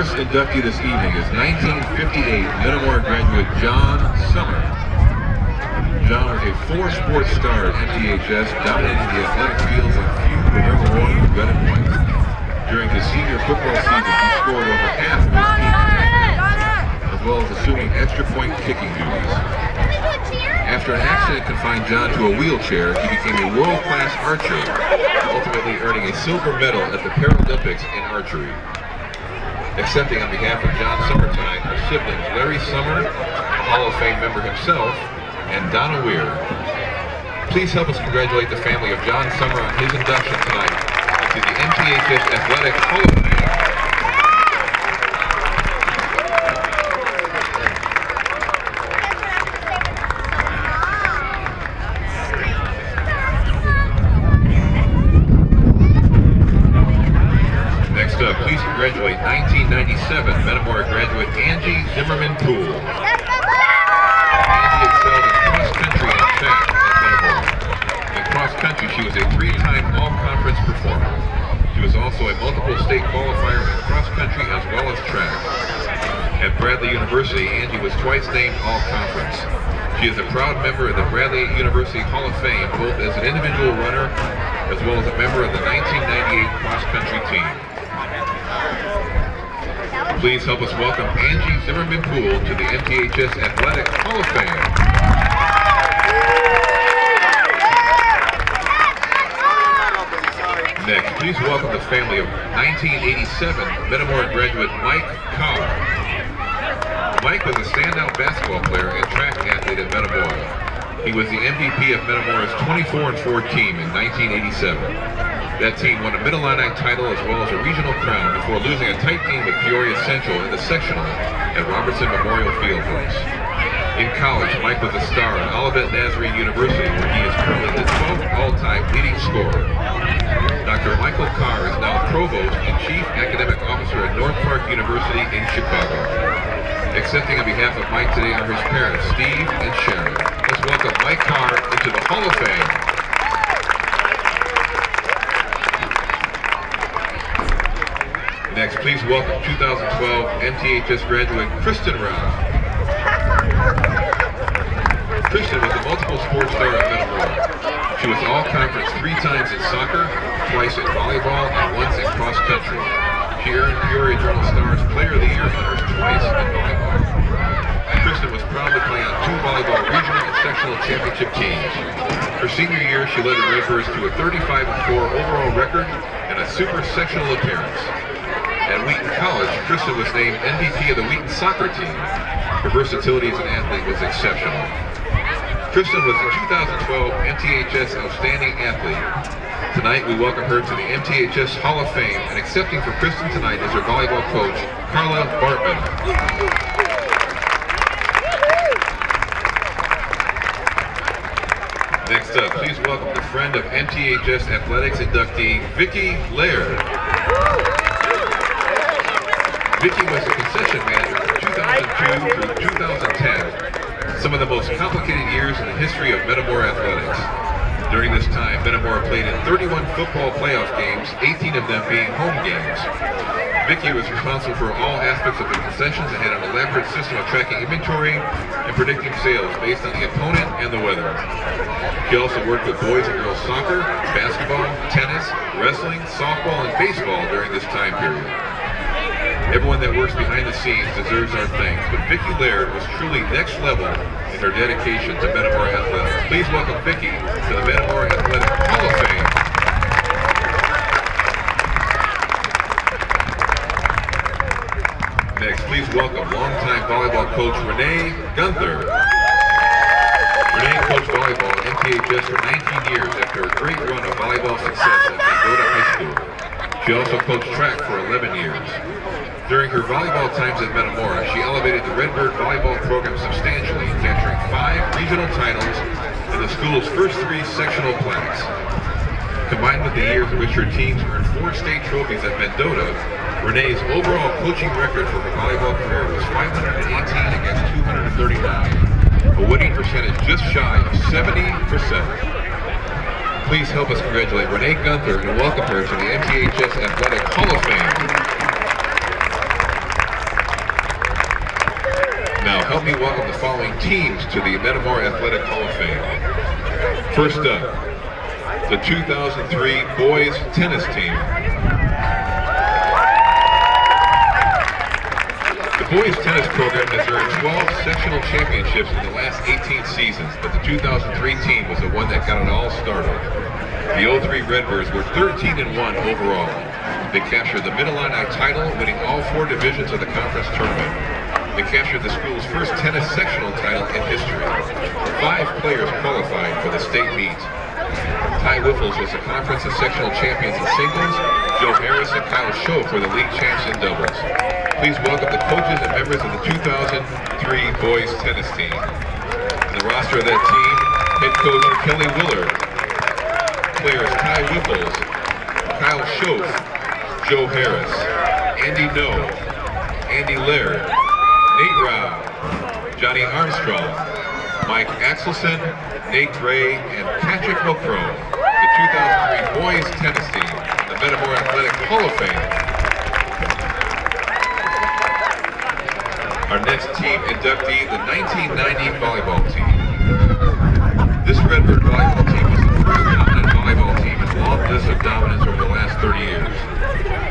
first inductee this evening is 1958 Metamora graduate John Summer. John was a four-sport star at MTHS, dominating the athletic fields like few have ever worn the red and white. During his senior football season, he scored over half of his team's touchdowns, as well as assuming extra point kicking duties. After an accident confined John to a wheelchair, he became a world-class archer, ultimately earning a silver medal at the Paralympics in archery. Accepting on behalf of John Summer tonight are siblings Larry Summer, a Hall of Fame member himself, and Donna Weir. Please help us congratulate the family of John Summer on his induction tonight into the MTHS Athletic Hall of Fame. Next up, please congratulate 1997 Metamora graduate Angie Zimmerman-Poole. Angie excelled in cross-country and track at Metamora. In cross-country, she was a three-time all-conference performer. She was also a multiple state qualifier in cross-country as well as track. At Bradley University, Angie was twice named all-conference. She is a proud member of the Bradley University Hall of Fame, both as an individual runner as well as a member of the 1998 cross-country team. Please help us welcome Angie Zimmerman-Poole to the MTHS Athletic Hall of Fame. Next, please welcome the family of 1987 Metamora graduate Mike Carr. Mike was a standout basketball player and track athlete at Metamora. He was the MVP of Metamora's 24-4 team in 1987. That team won a Mid-Illini title as well as a regional crown before losing a tight game with Peoria Central in the sectional at Robertson Memorial Fieldhouse. In college, Mike was a star at Olivet Nazarene University, where he is currently the 12th all-time leading scorer. Dr. Michael Carr is now Provost and Chief Academic Officer at North Park University in Chicago. Accepting on behalf of Mike today are his parents, Steve and Sharon. Let's welcome Mike Carr into the Hall of Fame. Next, please welcome 2012 MTHS graduate Kristin Rowland. Kristin was a multiple sports star at Metamora. She was all-conference 3 times in soccer, twice in volleyball, and once in cross-country. She earned Peoria Journal-Star's Player of the Year honors twice in volleyball. Kristin was proud to play on 2 volleyball regional and sectional championship teams. Her senior year, she led the Redbirds to a 35-4 overall record and a super sectional appearance. At Wheaton College, Kristin was named MVP of the Wheaton soccer team. Her versatility as an athlete was exceptional. Kristin was the 2012 MTHS Outstanding Athlete. Tonight, we welcome her to the MTHS Hall of Fame, and accepting for Kristin tonight is her volleyball coach, Carla Bartman. Next up, please welcome the friend of MTHS Athletics inductee, Vicki Laird. Vicki was the concession manager from 2002 through 2010, some of the most complicated years in the history of Metamora athletics. During this time, Metamora played in 31 football playoff games, 18 of them being home games. Vicki was responsible for all aspects of the concessions and had an elaborate system of tracking inventory and predicting sales based on the opponent and the weather. She also worked with boys and girls soccer, basketball, tennis, wrestling, softball, and baseball during this time period. Everyone that works behind the scenes deserves our thanks, but Vicki Laird was truly next level in her dedication to Metamora athletics. Please welcome Vicki to the Metamora Athletic Hall of Fame. Next, please welcome longtime volleyball coach Renee Gunther. Renee coached volleyball at MTHS for 19 years after a great run of volleyball success at Dunlap High School. She also coached track for 11 years. During her volleyball times at Metamora, she elevated the Redbird volleyball program substantially, capturing 5 regional titles and the school's first 3 sectional plaques. Combined with the years in which her teams earned 4 state trophies at Mendota, Renee's overall coaching record for her volleyball career was 518 against 239, a winning percentage just shy of 70%. Please help us congratulate Renee Gunther and welcome her to the MTHS Athletic Hall of Fame. help me welcome the following teams to the Metamora Athletic Hall of Fame. First up, the 2003 boys tennis team. The boys tennis program has earned 12 sectional championships in the last 18 seasons, but the 2003 team was the one that got it all started. The 03 Redbirds were 13-1 overall. They captured the Mid-Illini title, winning all 4 divisions of the conference tournament. They captured the school's first tennis sectional title in history. 5 players qualified for the state meet. Ty Wiffles was the conference and sectional champions in singles. Joe Harris and Kyle Schoaf were the league champs in doubles. Please welcome the coaches and members of the 2003 boys tennis team. In the roster of that team, head coach Kelly Willard, players Ty Wiffles, Kyle Schoaf, Joe Harris, Andy No, Andy Laird, Nate Rao, Johnny Armstrong, Mike Axelson, Nate Gray, and Patrick McCrone, the 2003 boys tennis team, the Metamora Athletic Hall of Fame. Our next team inductee, the 1990 volleyball team. This Redbird volleyball team was the first dominant volleyball team in a long list of dominance over the last 30 years.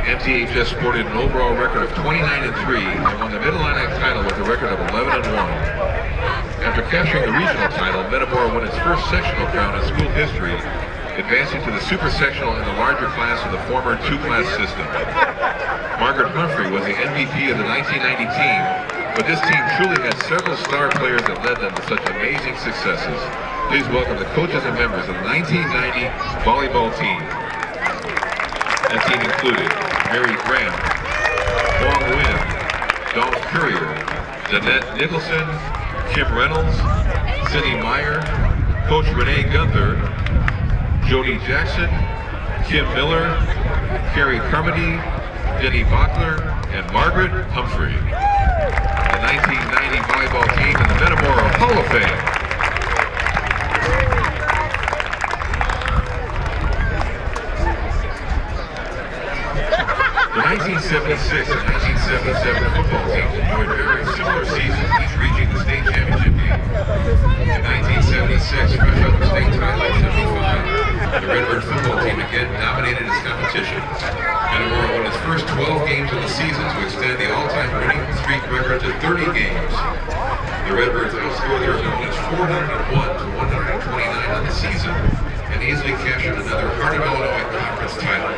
MTHS sported an overall record of 29-3 and won the Mid-Illini title with a record of 11-1. After capturing the regional title, Metamora won its first sectional crown in school history, advancing to the super sectional in the larger class of the former 2-class system. Margaret Humphrey was the MVP of the 1990 team, but this team truly had several star players that led them to such amazing successes. Please welcome the coaches and members of the 1990 volleyball team. That team included Mary Graham, Huang Nguyen, Dawn Courier, Jeanette Nicholson, Kim Reynolds, Cindy Meyer, Coach Renee Gunther, Jody Jackson, Kim Miller, Carrie Carmody, Denny Bachler, and Margaret Humphrey. The 1990 volleyball team in the Metamora Hall of Fame. The 1976 and 1977 football teams enjoyed very similar seasons, each reaching the state championship game. In 1976, fresh off the state title in 75, the Redbird football team again dominated its competition. Metamora won its first 12 games of the season to extend the all-time winning streak record to 30 games. The Redbirds outscored their opponents 401 to 129 on the season and easily captured another Heart of Illinois conference title.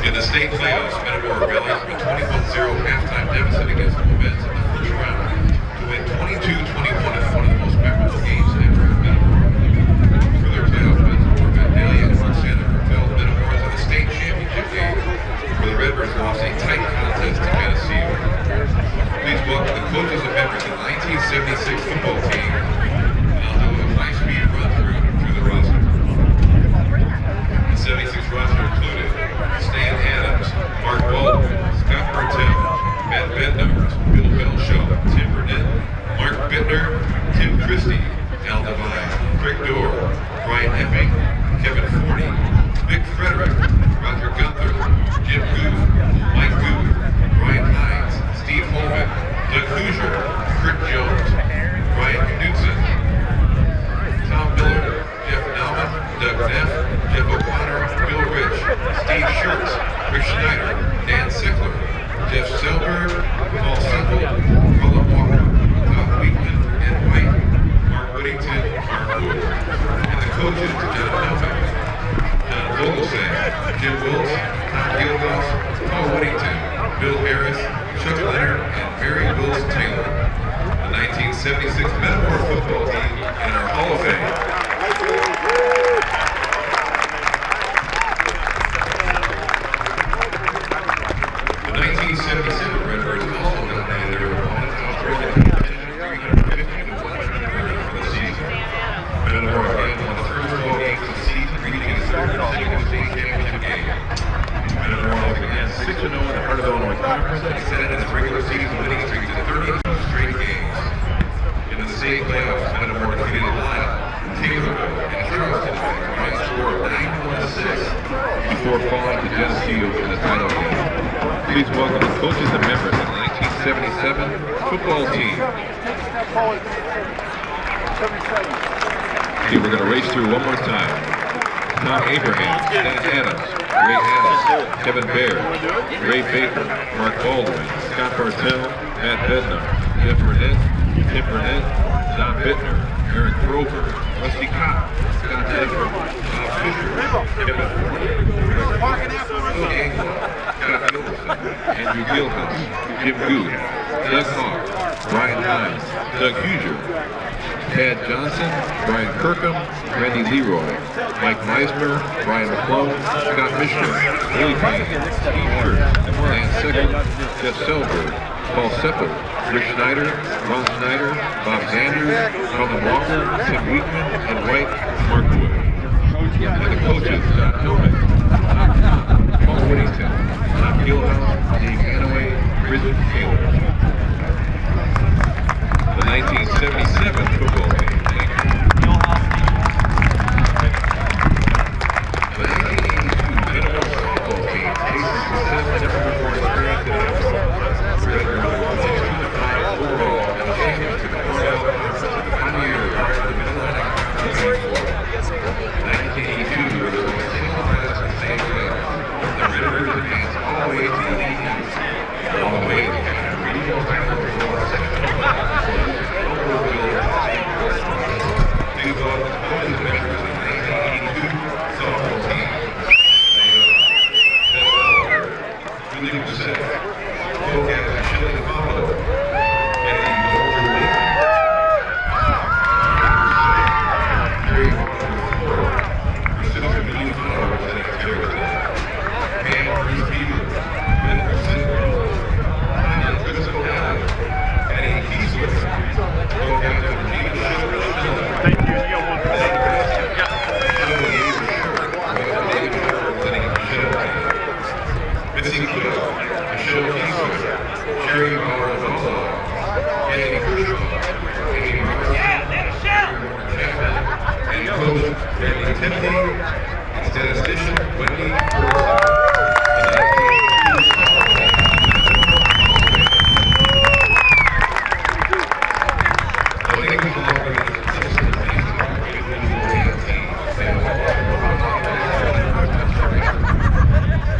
In the state playoffs, Metamora rallied from a 21-0 halftime deficit against the Mths in the first round to win 22-21 in one of the most memorable games ever at Metamora. For their playoff wins over Vandalia and Roxana propelled Metamora to the state championship game, where the Redbirds lost a tight contest to MTCO. Please welcome the coaches and members of the 1976 football team, and I'll do a high-speed run-through the roster. The 76 roster included Stan Adams, Mark Baldwin, Scott Kerker, Matt Bednar, Bill Belshaw, Tim Burnett, Mark Bittner, Tim Christie, Al Devine, Rick Dorr, Brian Epping, Kevin Forney, Vic Frederick, Roger Gunther, Jim Goof, Mike Goof, Brian Hines, Steve Holman, Doug Hoosier, Kurt Jones, Brian Knudsen, Tom Miller, Jeff Nauman, Doug Neff, Jeff O'Connor, Bill Rich, Steve Schurtz, Rick Schneider, Dan Sickler, Jeff Selberg, Paul Sickle, Colin Walker, Todd Weekman, Ed White, Mark Whittington, Mark Wood. And the coaches, John Novak, John Vogelsack, Jim Wills, Tom Gilgoss, Paul Whittington, Bill Harris, Chuck Leonard, and Mary Wills Taylor. The 1976 Metamora football team in our Hall of Fame. The 1977 Redbirds also dominated their opponents, outscoring the competition 350 to 130 for the season. Metamora again won the first 12 games of the season, reaching its third consecutive state championship game. Metamora began 6-0 in the Heart of Illinois Conference and extended its regular season winning streak to 32 straight games. In the state playoffs, Metamora defeated Lyle, Taylorville, and Charleston by a combined score of 9-6 before falling to MTCO for the title game. Please welcome the coaches and members of the 1977 football team. Okay, we're going to race through one more time. Tom Abraham, Dan Adams, Ray Adams, Kevin Baird, Ray Baker, Mark Baldwin, Scott Bartell, Matt Bednar, Jeff Burnett, Tim Burnett, Don Bittner, Aaron Grover, Rusty Cott, Scott Edgar, Bob Fisher, Kevin Ford, Phil Anglo, Scott Nicholson, Andrew Gilhus, Jim Goode, Doug Hawk, Brian Hines, Doug Huger, Tad Johnson, Brian Kirkham, Randy Leroy, Mike Meismer, Brian McClone, Scott Mishner, Billy Payne, Steve Schurz, Dan Seckle, Jeff Selberg, Paul Seppel, Rick Schneider, Ron Schneider, Bob Sanders, Colin Walker, Tim Wheatman, and White, Mark Wood. And the coaches, John Tillman, Tom Tom, Paul Whittington, Tom Gilhouse, Dave Hanaway, Kristin Taylor. The 1977 football team. Thank you. The 1982 Metamora softball team takes success never before experienced in Metamora. Redbird will continue to climb overall and the champions to the Cornell Conference in the final year prior to the Mid-Atlantic 1982 was the single class in state playoff. The Redbirds advanced all the way to the Elite Eight. All the way they had a regional title for a second.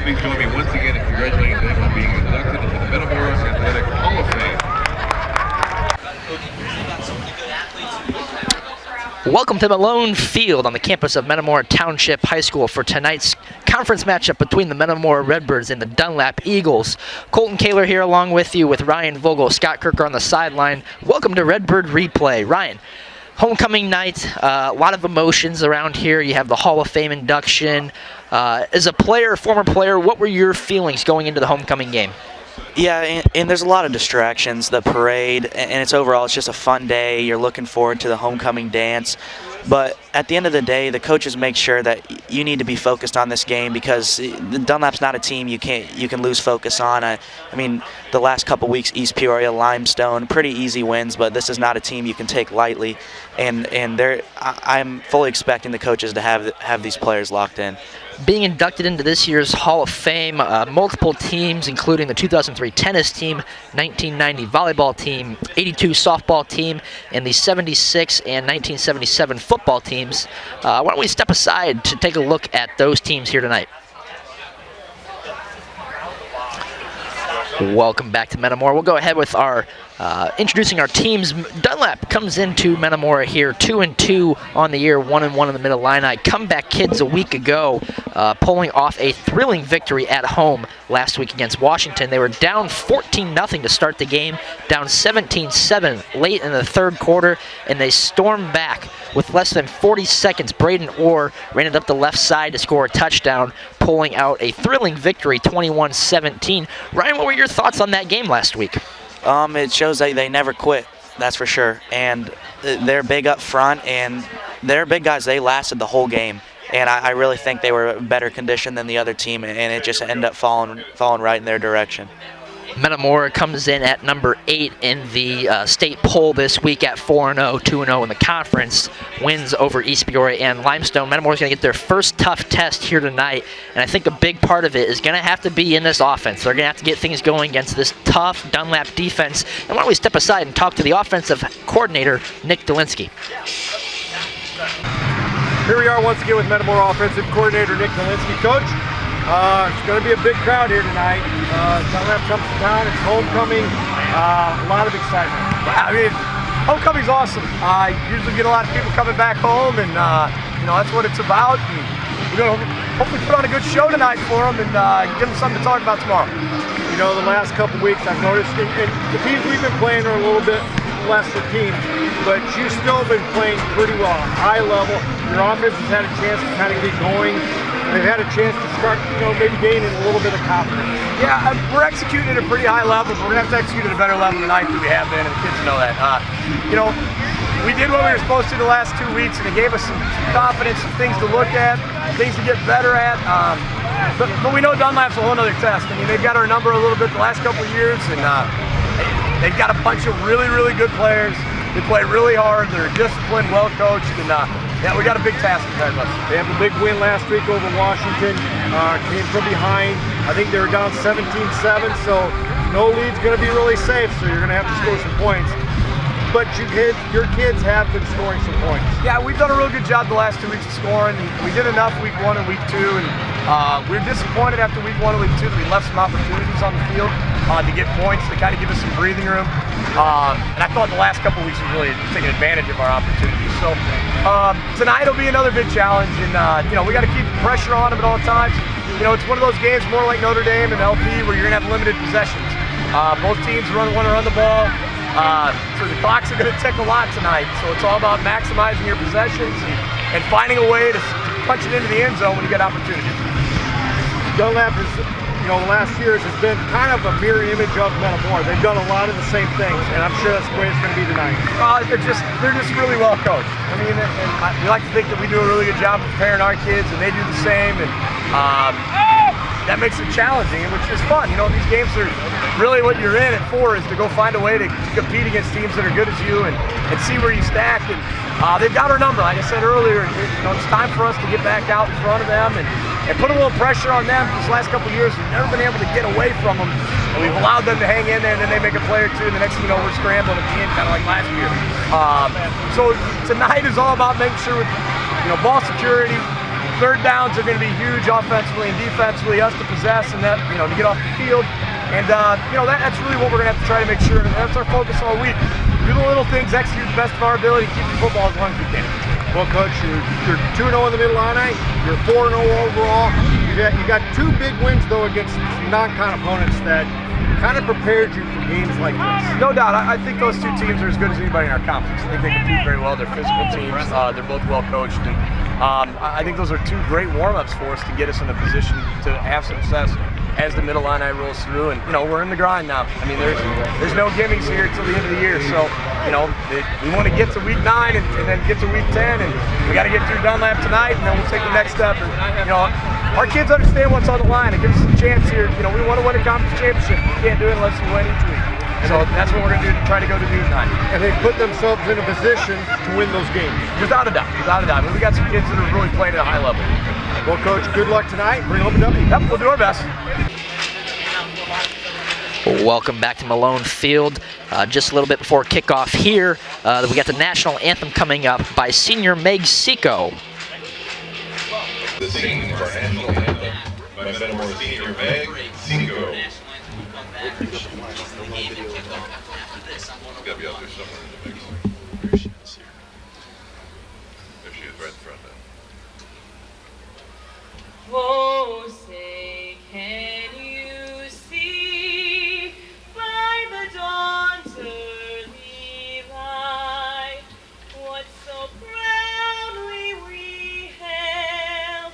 Please join me once again in congratulating them on being inducted into the Metamora Athletic Hall of Fame. Welcome to Malone Field on the campus of Metamora Township High School for tonight's conference matchup between the Metamora Redbirds and the Dunlap Eagles. Colton Kaler here along with you with Ryan Vogel, Scott Kerker on the sideline. Welcome to Redbird Replay. Ryan, homecoming night, a lot of emotions around here. You have the Hall of Fame induction. As a player, former player, what were your feelings going into the homecoming game? Yeah, and there's a lot of distractions, the parade, and it's just a fun day. You're looking forward to the homecoming dance. But at the end of the day, the coaches make sure that you need to be focused on this game because Dunlap's not a team you can lose focus on. I mean, the last couple weeks, East Peoria, Limestone, pretty easy wins, but this is not a team you can take lightly. And I'm fully expecting the coaches to have these players locked in. Being inducted into this year's Hall of Fame, multiple teams, including the 2003 tennis team, 1990 volleyball team, 82 softball team, and the 76 and 1977 football teams. Why don't we step aside to take a look at those teams here tonight? Welcome back to Metamora. We'll go ahead with our introducing our teams. Dunlap comes into Metamora here 2-2 on the year, 1-1 in the Mid-Illini. Comeback Kids a week ago, pulling off a thrilling victory at home last week against Washington. They were down 14-0 to start the game, down 17-7 late in the third quarter, and they stormed back with less than 40 seconds. Braden Orr ran it up the left side to score a touchdown, pulling out a thrilling victory, 21-17. Ryan, what were your thoughts on that game last week? It shows that they never quit, that's for sure. And they're big up front, and they're big guys. They lasted the whole game. And I really think they were in better condition than the other team, and it just ended up falling right in their direction. Metamora comes in at number 8 in the state poll this week at 4-0, 2-0 in the conference. Wins over East Peoria and Limestone. Metamora's going to get their first tough test here tonight, and I think a big part of it is going to have to be in this offense. They're going to have to get things going against this tough Dunlap defense. And why don't we step aside and talk to the offensive coordinator, Nick Dolinsky. Here we are once again with Metamora offensive coordinator Nick Dolinsky. Coach, it's going to be a big crowd here tonight. Dunlap comes to town. It's homecoming. A lot of excitement. I mean, homecoming's awesome. Usually get a lot of people coming back home, and that's what it's about. And we're going to hopefully put on a good show tonight for them and give them something to talk about tomorrow. You know, the last couple weeks I've noticed, and the teams we've been playing are a little bit lesser teams, but you've still been playing pretty well, high level. Your offense has had a chance to kind of get going. They've had a chance to start, maybe gaining a little bit of confidence. Yeah, we're executing at a pretty high level, but we're going to have to execute at a better level tonight than we have been, and the kids know that. We did what we were supposed to the last 2 weeks, and it gave us some confidence, some things to look at, things to get better at. But we know Dunlap's a whole other test. I mean, they've got our number a little bit the last couple of years, and they've got a bunch of really, really good players. They play really hard. They're disciplined, well coached, and we got a big task ahead of us. They have a big win last week over Washington. Came from behind. I think they were down 17-7, so no lead's going to be really safe. So you're going to have to score some points. But your kids have been scoring some points. Yeah, we've done a real good job the last 2 weeks of scoring. We did enough week 1 and week 2, and we were disappointed after week 1 and week 2 that we left some opportunities on the field to get points to kind of give us some breathing room. And I thought the last couple of weeks we've really taken advantage of our opportunities. So tonight will be another big challenge, and we got to keep pressure on them at all times. It's one of those games more like Notre Dame and LP where you're going to have limited possessions. Both teams want to run the ball. So the clocks are going to tick a lot tonight. So it's all about maximizing your possessions and finding a way to punch it into the end zone when you get opportunities. Dunlap is, the last years has been kind of a mirror image of Metamora. They've done a lot of the same things, and I'm sure that's the way it's going to be tonight. They're just really well coached. I mean, we like to think that we do a really good job preparing our kids, and they do the same. And that makes it challenging, which is fun. These games are really what you're in it for, is to go find a way to compete against teams that are good as you and see where you stack. And they've got our number. Like I said earlier, it's time for us to get back out in front of them and put a little pressure on them. Because the last couple of years, we've never been able to get away from them. And we've allowed them to hang in there, and then they make a play or two, and the next thing you know, we're scrambling at the end, kind of like last year. So tonight is all about making sure with ball security. Third downs are going to be huge offensively and defensively, us to possess and that, to get off the field. And, that's really what we're going to have to try to make sure. And that's our focus all week. Do the little things, execute the best of our ability, keep the football as long as we can. Well, Coach, you're 2-0 in the Mid-Illini. You're 4-0 overall. You got 2 big wins, though, against non-con opponents that kind of prepared you for games like this. No doubt. I think those 2 teams are as good as anybody in our conference. I think they compete very well. They're physical teams. They're both well coached. And I think those are 2 great warm-ups for us to get us in a position to have success as the Mid-Illini rolls through. And, we're in the grind now. I mean, there's no gimmies here until the end of the year. So, we want to get to week 9 and then get to week 10. And we got to get through Dunlap tonight, and then we'll take the next step. And, our kids understand what's on the line. It gives us a chance here. We want to win a conference championship. We can't do it unless we win each week. So that's what we're going to do, to try to go to do tonight. And they've put themselves in a position to win those games. Without a doubt, without a doubt. We got some kids that are really playing at a high level. Well, Coach, good luck tonight. Bring home a W. Yep, we'll do our best. Welcome back to Malone Field. Just a little bit before kickoff here, we got the national anthem coming up by senior MTCO. The singing of our national anthem by Metamora senior MTCO. It's got to be out there somewhere in the mix. There she is, right in front of that. Oh, say, can you see by the dawn's early light what so proudly we hailed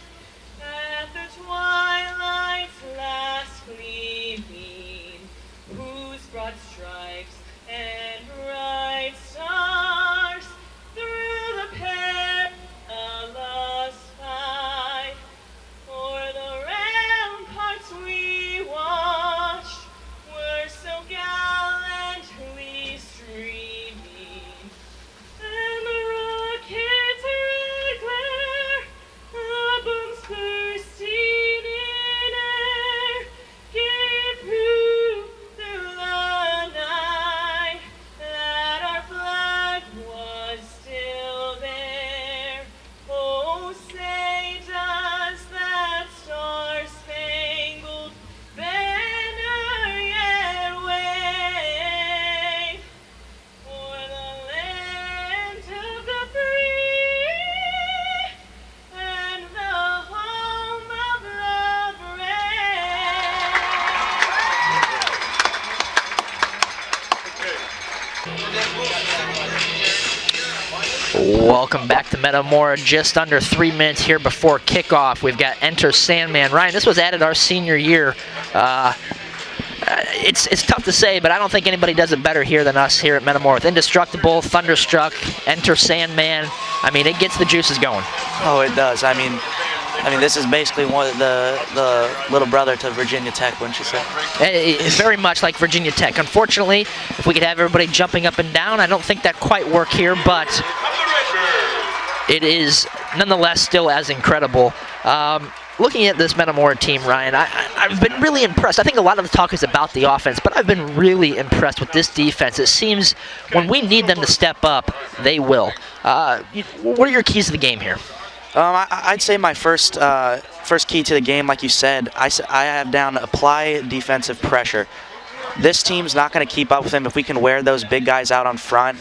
at the twilight's last gleaming, whose broad stripes and bright stars to Metamora. Just under 3 minutes here before kickoff. We've got Enter Sandman. Ryan, this was added our senior year. It's tough to say, but I don't think anybody does it better here than us here at Metamora. With Indestructible, Thunderstruck, Enter Sandman. I mean, it gets the juices going. Oh, it does. I mean, this is basically one of the little brother to Virginia Tech, wouldn't you say? It's very much like Virginia Tech. Unfortunately, if we could have everybody jumping up and down, I don't think that quite work here, but it is nonetheless still as incredible. Looking at this Metamora team, Ryan, I've been really impressed. I think a lot of the talk is about the offense, but I've been really impressed with this defense. It seems when we need them to step up, they will. What are your keys to the game here? I'd say my first key to the game, like you said, I have down apply defensive pressure. This team's not going to keep up with them if we can wear those big guys out on front.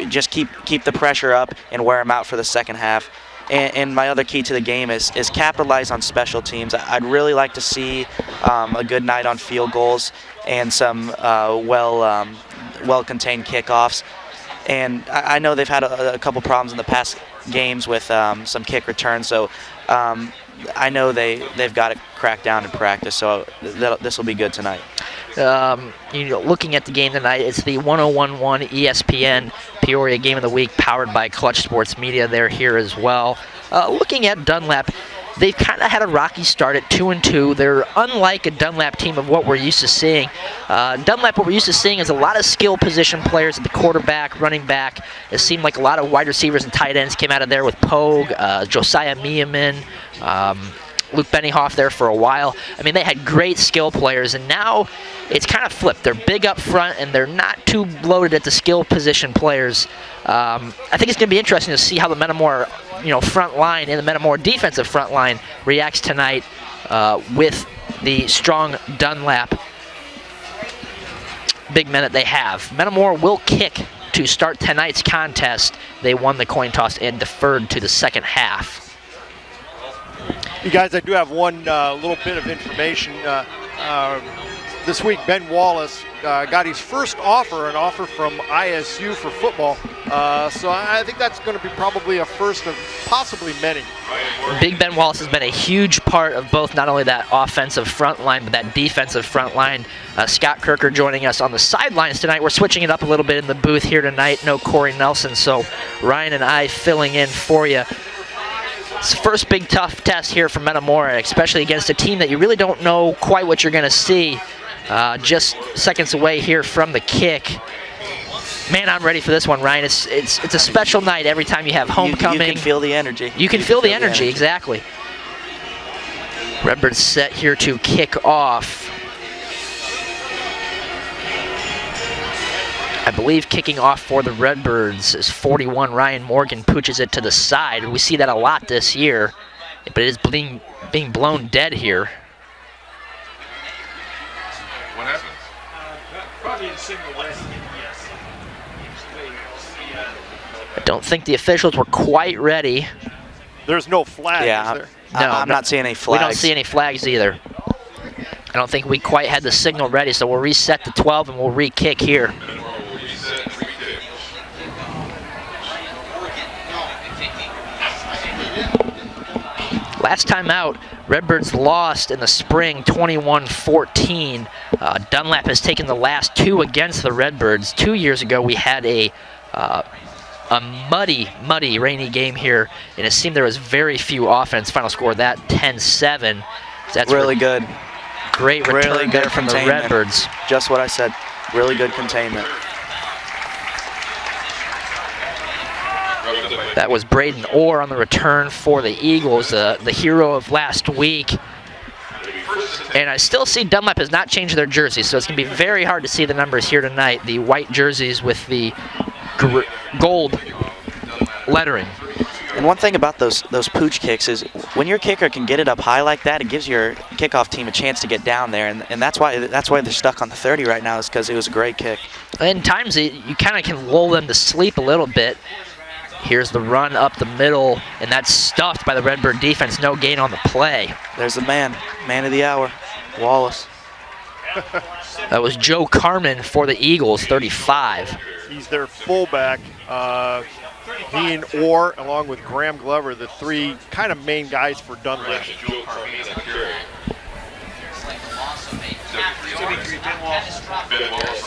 Just keep the pressure up and wear them out for the second half. And my other key to the game is capitalize on special teams. I'd really like to see a good night on field goals and some well-contained kickoffs. And I know they've had a couple problems in the past games with some kick returns, so I know they've got it cracked down in practice, so this will be good tonight. Looking at the game tonight, it's the 101.1 ESPN Peoria Game of the Week, powered by Clutch Sports Media. They're here as well. Looking at Dunlap, they've kind of had a rocky start at 2-2. They're unlike a Dunlap team of what we're used to seeing. Dunlap, what we're used to seeing is a lot of skill position players at the quarterback, running back. It seemed like a lot of wide receivers and tight ends came out of there with Pogue, Josiah Miamin, Luke Benioff there for a while. I mean, they had great skill players, and now it's kind of flipped. They're big up front, and they're not too loaded at the skill position players. I think it's going to be interesting to see how the Metamora, front line and the Metamora defensive front line reacts tonight with the strong Dunlap big men that they have. Metamora will kick to start tonight's contest. They won the coin toss and deferred to the second half. You guys, I do have one little bit of information. This week, Ben Wallace got his first offer, an offer from ISU for football. So I think that's going to be probably a first of possibly many. Big Ben Wallace has been a huge part of both not only that offensive front line, but that defensive front line. Scott Kerker joining us on the sidelines tonight. We're switching it up a little bit in the booth here tonight. No Corey Nelson, so Ryan and I filling in for you. It's the first big tough test here for Metamora, especially against a team that you really don't know quite what you're going to see. Just seconds away here from the kick. Man, I'm ready for this one, Ryan. It's a special night every time you have homecoming. You can feel the energy. You can feel the energy, exactly. Redbirds set here to kick off. I believe kicking off for the Redbirds is 41. Ryan Morgan pooches it to the side. We see that a lot this year, but it is being blown dead here. What happened? Probably in single way, yes. I don't think the officials were quite ready. There's no flag, Yeah, is there? No, I'm not seeing any flags. We don't see any flags either. I don't think we quite had the signal ready, so we'll reset to 12 and we'll re-kick here. Last time out, Redbirds lost in the spring 21-14. Dunlap has taken the last two against the Redbirds. 2 years ago, we had a muddy, rainy game here, and it seemed there was very few offense. Final score of that 10-7. That's really good. Great return Really there good from the containment. Redbirds. Just what I said. Really good containment. That was Braden Orr on the return for the Eagles, the hero of last week. And I still see Dunlap has not changed their jerseys, so it's going to be very hard to see the numbers here tonight. The white jerseys with the gold lettering. And one thing about those pooch kicks is when your kicker can get it up high like that, it gives your kickoff team a chance to get down there, and that's why they're stuck on the 30 right now, is because it was a great kick. And times you kind of can lull them to sleep a little bit. Here's the run up the middle, and that's stuffed by the Redbird defense. No gain on the play. There's the man of the hour, Wallace. That was Joe Carmen for the Eagles, 35. He's their fullback. He and Orr, along with Graham Glover, the three kind of main guys for Dunlap.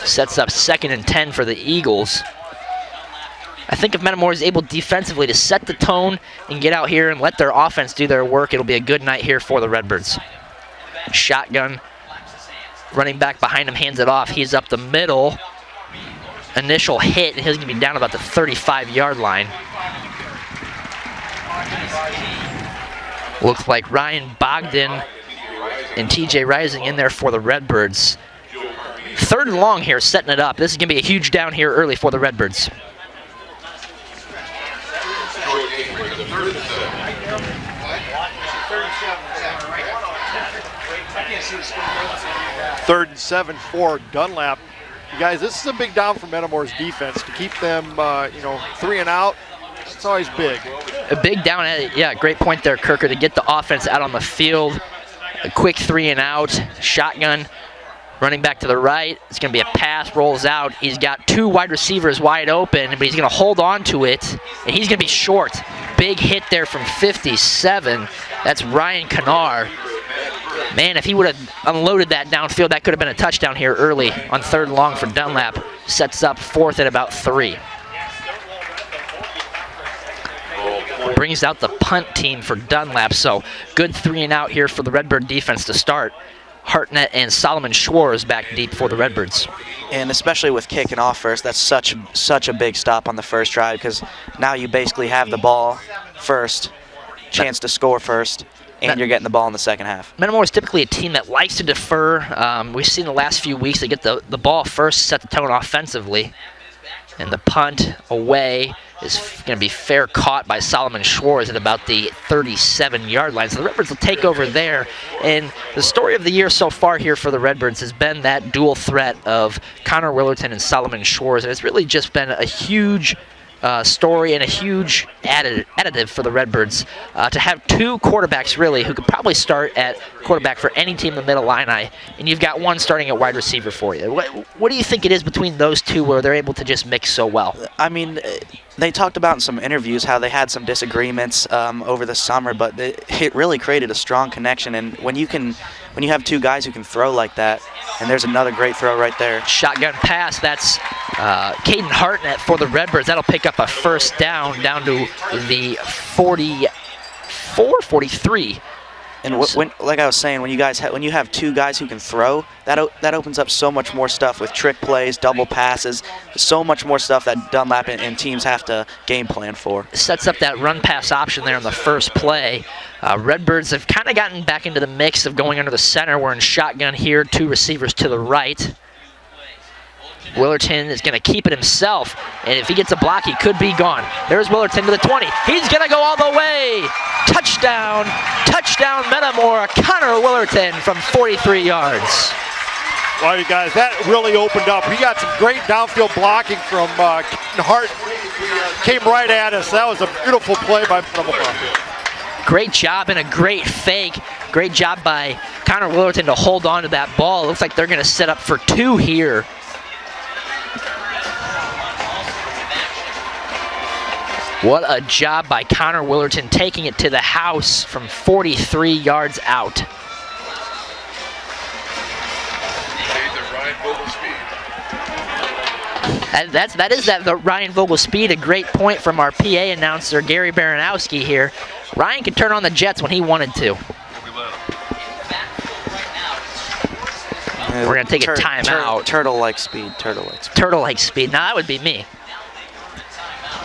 Sets up 2nd and 10 for the Eagles. I think if Metamora is able defensively to set the tone and get out here and let their offense do their work, it'll be a good night here for the Redbirds. Shotgun, running back behind him, hands it off. He's up the middle. Initial hit, and he's going to be down about the 35-yard line. Looks like Ryan Bogdan and TJ Rising in there for the Redbirds. 3rd and long here, setting it up. This is going to be a huge down here early for the Redbirds. Third and 7 for Dunlap. You guys, this is a big down for Metamora's defense to keep them, 3 and out. It's always big. A big down, yeah, great point there, Kerker, to get the offense out on the field. A quick 3 and out, shotgun, running back to the right. It's going to be a pass, rolls out. He's got 2 wide receivers wide open, but he's going to hold on to it, and he's going to be short. Big hit there from 57. That's Ryan Kanar. Man, if he would have unloaded that downfield, that could have been a touchdown here early on 3rd and long for Dunlap. Sets up 4th at about 3. Brings out the punt team for Dunlap, so good 3 and out here for the Redbird defense to start. Hartnett and Solomon Schwartz back deep for the Redbirds. And especially with kicking off first, that's such a big stop on the first drive, because now you basically have the ball first, chance to score first, and you're getting the ball in the second half. Metamora is typically a team that likes to defer. We've seen the last few weeks they get the ball first, set the tone offensively. And the punt away is going to be fair caught by Solomon Schwartz at about the 37-yard line. So the Redbirds will take over there. And the story of the year so far here for the Redbirds has been that dual threat of Connor Willerton and Solomon Schwartz. And it's really just been a huge story and a huge additive for the Redbirds to have 2 quarterbacks really who could probably start at quarterback for any team in the Middle Illini, and you've got one starting at wide receiver for you. What do you think it is between those two where they're able to just mix so well? I mean, they talked about in some interviews how they had some disagreements over the summer, but it really created a strong connection. And when you have 2 guys who can throw like that, and there's another great throw right there. Shotgun pass, that's Caden Hartnett for the Redbirds. That'll pick up a first down to the 44, 43. And like I was saying, when you have 2 guys who can throw, that opens up so much more stuff with trick plays, double passes, so much more stuff that Dunlap and teams have to game plan for. Sets up that run pass option there on the first play. Redbirds have kind of gotten back into the mix of going under the center. We're in shotgun here, 2 receivers to the right. Willerton is going to keep it himself, and if he gets a block, he could be gone. There's Willerton to the 20. He's going to go all the way. Touchdown, Metamora. Connor Willerton from 43 yards. Well, you guys, that really opened up. We got some great downfield blocking from Hart. Came right at us. That was a beautiful play by Metamora. Great job and a great fake. Great job by Connor Willerton to hold on to that ball. It looks like they're going to set up for 2 here. What a job by Connor Willerton, taking it to the house from 43 yards out. That is the Ryan Vogel speed. A great point from our PA announcer, Gary Baranowski here. Ryan could turn on the jets when he wanted to. We're going to take a timeout. Turtle-like speed. Turtle-like speed. Now, that would be me.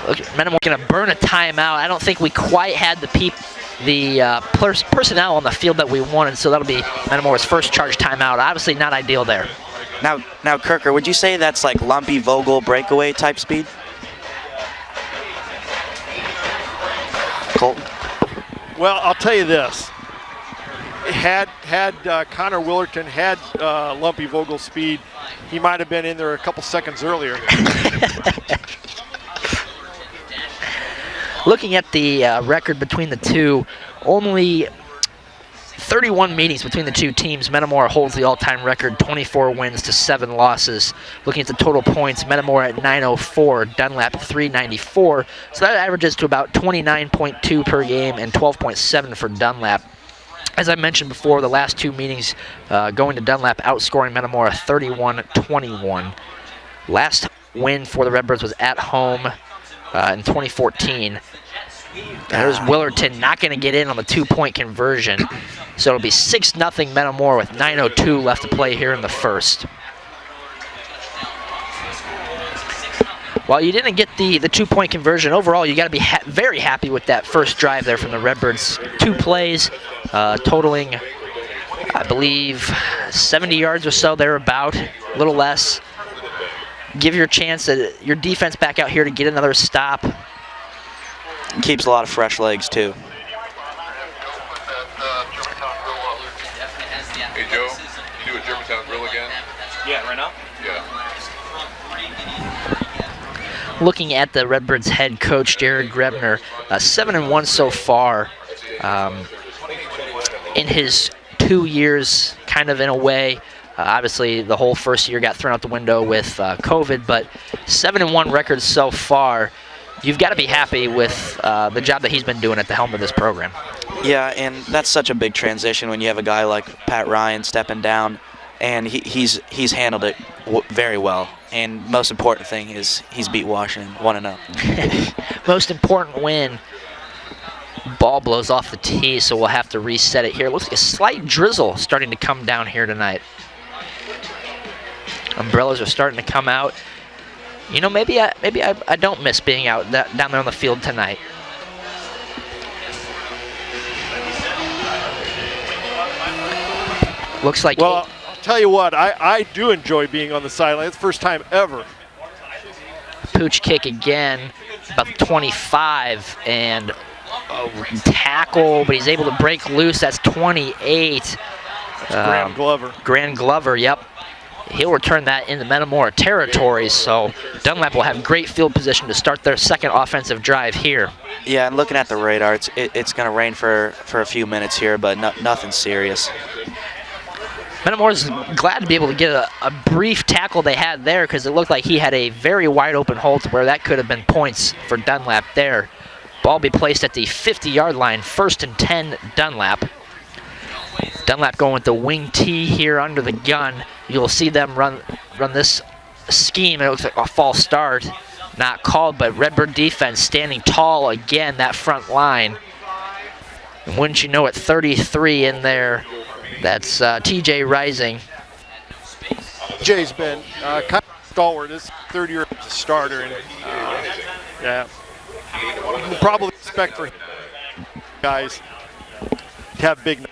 Look, Metamora going to burn a timeout. I don't think we quite had the personnel on the field that we wanted, so that'll be Metamora's first charge timeout. Obviously not ideal there. Now, Kerker, would you say that's like lumpy Vogel breakaway type speed? Colton? Well, I'll tell you this. Had Connor Willerton had lumpy Vogel speed, he might have been in there a couple seconds earlier. Looking at the record between the two, only 31 meetings between the two teams. Metamora holds the all-time record, 24 wins to 7 losses. Looking at the total points, Metamora at 904, Dunlap 394. So that averages to about 29.2 per game and 12.7 for Dunlap. As I mentioned before, the last 2 meetings going to Dunlap, outscoring Metamora 31-21. Last win for the Redbirds was at home in 2014. There's Willerton not going to get in on the 2-point conversion. So it'll be 6-0 Metamora with 9:02 left to play here in the first. While you didn't get the 2-point conversion, overall you got to be very happy with that first drive there from the Redbirds. 2 plays, totaling, I believe, 70 yards or so, thereabout, a little less. Give your defense back out here to get another stop. Keeps a lot of fresh legs, too. Hey, Joe, you do a Germantown drill again? Yeah, right now? Yeah. Looking at the Redbirds head coach, Jared Grebner, 7-1 so far. In his 2 years, kind of in a way. Obviously, the whole first year got thrown out the window with COVID, but 7-1 record so far. You've got to be happy with the job that he's been doing at the helm of this program. Yeah, and that's such a big transition when you have a guy like Pat Ryan stepping down, and he's handled it very well. And most important thing is he's beat Washington 1-0. Most important win. Ball blows off the tee, so we'll have to reset it here. Looks like a slight drizzle starting to come down here tonight. Umbrellas are starting to come out. You know, maybe I don't miss being out down there on the field tonight. Looks like. Well, I'll tell you what, I do enjoy being on the sideline. It's the first time ever. Pooch kick again, about 25, and tackle, but he's able to break loose. That's 28. Graham Glover. Graham Glover, yep. He'll return that in the Metamora territory, so Dunlap will have great field position to start their second offensive drive here. Yeah, and looking at the radar, it's going to rain for a few minutes here, but nothing serious. Metamora's glad to be able to get a brief tackle they had there, because it looked like he had a very wide open hole to where that could have been points for Dunlap there. Ball be placed at the 50-yard line, 1st and 10 Dunlap. Dunlap going with the wing tee here under the gun. You'll see them run this scheme. It looks like a false start, not called, but Redbird defense standing tall again, that front line. And wouldn't you know it, 33 in there. That's TJ Rising. Jay's been kind of stalwart. This third year as a starter, and yeah, you can probably expect for guys to have big.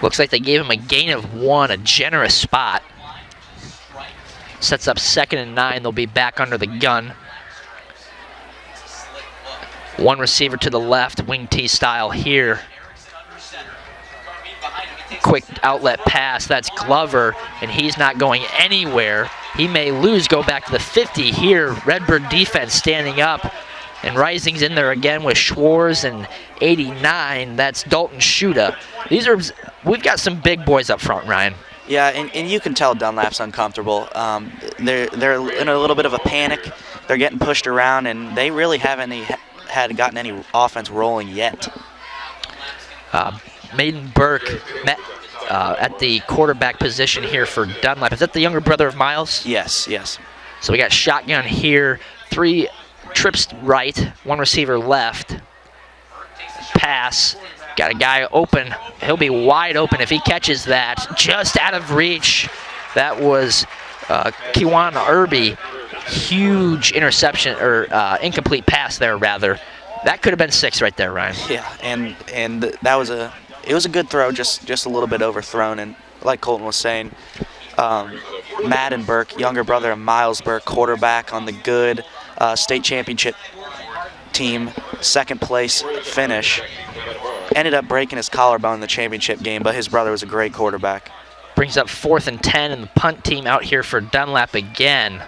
Looks like they gave him a gain of 1, a generous spot. Sets up 2nd and 9. They'll be back under the gun. One receiver to the left, wing tee style here. Quick outlet pass, that's Glover, and he's not going anywhere. He may go back to the 50 here. Redbird defense standing up, and Rising's in there again with Schwartz and 89. That's Dalton Shuda. We've got some big boys up front, Ryan. Yeah, and you can tell Dunlap's uncomfortable. They're in a little bit of a panic. They're getting pushed around, and they really haven't gotten any offense rolling yet. Maiden Burke at the quarterback position here for Dunlap. Is that the younger brother of Miles? Yes. So we got shotgun here, 3 trips right, 1 receiver left. Pass, got a guy open. He'll be wide open if he catches that. Just out of reach. That was Kiwan Irby. Huge interception, or incomplete pass there, rather. That could have been 6 right there, Ryan. Yeah, and that was a good throw, just a little bit overthrown. And like Colton was saying, Madden Burke, younger brother of Miles Burke, quarterback on the good state championship team, 2nd place finish. Ended up breaking his collarbone in the championship game, but his brother was a great quarterback. Brings up 4th and 10, and the punt team out here for Dunlap again.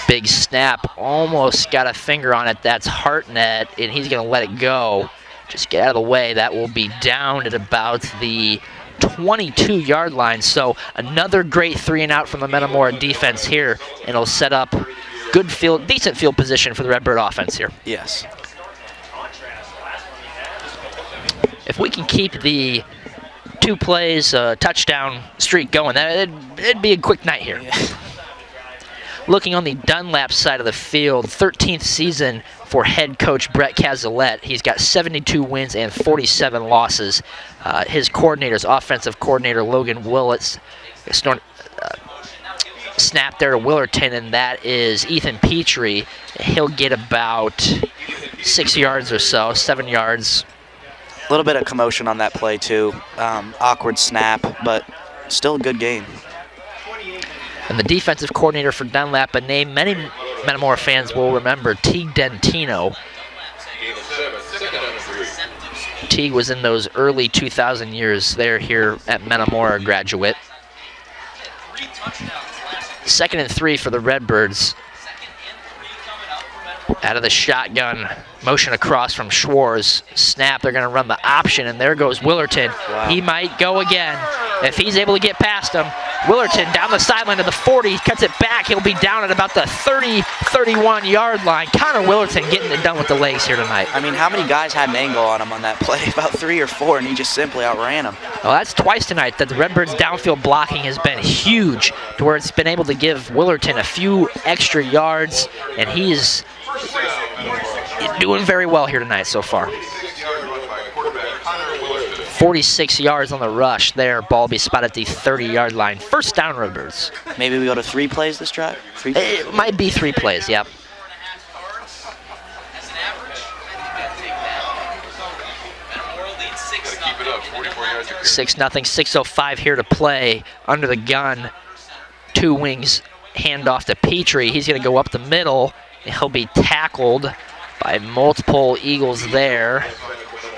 Big snap, almost got a finger on it. That's Hartnett, and he's going to let it go. Just get out of the way. That will be down at about the 22-yard line. So another great 3-and-out from the Metamora defense here, and it'll set up good field, decent field position for the Redbird offense here. Yes. If we can keep the 2 plays touchdown streak going, it'd be a quick night here. Yeah. Looking on the Dunlap side of the field, 13th season for head coach Brett Cazalet. He's got 72 wins and 47 losses. His coordinators, offensive coordinator Logan Willits, snap there to Willerton, and that is Ethan Petrie. He'll get about 6 yards or so, 7 yards. A little bit of commotion on that play too. Awkward snap, but still a good game. And the defensive coordinator for Dunlap, a name many Metamora fans will remember, Teague Dentino. Teague was in those early 2000 years there here at Metamora graduate. 2nd and 3 for the Redbirds. Out of the shotgun, motion across from Schwartz. Snap, they're going to run the option, and there goes Willerton. Wow. He might go again. If he's able to get past him, Willerton down the sideline to the 40, cuts it back. He'll be down at about the 30-31-yard line. Connor Willerton getting it done with the legs here tonight. I mean, how many guys had an angle on him on that play? About 3 or 4, and he just simply outran him. Well, that's twice tonight that the Redbirds' downfield blocking has been huge, to where it's been able to give Willerton a few extra yards, and he's doing very well here tonight so far. 46 yards on the rush there. Ball will be spotted at the 30-yard line. First down, Redbirds. Maybe we go to 3 plays this drive? 3 plays? It might be 3 plays, yep. Six 0, 6:05 here to play. Under the gun, 2 wings, hand off to Petrie. He's going to go up the middle, and he'll be tackled by multiple Eagles there.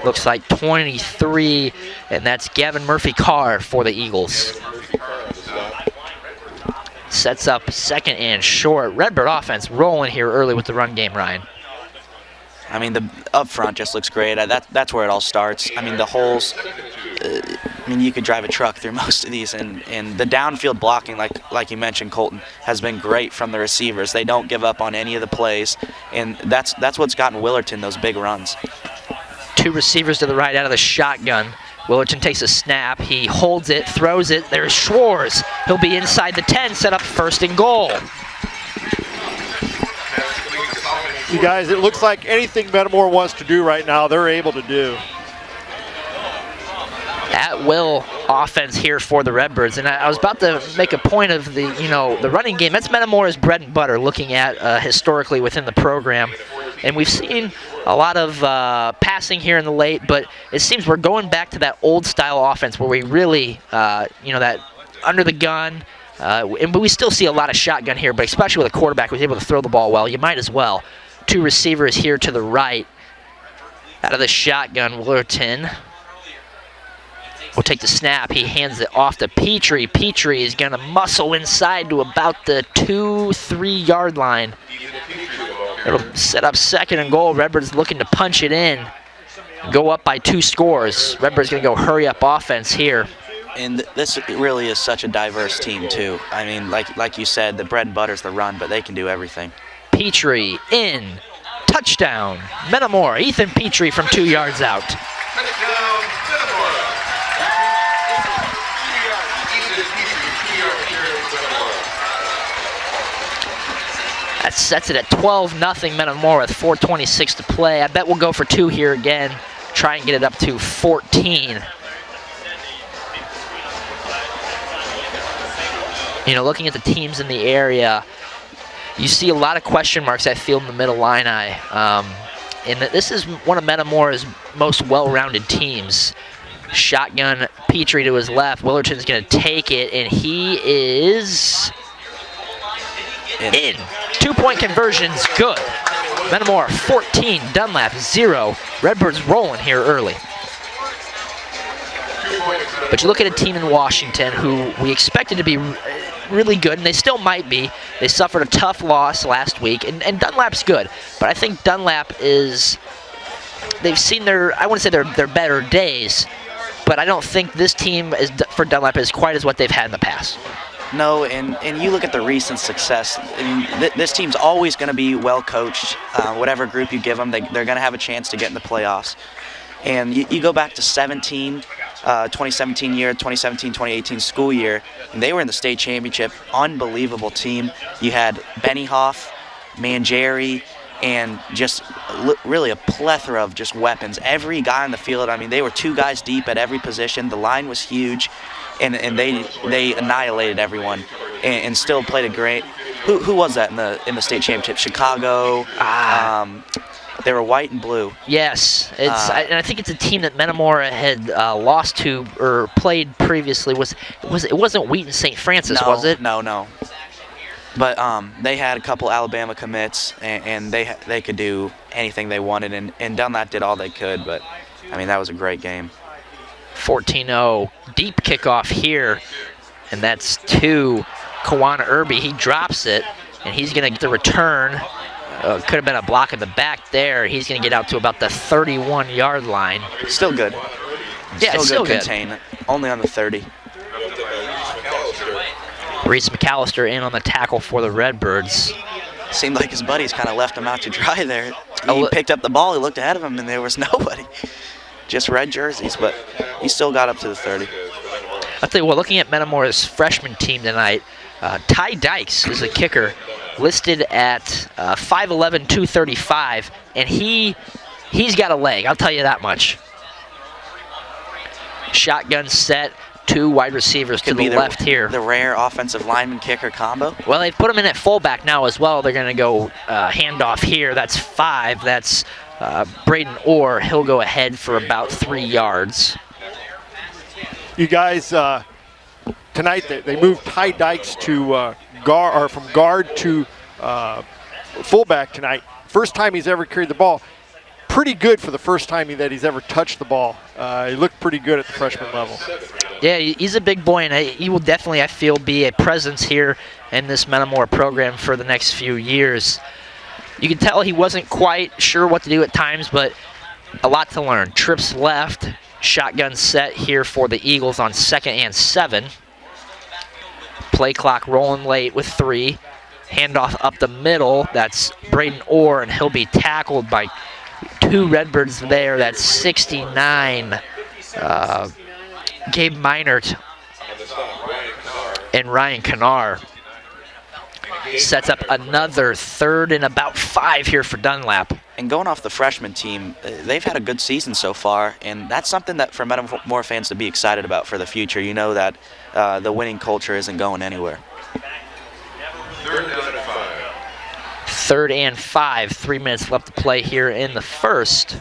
Looks like 23, and that's Gavin Murphy-Carr for the Eagles. Sets up 2nd and short. Redbird offense rolling here early with the run game, Ryan. I mean, the up front just looks great. That's where it all starts. I mean, the holes, you could drive a truck through most of these, and the downfield blocking, like you mentioned, Colton, has been great from the receivers. They don't give up on any of the plays, and that's what's gotten Willerton those big runs. 2 receivers to the right out of the shotgun. Willerton takes a snap. He holds it, throws it. There's Schwartz. He'll be inside the 10, set up 1st and goal. You guys, it looks like anything Metamora wants to do right now, they're able to do. At will offense here for the Redbirds, and I was about to make a point of the running game. That's Metamora's bread and butter, looking at historically within the program, and we've seen a lot of passing here in the late, but it seems we're going back to that old style offense where we really, that under the gun, and we still see a lot of shotgun here, but especially with a quarterback who's able to throw the ball well, you might as well. 2 receivers here to the right. Out of the shotgun, Willerton will take the snap. He hands it off to Petrie. Petrie is going to muscle inside to about the 2-3 yard line. It'll set up 2nd and goal. Redbirds looking to punch it in. Go up by 2 scores. Redbirds going to go hurry up offense here. And this really is such a diverse team too. I mean, like you said, the bread and butter's the run, but they can do everything. Petrie in. Touchdown. Metamora. Ethan Petrie from 2 yards out. That sets it at 12-0 Metamora with 4:26 to play. I bet we'll go for 2 here again. Try and get it up to 14. Looking at the teams in the area, you see a lot of question marks at field in the middle Illini. And this is one of Metamora's most well-rounded teams. Shotgun, Petrie to his left. Willerton's going to take it, and he is in. 2-point conversion's good. Metamora 14, Dunlap 0. Redbirds rolling here early. But you look at a team in Washington who we expected to be really good, and they still might be. They suffered a tough loss last week, and Dunlap's good. But I think Dunlap is, they've seen I wouldn't say their better days, but I don't think this team for Dunlap is quite as what they've had in the past. No, and you look at the recent success. I mean, this team's always going to be well coached. Whatever group you give them, they're going to have a chance to get in the playoffs. And you go back to 2017 year, 2017-2018 school year, and they were in the state championship. Unbelievable team. You had Bennyhoff, Mangieri, and just really a plethora of just weapons. Every guy on the field, I mean, they were 2 guys deep at every position. The line was huge, and they annihilated everyone, and still played a great. Who was that in the state championship? Chicago. They were white and blue. Yes, and I think it's a team that Metamora had lost to or played previously. It wasn't Wheaton St. Francis, was it? No. But they had a couple Alabama commits, and they could do anything they wanted, and Dunlap did all they could. But I mean, that was a great game. 14-0 deep kickoff here, and that's to Kawana Irby. He drops it, and he's going to get the return. Could have been a block in the back there. He's going to get out to about the 31-yard line. Still good. Yeah, still good. Contain. Only on the 30. Reese McAllister in on the tackle for the Redbirds. Seemed like his buddies kind of left him out to dry there. He picked up the ball, he looked ahead of him, and there was nobody. Just red jerseys, but he still got up to the 30. I'll tell you what, looking at Metamora's freshman team tonight, Ty Dykes is the kicker, listed at 5'11", 235, and he's got a leg, I'll tell you that much. Shotgun set, 2 wide receivers to the left here. The rare offensive lineman kicker combo. Well, they've put him in at fullback now as well. They're going to go handoff here. That's 5. That's Braden Orr. He'll go ahead for about 3 yards. You guys, tonight they moved Ty Dykes to from guard to fullback tonight. First time he's ever carried the ball. Pretty good for the first time that he's ever touched the ball. He looked pretty good at the freshman level. Yeah, he's a big boy, and he will definitely, I feel, be a presence here in this Metamora program for the next few years. You can tell he wasn't quite sure what to do at times, but a lot to learn. Trips left, shotgun set here for the Eagles on 2nd and 7. Play clock rolling late with 3. Handoff up the middle. That's Braden Orr, and he'll be tackled by 2 Redbirds there. That's 69. Gabe Meinert and Ryan Kanar. Sets up another 3rd and about 5 here for Dunlap. And going off the freshman team, they've had a good season so far, and that's something that for Metamora fans to be excited about for the future. You know that the winning culture isn't going anywhere. 3rd and 5, 3 minutes left to play here in the first.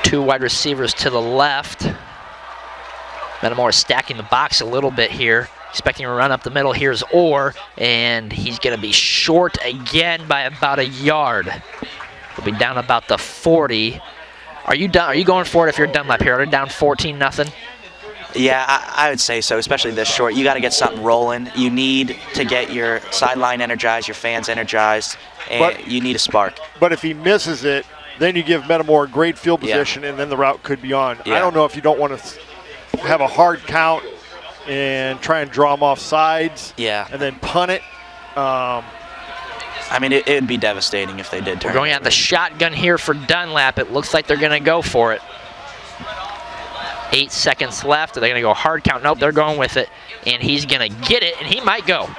Two wide receivers to the left. Metamora stacking the box a little bit here. Expecting a run up the middle. Here's Orr, and he's going to be short again by about a yard. He'll be down about the 40. Are you done? Are you going for it if you're Dunlap here? Are they down 14-0? Yeah, I would say so, especially this short. You got to get something rolling. You need to get your sideline energized, your fans energized, and you need a spark. But if he misses it, then you give Metamora great field position, and then the route could be on. I don't know if you don't want to have a hard count and try and draw them off sides and then punt it. I mean, it would be devastating if they did turn. We're going out the shotgun here for Dunlap. It looks like they're going to go for it. 8 seconds left. Are they going to go hard count? Nope, they're going with it. And he's going to get it, and he might go.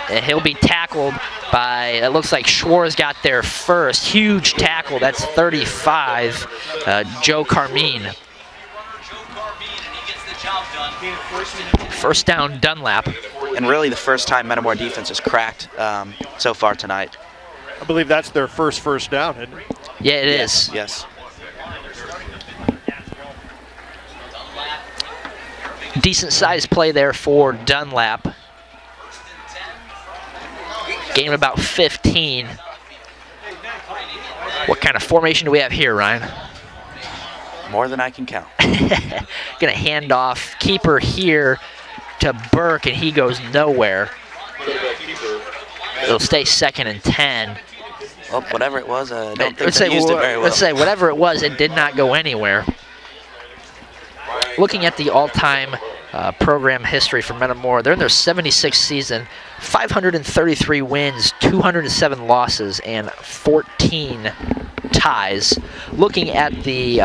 And he'll be tackled by, it looks like Schwartz got there first. Huge tackle. That's 35, Joe Carmine. First down, Dunlap. And really the first time Metamora defense has cracked so far tonight. I believe that's their first down, isn't it? Yeah, it is. Yes. Decent sized play there for Dunlap. Gain of about 15. What kind of formation do we have here, Ryan? More than I can count. Gonna hand off. Keeper here to Burke, and he goes nowhere. It'll stay 2nd and 10. Well, whatever it was, I don't think they used it very well. Let's say whatever it was, it did not go anywhere. Looking at the all-time program history for Metamora, they're in their 76th season, 533 wins, 207 losses, and 14 ties. Looking at the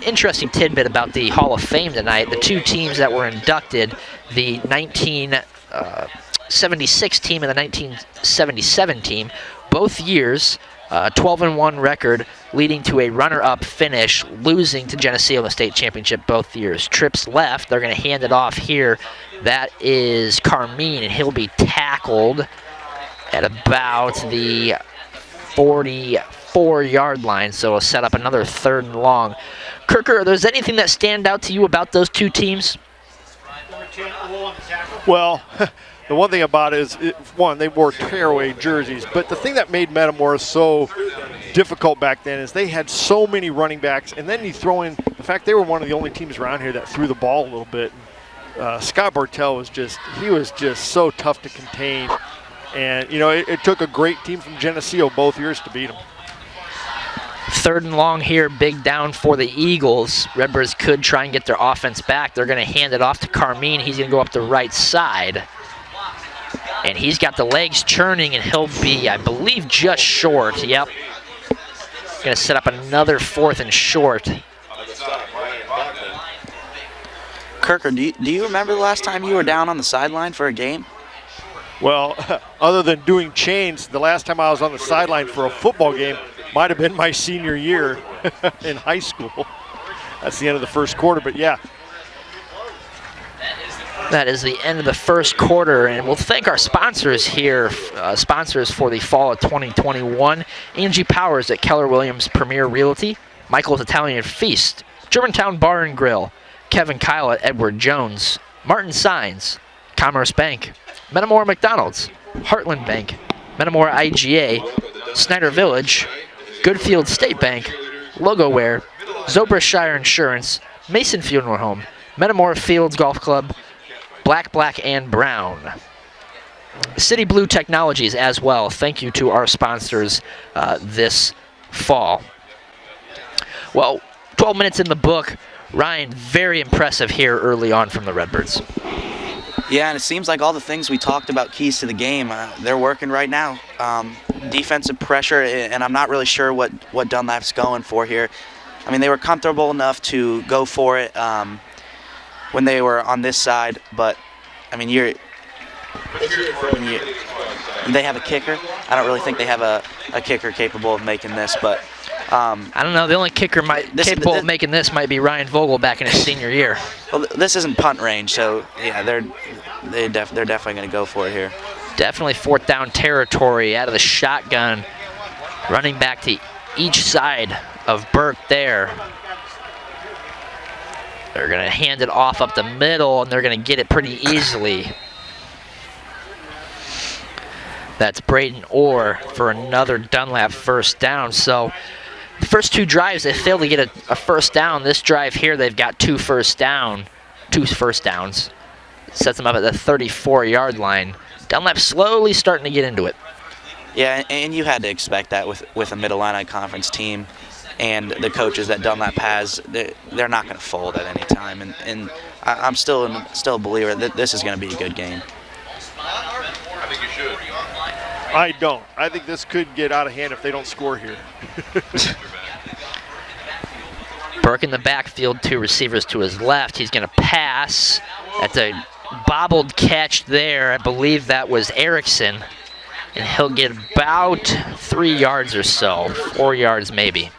interesting tidbit about the Hall of Fame tonight, the two teams that were inducted, the 1976 team and the 1977 team, both years 12-1 record, leading to a runner-up finish, losing to Geneseo in the state championship both years. Trips left, they're going to hand it off here. That is Carmine, and he'll be tackled at about the 44-yard line, so it'll set up another 3rd and long. Kerker, there's anything that stand out to you about those two teams? Well, the one thing about it is, one, they wore tearaway jerseys, but the thing that made Metamora so difficult back then is they had so many running backs, and then you throw in the fact they were one of the only teams around here that threw the ball a little bit. Scott Bartell was just so tough to contain, and it took a great team from Geneseo both years to beat them. 3rd and long here, big down for the Eagles. Redbirds could try and get their offense back. They're going to hand it off to Carmine. He's going to go up the right side. And he's got the legs churning, and he'll be, I believe, just short. Yep. Going to set up another 4th and short. Kerker, do you remember the last time you were down on the sideline for a game? Well, other than doing chains, the last time I was on the sideline for a football game might have been my senior year in high school. That's the end of the first quarter, but yeah. That is the end of the first quarter, and we'll thank our sponsors here, sponsors for the fall of 2021. Angie Powers at Keller Williams Premier Realty, Michael's Italian Feast, Germantown Bar and Grill, Kevin Kyle at Edward Jones, Martin Signs, Commerce Bank, Metamora McDonald's, Heartland Bank, Metamora IGA, Snyder Village, Goodfield State Bank, Logoware, Zobrist Insurance, Mason Funeral Home, Metamora Fields Golf Club, Black, and Brown. City Blue Technologies as well. Thank you to our sponsors this fall. Well, 12 minutes in the book. Ryan, very impressive here early on from the Redbirds. Yeah, and it seems like all the things we talked about, keys to the game, they're working right now. Defensive pressure, and I'm not really sure what Dunlap's going for here. I mean, they were comfortable enough to go for it when they were on this side, but I mean, they have a kicker. I don't really think they have a kicker capable of making this, but I don't know. The only kicker capable of making this might be Ryan Vogel back in his senior year. Well, this isn't punt range, so yeah, they're definitely going to go for it here. Definitely 4th down territory out of the shotgun, running back to each side of Burke there. They're going to hand it off up the middle, and they're going to get it pretty easily. That's Braden Orr for another Dunlap 1st down. So the first 2 drives, they failed to get a 1st down. This drive here, they've got 2 first downs. Sets them up at the 34-yard line. Dunlap slowly starting to get into it. Yeah, and you had to expect that with a Mid-Illini Conference team. And the coaches that Dunlap has, they're not going to fold at any time. And I'm still a believer that this is going to be a good game. I think you should. I don't. I think this could get out of hand if they don't score here. Burke in the backfield, 2 receivers to his left. He's going to pass. That's a bobbled catch there. I believe that was Erickson. And he'll get about 3 yards or so, 4 yards maybe.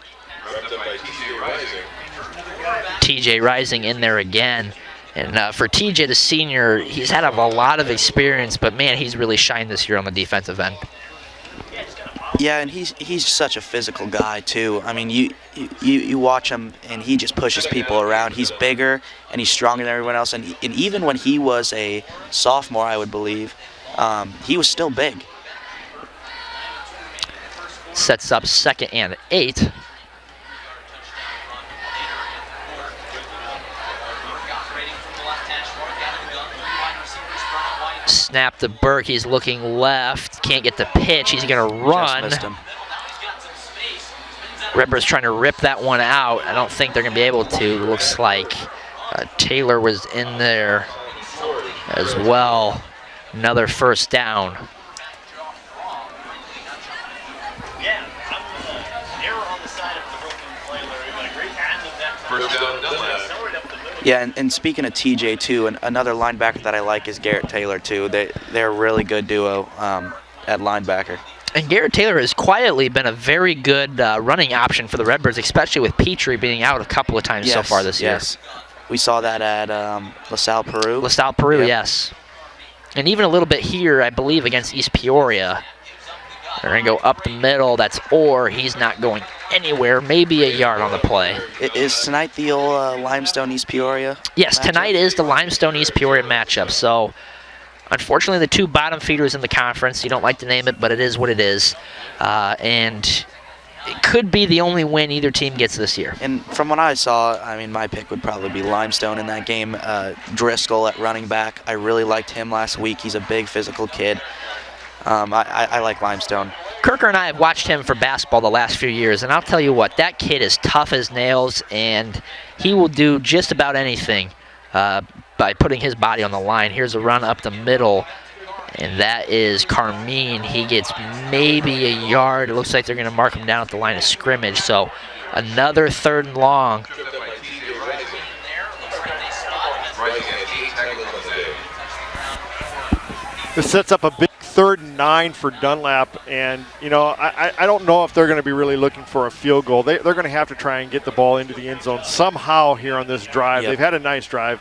TJ Rising in there again. And for TJ, the senior, he's had a lot of experience, but man, he's really shined this year on the defensive end. Yeah, and he's such a physical guy too. I mean, you watch him, and he just pushes people around. He's bigger and he's stronger than everyone else. And even when he was a sophomore, I would believe, he was still big. Sets up 2nd and 8. snap to Burke. He's looking left. Can't get the pitch. He's going to run. Just missed him. Redbirds trying to rip that one out. I don't think they're going to be able to. Looks like Taylor was in there as well. Another first down. First down, Dunlap. Yeah, and speaking of TJ too, another linebacker that I like is Garrett Taylor too. They're a really good duo at linebacker. And Garrett Taylor has quietly been a very good running option for the Redbirds, especially with Petrie being out a couple of times so far this year. Yes, we saw that at LaSalle Peru. LaSalle Peru, Yep. yes. And even a little bit here, I believe, against East Peoria. They're going to go up the middle. That's Orr. He's not going anywhere. Maybe a yard on the play. Is tonight the old Limestone East Peoria? Yes, matchup? tonight is the Limestone East Peoria matchup. So, unfortunately, the two bottom feeders in the conference. You don't like to name it, but it is what it is. And it could be the only win either team gets this year. And from what I saw, I mean, my pick would probably be Limestone in that game. Driscoll at running back. I really liked him last week. He's a big physical kid. I like Limestone. Kerker and I have watched him for basketball the last few years, and I'll tell you what, that kid is tough as nails, and he will do just about anything by putting his body on the line. Here's a run up the middle, and that is Carmine. He gets maybe a yard. It looks like they're going to mark him down at the line of scrimmage, so another 3rd and long. This sets up a big 3rd and 9 for Dunlap, and you know I don't know if they're going to be really looking for a field goal. They're going to have to try and get the ball into the end zone somehow here on this drive. Yep. They've had a nice drive,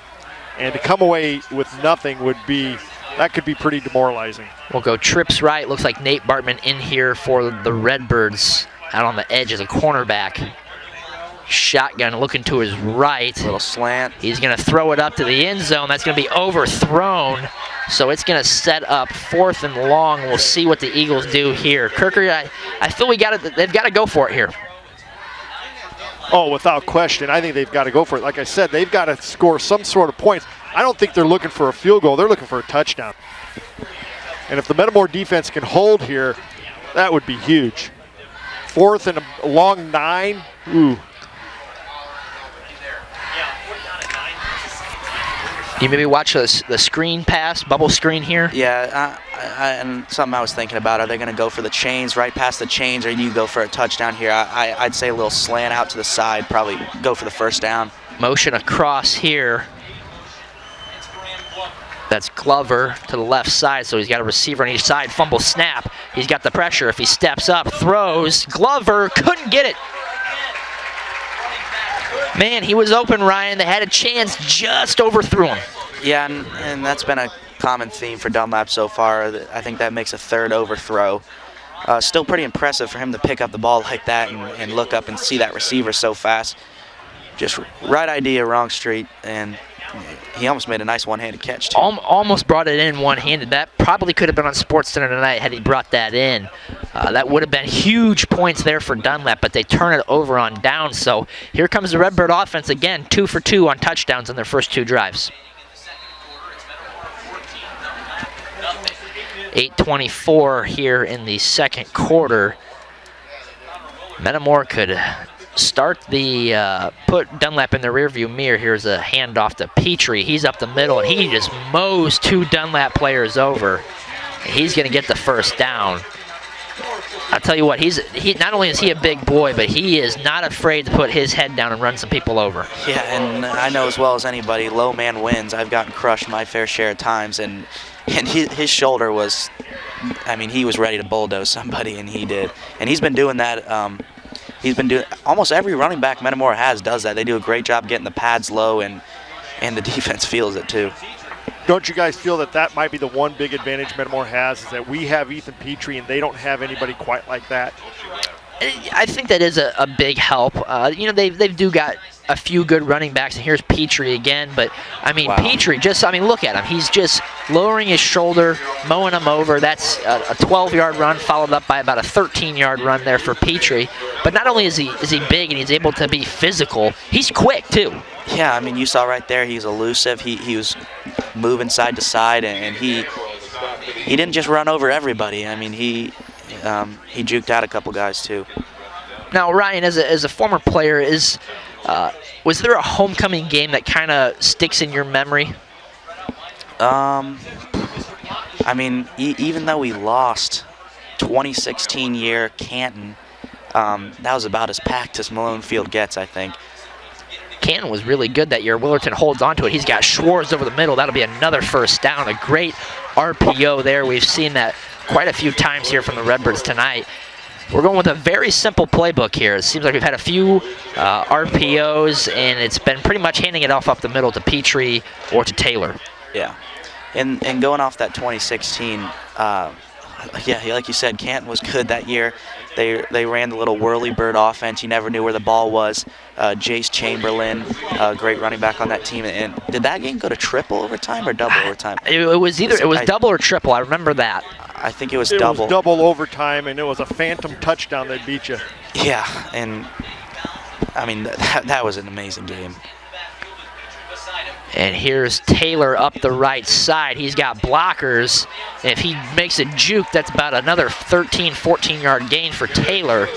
and to come away with nothing that could be pretty demoralizing. We'll go trips right. Looks like Nate Bartman in here for the Redbirds out on the edge as a cornerback. Shotgun looking to his right. Little slant. He's going to throw it up to the end zone. That's going to be overthrown. So it's going to set up 4th and long. We'll see what the Eagles do here. Kerker, I feel they've got to go for it here. Oh, without question. I think they've got to go for it. Like I said, they've got to score some sort of points. I don't think they're looking for a field goal. They're looking for a touchdown. And if the Metamora defense can hold here, that would be huge. 4th and a long 9. Ooh. Do you maybe watch the screen pass, bubble screen here? Yeah, and something I was thinking about, are they going to go for the chains, right past the chains, or do you go for a touchdown here? I'd say a little slant out to the side, probably go for the first down. Motion across here. That's Glover to the left side, so he's got a receiver on each side. Fumble snap. He's got the pressure. If he steps up, throws. Glover couldn't get it. Man, he was open, Ryan. They had a chance, just overthrew him. Yeah, and that's been a common theme for Dunlap so far. I think that makes a 3rd overthrow. Still pretty impressive for him to pick up the ball like that and look up and see that receiver so fast. Just right idea, wrong street, and he almost made a nice one-handed catch, too. Almost brought it in one-handed. That probably could have been on SportsCenter tonight had he brought that in. That would have been huge points there for Dunlap, but they turn it over on down. So here comes the Redbird offense again, 2 for 2 on touchdowns in their first 2 drives. 8:24 here in the second quarter. Metamora could start put Dunlap in the rearview mirror. Here's a handoff to Petrie. He's up the middle, and he just mows 2 Dunlap players over. He's going to get the first down. I'll tell you what, he not only is he a big boy, but he is not afraid to put his head down and run some people over. Yeah, and I know as well as anybody, low man wins. I've gotten crushed my fair share of times, and his shoulder was, I mean, he was ready to bulldoze somebody, and he did. And he's been doing that. He's been doing almost every running back Metamora does that. They do a great job getting the pads low, and the defense feels it too. Don't you guys feel that might be the one big advantage Metamora has, is that we have Ethan Petrie and they don't have anybody quite like that? I think that is a big help. You know, they've got a few good running backs, and here's Petrie again. But, I mean, wow. Petrie, look at him. He's just lowering his shoulder, mowing him over. That's a 12-yard run followed up by about a 13-yard run there for Petrie. But not only is he big and he's able to be physical, he's quick, too. Yeah, I mean, you saw right there, he's elusive. He was moving side to side, and he he didn't just run over everybody. I mean, he juked out a couple guys too. Now, Ryan, as a former player, was there a homecoming game that kind of sticks in your memory? I mean, even though we lost 2016 year Canton, that was about as packed as Malone Field gets, I think. Canton was really good that year. Willerton holds on to it. He's got Schwartz over the middle. That'll be another first down. A great RPO there. We've seen that quite a few times here from the Redbirds tonight. We're going with a very simple playbook here. It seems like we've had a few RPOs, and it's been pretty much handing it off up the middle to Petrie or to Taylor. Yeah. And going off that 2016, yeah, like you said, Canton was good that year. They ran the little whirly-bird offense. You never knew where the ball was. Jace Chamberlain, great running back on that team. And did that game go to triple overtime or double overtime? It was double or triple. I remember that. I think it was double. It was double overtime, and it was a phantom touchdown that beat you. Yeah, and I mean, that was an amazing game. And here's Taylor up the right side. He's got blockers. And if he makes a juke, that's about another 13, 14-yard gain for Taylor.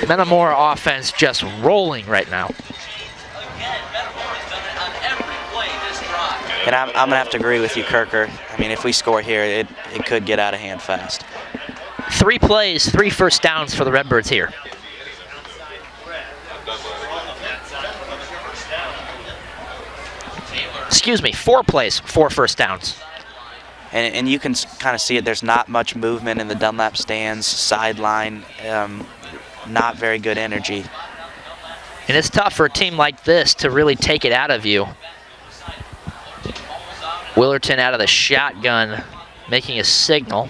Metamora offense just rolling right now. And I'm going to have to agree with you, Kerker. I mean, if we score here, it could get out of hand fast. 3 plays, 3 first downs for the Redbirds here. Excuse me, 4 plays, 4 first downs. And you can kind of see it. There's not much movement in the Dunlap stands, sideline, not very good energy. And it's tough for a team like this to really take it out of you. Willerton out of the shotgun, making a signal.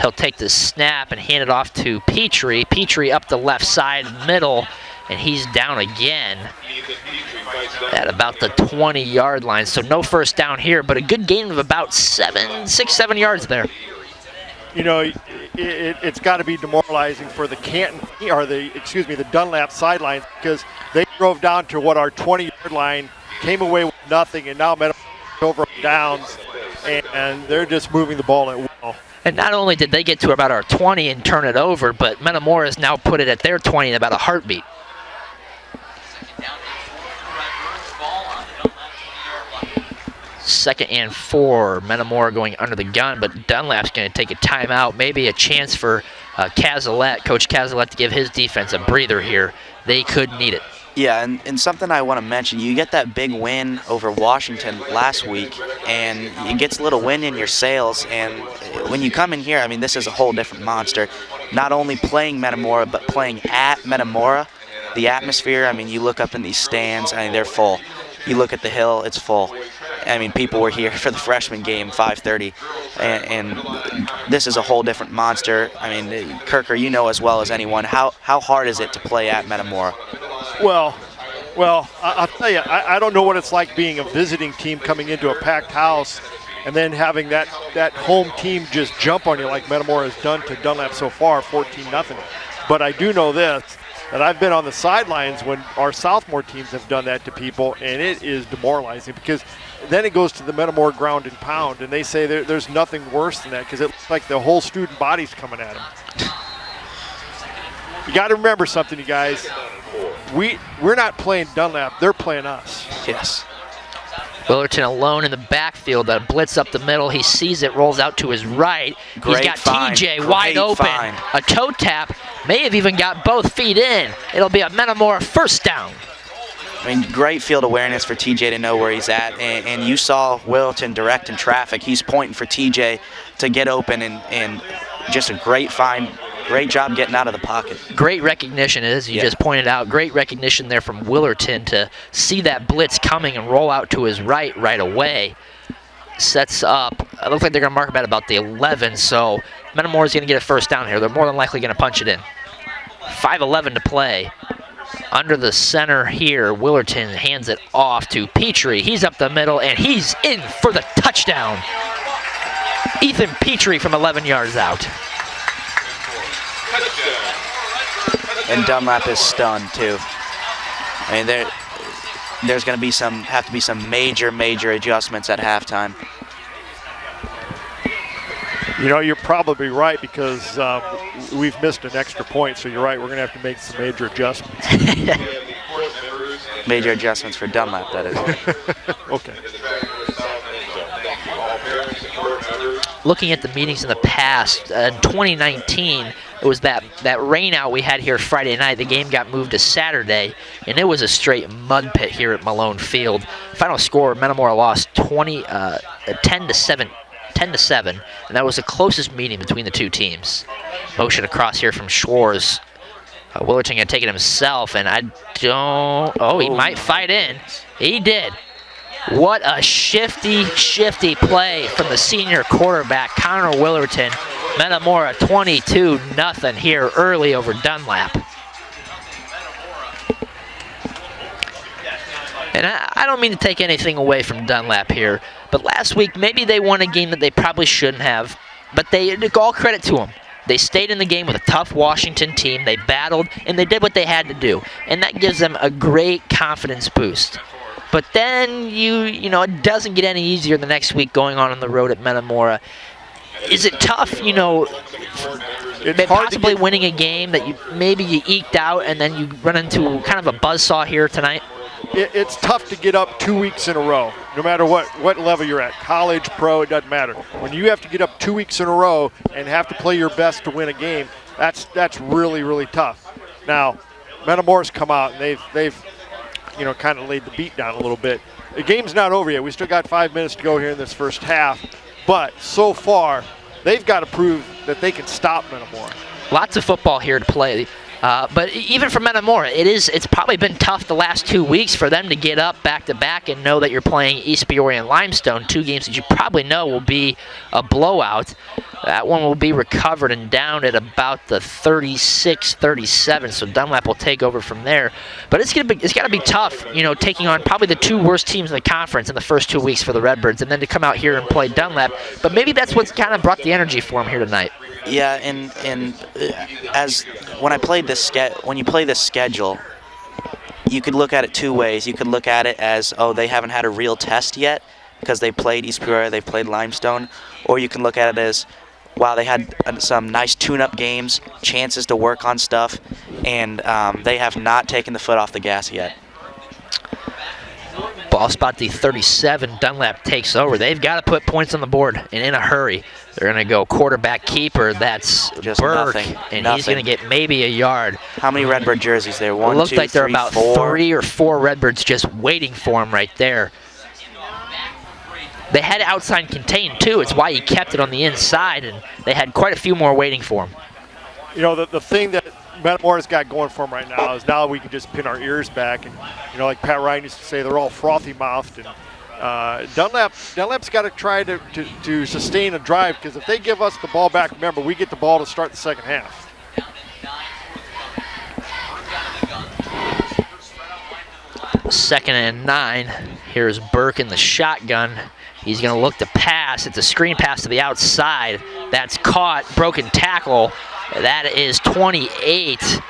He'll take the snap and hand it off to Petrie. Petrie up the left side, middle, and he's down again at about the 20-yard line. So no first down here, but a good gain of about 6, 7 yards there. You know, it's got to be demoralizing for the the Dunlap sidelines, because they drove down to our 20-yard line, came away with nothing, and now Metamora over downs, and they're just moving the ball at will. And not only did they get to about our 20 and turn it over, but Metamora has now put it at their 20 in about a heartbeat. Second and 4, Metamora going under the gun, but Dunlap's going to take a timeout. Maybe a chance for Coach Cazalet to give his defense a breather here. They could need it. Yeah, and something I want to mention, you get that big win over Washington last week, and it gets a little wind in your sails, and when you come in here, I mean, this is a whole different monster. Not only playing Metamora, but playing at Metamora. The atmosphere, I mean, you look up in these stands, I mean, they're full. You look at the hill, it's full. I mean, people were here for the freshman game, 5:30, and this is a whole different monster. I mean, Kerker, you know as well as anyone, how hard is it to play at Metamora? Well, I'll tell you, I don't know what it's like being a visiting team coming into a packed house and then having that home team just jump on you like Metamora has done to Dunlap so far, 14-0. But I do know this, that I've been on the sidelines when our sophomore teams have done that to people, and it is demoralizing, because then it goes to the Metamora ground and pound, and they say there's nothing worse than that, because it looks like the whole student body's coming at them. You got to remember something, you guys. We're not playing Dunlap, they're playing us. Yes. Willerton alone in the backfield, a blitz up the middle. He sees it, rolls out to his right. He's got TJ wide open. A toe tap, may have even got both feet in. It'll be a Metamora first down. I mean, great field awareness for TJ to know where he's at, and you saw Willerton direct in traffic. He's pointing for TJ to get open, and just a great find. Great job getting out of the pocket. Great recognition, as you just pointed out. Great recognition there from Willerton to see that blitz coming and roll out to his right away. Sets up. It looks like they're going to mark him at about the 11, so Metamora's going to get a first down here. They're more than likely going to punch it in. 5:11 to play. Under the center here, Willerton hands it off to Petrie. He's up the middle, and he's in for the touchdown. Ethan Petrie from 11 yards out. And Dunlap is stunned too. I mean, there's going to be have to be some major adjustments at halftime. You know, you're probably right because we've missed an extra point, so you're right. We're going to have to make some major adjustments. Major adjustments for Dunlap, that is. Okay. Looking at the meetings in the past, in 2019, it was that rain out we had here Friday night. The game got moved to Saturday, and it was a straight mud pit here at Malone Field. Final score, Metamora lost 10-7, and that was the closest meeting between the two teams. Motion across here from Schwartz. Willerton had taken himself, and I don't... Oh, he might fight in. He did. What a shifty play from the senior quarterback, Connor Willerton. Metamora 22-0 here early over Dunlap. And I don't mean to take anything away from Dunlap here, but last week maybe they won a game that they probably shouldn't have, but all credit to them. They stayed in the game with a tough Washington team. They battled, and they did what they had to do, and that gives them a great confidence boost. But then, you know, it doesn't get any easier the next week going on the road at Metamora. Is it tough, you know, possibly winning a game that maybe you eked out and then you run into kind of a buzzsaw here tonight? It's tough to get up 2 weeks in a row, no matter what level you're at. College, pro, it doesn't matter. When you have to get up 2 weeks in a row and have to play your best to win a game, that's really, really tough. Now, Metamora's come out and they've you know, kind of laid the beat down a little bit. The game's not over yet. We still got 5 minutes to go here in this first half. But so far, they've got to prove that they can stop Metamora. Lots of football here to play. But even for Metamora, it's probably been tough the last 2 weeks for them to get up back-to-back and know that you're playing East Peoria and Limestone, two games that you probably know will be a blowout. That one will be recovered and down at about the 36-37, so Dunlap will take over from there. But it's got to be tough, you know, taking on probably the two worst teams in the conference in the first 2 weeks for the Redbirds, and then to come out here and play Dunlap. But maybe that's what's kind of brought the energy for them here tonight. Yeah, and as when you play this schedule, you could look at it two ways. You could look at it as, oh, they haven't had a real test yet because they played East Peoria, they played Limestone, or you can look at it as, wow, they had some nice tune-up games, chances to work on stuff, and they have not taken the foot off the gas yet. Ball spot the 37, Dunlap takes over. They've got to put points on the board, and in a hurry. They're going to go quarterback keeper, that's just Burke, nothing. And he's going to get maybe a yard. How many Redbird jerseys there? One, it looks two, like there are three, about four. 3 or 4 Redbirds just waiting for him right there. They had outside contained too. It's why he kept it on the inside, and they had quite a few more waiting for him. You know, the thing that Metamora's got going for him right now is now we can just pin our ears back, and you know, like Pat Ryan used to say, they're all frothy mouthed. And Dunlap's got to try to sustain a drive, because if they give us the ball back, remember, we get the ball to start the second half. Second and 9. Here's Burke in the shotgun. He's going to look to pass. It's a screen pass to the outside. That's caught. Broken tackle. That is 28.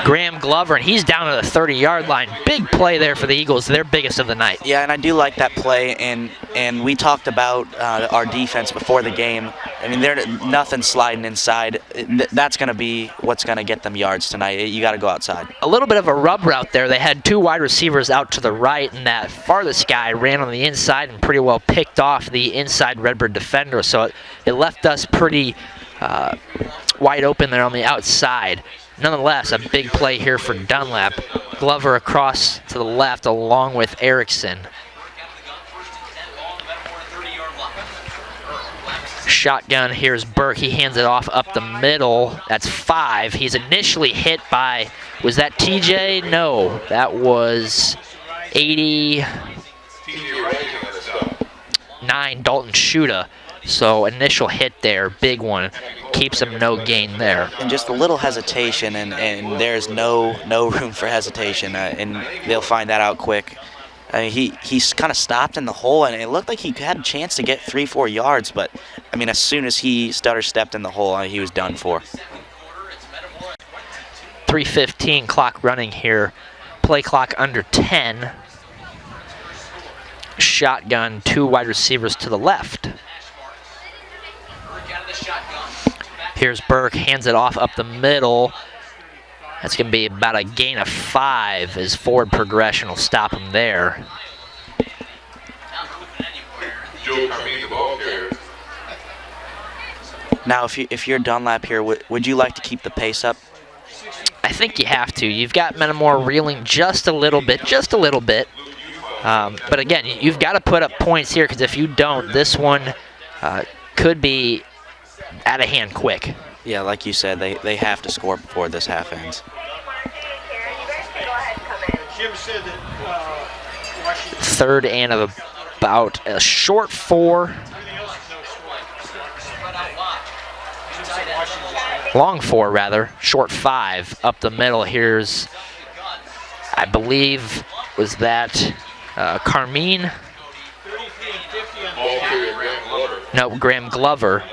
Graham Glover, and he's down to the 30-yard line. Big play there for the Eagles, their biggest of the night. Yeah, and I do like that play, and we talked about our defense before the game. I mean, they're nothing sliding inside. That's going to be what's going to get them yards tonight. You got to go outside. A little bit of a rub route there. They had 2 wide receivers out to the right, and that farthest guy ran on the inside and pretty well picked off the inside Redbird defender. So it left us pretty wide open there on the outside. Nonetheless, a big play here for Dunlap. Glover across to the left along with Erickson. Shotgun, here's Burke. He hands it off up the middle. That's 5. He's initially hit by, was that TJ? No, that was 89, Dalton Shuda. So initial hit there, big one. Keeps him no gain there. And just a little hesitation, and there's no room for hesitation, and they'll find that out quick. I mean, he's kind of stopped in the hole, and it looked like he had a chance to get 3-4 yards, but I mean, as soon as he stepped in the hole, he was done for. 3:15 clock running here. Play clock under 10. Shotgun, 2 wide receivers to the left. Here's Burke, hands it off up the middle. That's going to be about a gain of 5 as forward progression will stop him there. Now, if you're Dunlap here, would you like to keep the pace up? I think you have to. You've got Metamora reeling just a little bit. But again, you've got to put up points here, because if you don't, this one could be out of hand quick. Yeah, like you said, they have to score before this half ends. Third and of about a short 4. Long 4, rather. Short 5 up the middle. Here's, I believe, was that Carmine? No, Graham Glover.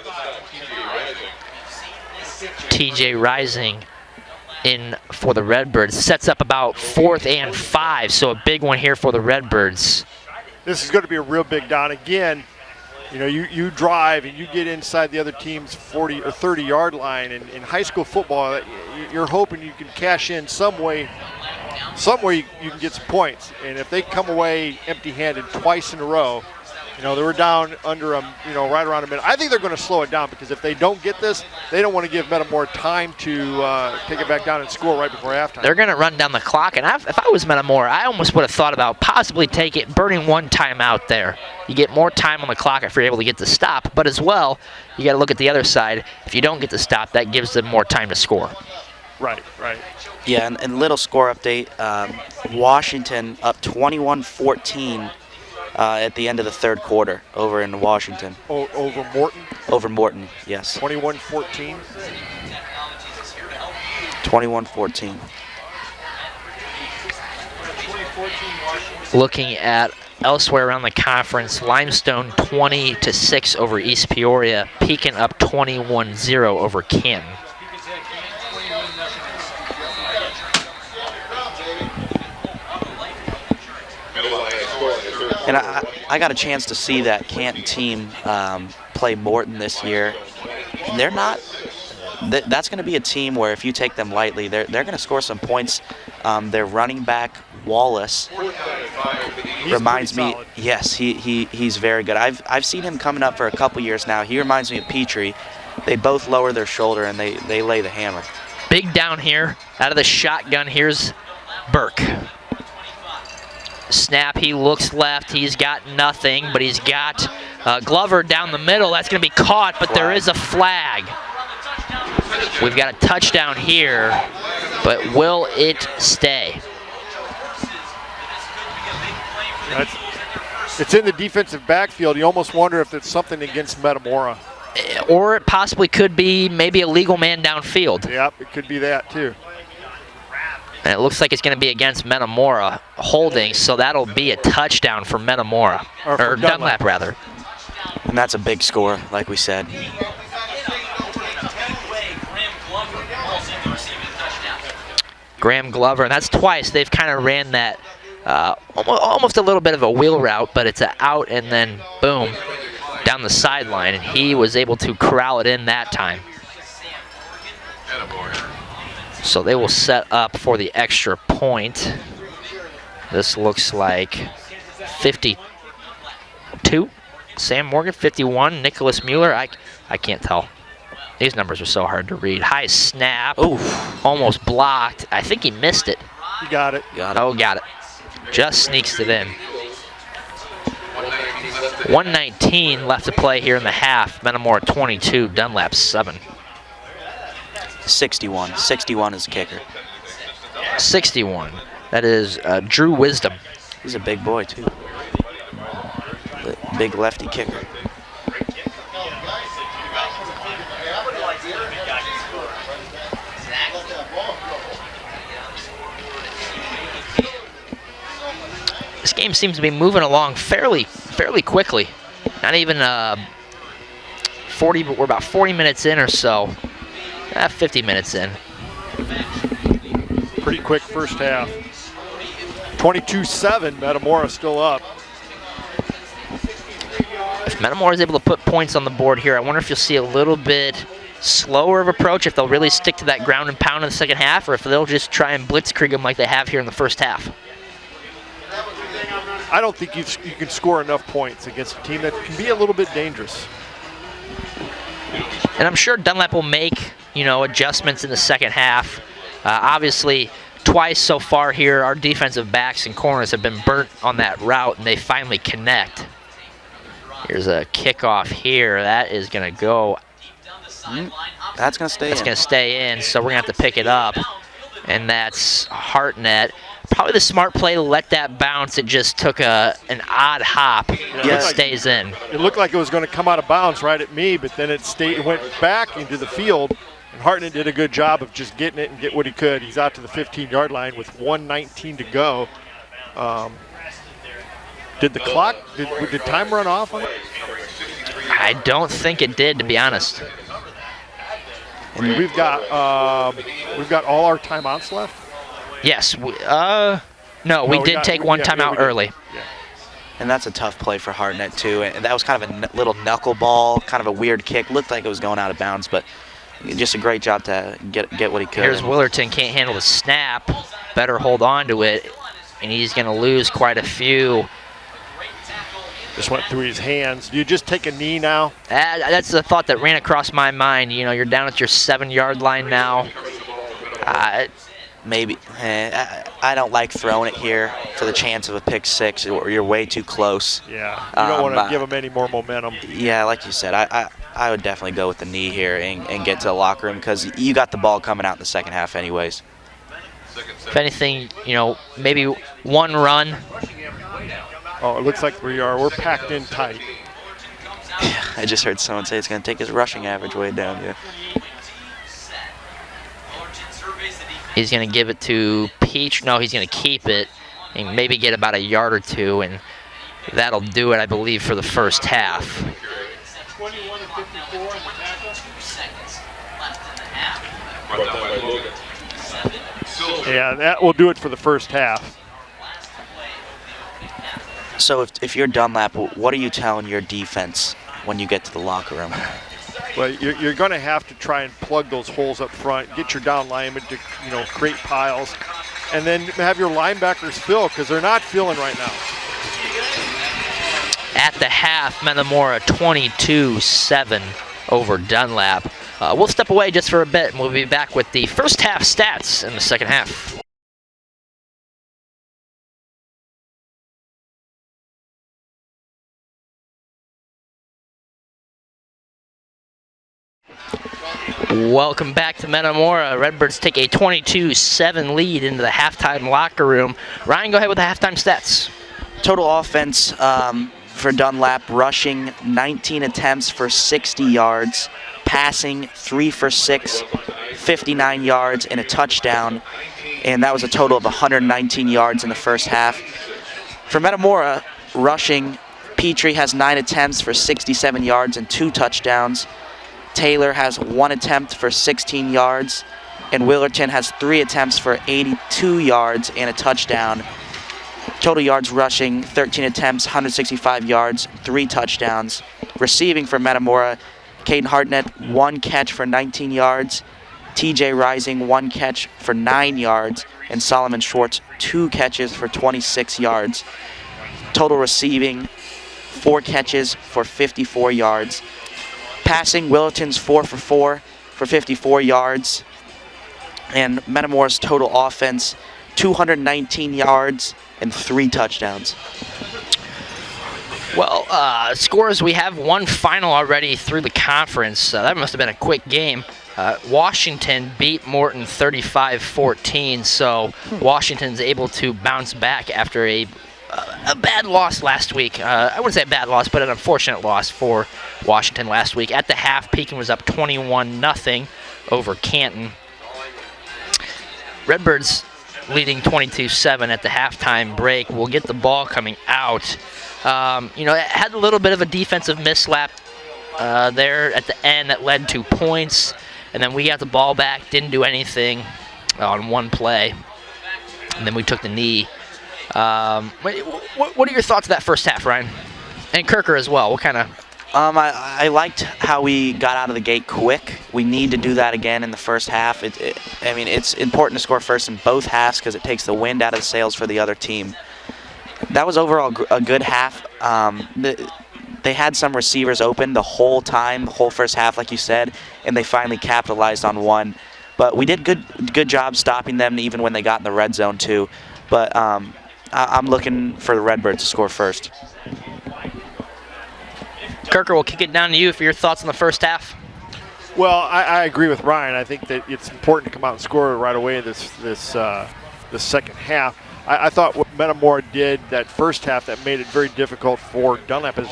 TJ Rising in for the Redbirds. Sets up about 4th and 5, so a big one here for the Redbirds. This is going to be a real big down. Again, you know, you drive and you get inside the other team's 40 or 30-yard line. And in high school football, you're hoping you can cash in some way you can get some points. And if they come away empty-handed twice in a row, you know, they were down under them, you know, right around a minute. I think they're going to slow it down, because if they don't get this, they don't want to give Metamora time to take it back down and score right before halftime. They're going to run down the clock, and if I was Metamora, I almost would have thought about possibly burning one timeout there. You get more time on the clock if you're able to get the stop, but as well, you got to look at the other side. If you don't get the stop, that gives them more time to score. Right. Yeah, and little score update. Washington up 21-14 at the end of the third quarter over in Washington. Over Morton? Over Morton, yes. 21-14? 21-14. Looking at elsewhere around the conference, Limestone 20-6 over East Peoria, Pekin up 21-0 over Canton. And I got a chance to see that Canton team play Morton this year. And they're not. That's going to be a team where if you take them lightly, they're going to score some points. Their running back Wallace reminds me. Yes, he's very good. I've seen him coming up for a couple years now. He reminds me of Petrie. They both lower their shoulder and they lay the hammer. Big down here out of the shotgun. Here's Burke. Snap, he looks left, he's got nothing, but he's got Glover down the middle. That's going to be caught, but there is a flag. We've got a touchdown here, but will it stay? It's in the defensive backfield. You almost wonder if it's something against Metamora. Or it possibly could be maybe a legal man downfield. Yep, it could be that too. And it looks like it's going to be against Metamora holding, so that'll be a touchdown for Metamora, or Dunlap rather. And that's a big score, like we said. Graham Glover, and that's twice. They've kind of ran that almost a little bit of a wheel route, but it's an out and then boom, down the sideline, and he was able to corral it in that time. So they will set up for the extra point. This looks like 52. Sam Morgan, 51. Nicholas Mueller, I can't tell. These numbers are so hard to read. High snap. Ooh, almost blocked. I think he missed it. You got it. Oh, got it. Just sneaks it in. 1:19 left to play here in the half. Metamora 22, Dunlap 7. 61. 61 is kicker. 61. That is Drew Wisdom. He's a big boy, too. Big lefty kicker. This game seems to be moving along fairly quickly. Not even 40, but we're about 40 minutes in or so. 50 minutes in. Pretty quick first half. 22-7, Metamora still up. If Metamora is able to put points on the board here, I wonder if you'll see a little bit slower of approach, if they'll really stick to that ground and pound in the second half, or if they'll just try and blitzkrieg them like they have here in the first half. I don't think you can score enough points against a team that can be a little bit dangerous. And I'm sure Dunlap will make, adjustments in the second half. Obviously, twice so far here, our defensive backs and corners have been burnt on that route, and they finally connect. Here's a kickoff here. That is going to go. That's going to stay in. That's going to stay in, so we're going to have to pick it up. And that's Hartnett. Probably the smart play to let that bounce. It just took an odd hop. Yeah, It stays in. It looked like it was going to come out of bounds right at me, but then it went back into the field, and Hartnett did a good job of just getting it and get what he could. He's out to the 15-yard line with 1:19 to go. Did the clock, did time run off on it? I don't think it did, to be honest. And we've got all our timeouts left. Yes. We did take one timeout early. Yeah. And that's a tough play for Hartnett, too. And that was kind of a little knuckleball, kind of a weird kick. Looked like it was going out of bounds, but just a great job to get what he could. Here's Willerton, can't handle the snap. Better hold on to it. And he's going to lose quite a few. Just went through his hands. Do you just take a knee now? That's the thought that ran across my mind. You're down at your 7-yard line now. Maybe. I don't like throwing it here for the chance of a pick six. You're way too close. Yeah, you don't want to give them any more momentum. Yeah, like you said, I would definitely go with the knee here and get to the locker room because you got the ball coming out in the second half anyways. If anything, maybe one run. Oh, it looks like we're packed in tight. I just heard someone say it's going to take his rushing average way down. Yeah. He's going to give it to Peach. No, he's going to keep it and maybe get about a yard or two, and that'll do it, I believe, for the first half. 21-54 in the tackle. Yeah, that will do it for the first half. So if you're Dunlap, what are you telling your defense when you get to the locker room? Well, you're going to have to try and plug those holes up front, get your down linemen to create piles, and then have your linebackers fill because they're not filling right now. At the half, Metamora 22-7 over Dunlap. We'll step away just for a bit, and we'll be back with the first half stats in the second half. Welcome back to Metamora. Redbirds take a 22-7 lead into the halftime locker room. Ryan, go ahead with the halftime stats. Total offense for Dunlap, rushing 19 attempts for 60 yards, passing 3 for 6, 59 yards and a touchdown, and that was a total of 119 yards in the first half. For Metamora, rushing, Petrie has 9 attempts for 67 yards and 2 touchdowns. Taylor has 1 attempt for 16 yards, and Willerton has 3 attempts for 82 yards and a touchdown. Total yards rushing, 13 attempts, 165 yards, 3 touchdowns. Receiving for Metamora, Caden Hartnett, 1 catch for 19 yards, TJ Rising, 1 catch for 9 yards, and Solomon Schwartz, 2 catches for 26 yards. Total receiving, 4 catches for 54 yards. Passing, Willerton's 4 for 4 for 54 yards. And Metamora's total offense, 219 yards and 3 touchdowns. Well, scores, we have one final already through the conference. That must have been a quick game. Washington beat Morton 35-14, so Washington's able to bounce back after a bad loss last week. I wouldn't say a bad loss, but an unfortunate loss for Washington last week. At the half, Pekin was up 21-0 over Canton. Redbirds leading 22-7 at the halftime break. We'll get the ball coming out. It had a little bit of a defensive mislap there at the end that led to points, and then we got the ball back, didn't do anything on one play, and then we took the knee. What are your thoughts of that first half, Ryan? And Kerker as well. What kind of I liked how we got out of the gate quick. We need to do that again in the first half. I mean, it's important to score first in both halves because it takes the wind out of the sails for the other team. That was overall a good half. They had some receivers open the whole time, the whole first half, like you said, and they finally capitalized on one. But we did good job stopping them even when they got in the red zone too. But I'm looking for the Redbirds to score first. Kerker, we'll kick it down to you for your thoughts on the first half. Well, I agree with Ryan. I think that it's important to come out and score right away in this second half. I thought what Metamora did that first half that made it very difficult for Dunlap is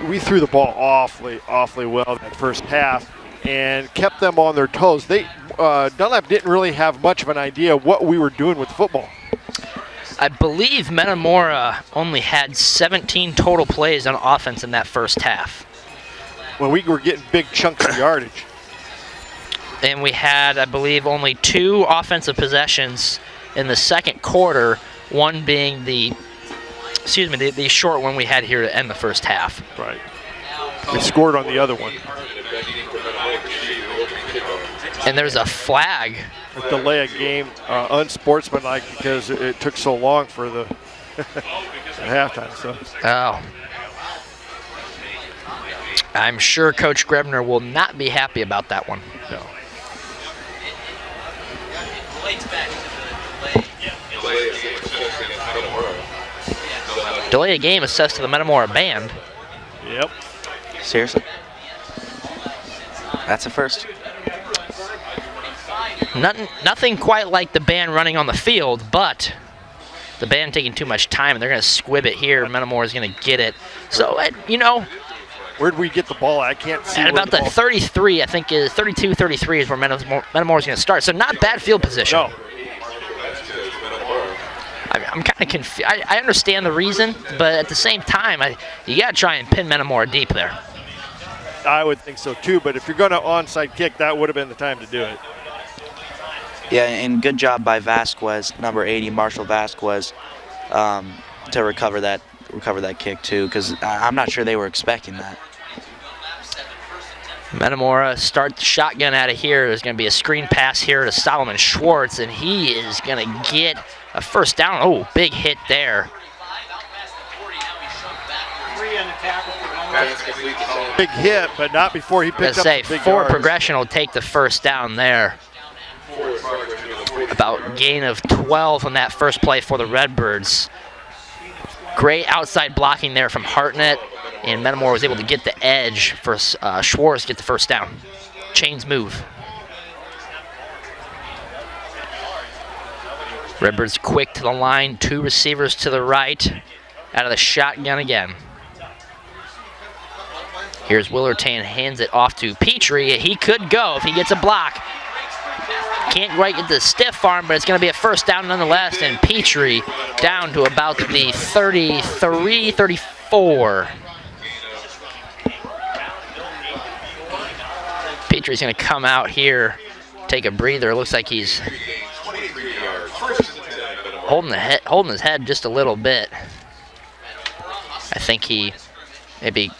we threw the ball awfully well that first half and kept them on their toes. Dunlap didn't really have much of an idea what we were doing with football. I believe Metamora only had 17 total plays on offense in that first half. When we were getting big chunks of yardage. And we had, I believe, only 2 offensive possessions in the second quarter, one being the short one we had here to end the first half. Right. We scored on the other one. And there's a flag. A delay of game, unsportsmanlike because it took so long for the halftime. So. Oh. I'm sure Coach Grebner will not be happy about that one. No. Delay of game assessed to the Metamora band. Yep. Seriously? That's a first. Nothing quite like the band running on the field, but the band taking too much time, and they're going to squib it here. Metamora is going to get it. So, where did we get the ball? I can't see. At about the 33, I think is 32, 33 is where Metamora is going to start. So not bad field position. No. I'm kind of confused. I understand the reason, but at the same time, you got to try and pin Metamora deep there. I would think so too, but if you're going to onside kick, that would have been the time to do it. Yeah, and good job by Vasquez, number 80, Marshall Vasquez, to recover that kick too, because I'm not sure they were expecting that. Metamora start the shotgun out of here. There's going to be a screen pass here to Solomon Schwartz, and he is going to get a first down. Oh, big hit there. Big hit, but not before he picked up the big forward yards. progression will take the first down there. About gain of 12 on that first play for the Redbirds. Great outside blocking there from Hartnett, and Metamora was able to get the edge for Schwartz to get the first down. Chains move. Redbirds quick to the line, 2 receivers to the right, out of the shotgun again. Here's Willerton, hands it off to Petrie. He could go if he gets a block. Can't quite get the stiff arm, but it's going to be a first down nonetheless, and Petrie down to about the 33, 34. Petrie's going to come out here, take a breather. It looks like he's holding his head just a little bit. I think he maybe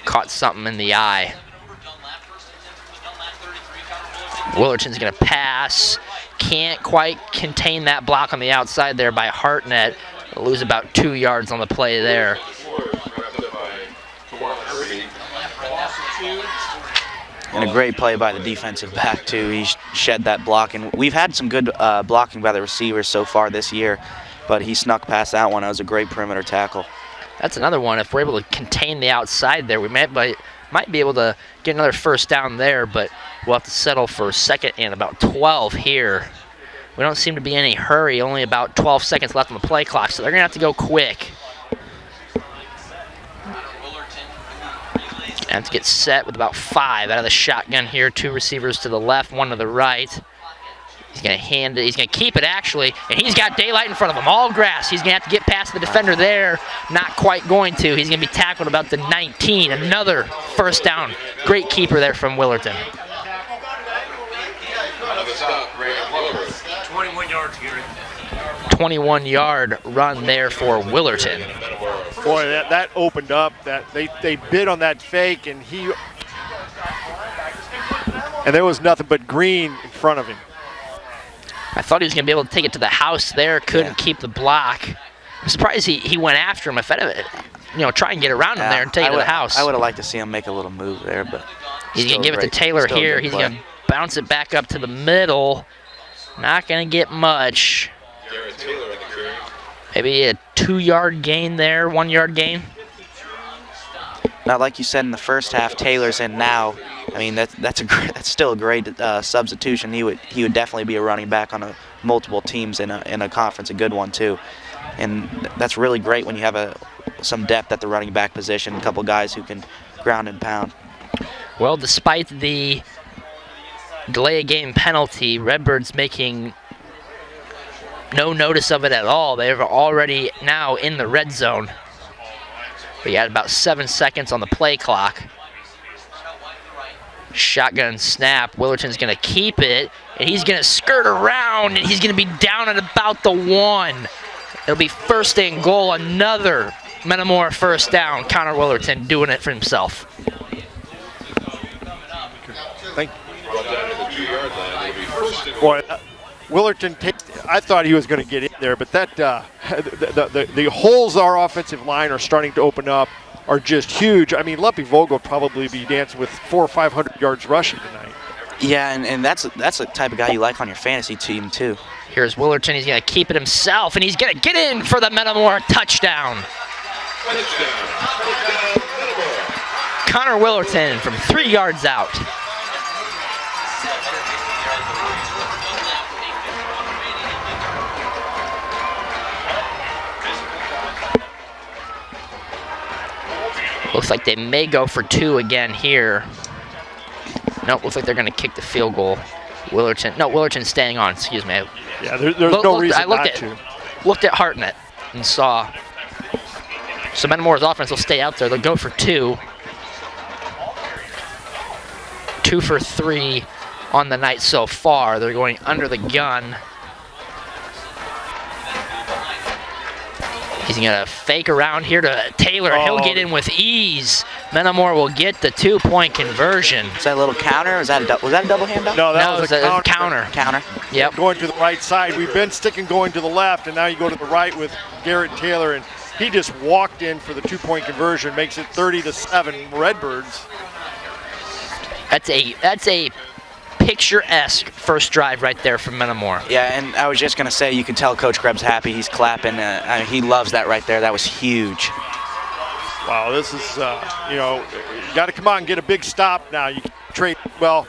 caught something in the eye. Willerton's going to pass. Can't quite contain that block on the outside there by Hartnett. Lose about 2 yards on the play there. And a great play by the defensive back, too. He shed that block. And we've had some good blocking by the receivers so far this year, but he snuck past that one. That was a great perimeter tackle. That's another one. If we're able to contain the outside there, we might be able to get another first down there, but we'll have to settle for second and about 12 here. We don't seem to be in any hurry, only about 12 seconds left on the play clock, so they're going to have to go quick. Have to get set with about 5 out of the shotgun here. 2 receivers to the left, 1 to the right. He's going to hand it. He's going to keep it, actually, and he's got daylight in front of him. All grass. He's going to have to get past the defender there. Not quite going to. He's going to be tackled about the 19. Another first down. Great keeper there from Willerton. 21 yards, Gary. 21-yard run there for Willerton. Boy, that opened up. That they bid on that fake, and there was nothing but green in front of him. I thought he was going to be able to take it to the house there. Couldn't keep the block. I'm surprised he went after him. If try and get around him there and take it to the house. I would have liked to see him make a little move there, but he's going to give it to Taylor here. He's going to bounce it back up to the middle. Not going to get much. Maybe a 2-yard gain there, 1-yard gain. Now, like you said in the first half, Taylor's in now. I mean, that's still a great substitution. He would definitely be a running back on multiple teams in a conference, a good one too. And that's really great when you have some depth at the running back position, a couple guys who can ground and pound. Well, despite the delay of game penalty, Redbirds making no notice of it at all. They're already now in the red zone. We had about 7 seconds on the play clock. Shotgun snap. Willerton's going to keep it, and he's going to skirt around, and he's going to be down at about the 1. It'll be first and goal, another Metamora first down. Connor Willerton doing it for himself. Thank you. Boy, Willerton, I thought he was going to get in there, but that the holes our offensive line are starting to open up are just huge. I mean, Lumpy Vogel will probably be dancing with 400 or 500 yards rushing tonight. Yeah, and that's the type of guy you like on your fantasy team too. Here's Willerton. He's going to keep it himself, and he's going to get in for the Metamora touchdown. Connor Willerton from 3 yards out. Looks like they may go for 2 again here. Nope, looks like they're going to kick the field goal. Willerton's staying on, excuse me. Yeah, there's no reason not to. Looked at Hartnett and saw. So Metamora's offense will stay out there. They'll go for 2. 2 for 3 on the night so far. They're going under the gun. He's going to fake around here to Taylor. He'll get in with ease. Metamora will get the 2-point conversion. Is that a little counter? Was that a double handoff? No, that was a counter. Counter. Yep. Going to the right side. We've been sticking going to the left, and now you go to the right with Garrett Taylor, and he just walked in for the 2-point conversion, makes it 30-7 Redbirds. That's a picturesque first drive right there from Metamora. Yeah, and I was just going to say, you can tell Coach Krebs happy. He's clapping. He loves that right there. That was huge. Wow, this is, you got to come out and get a big stop now. You can trade, well,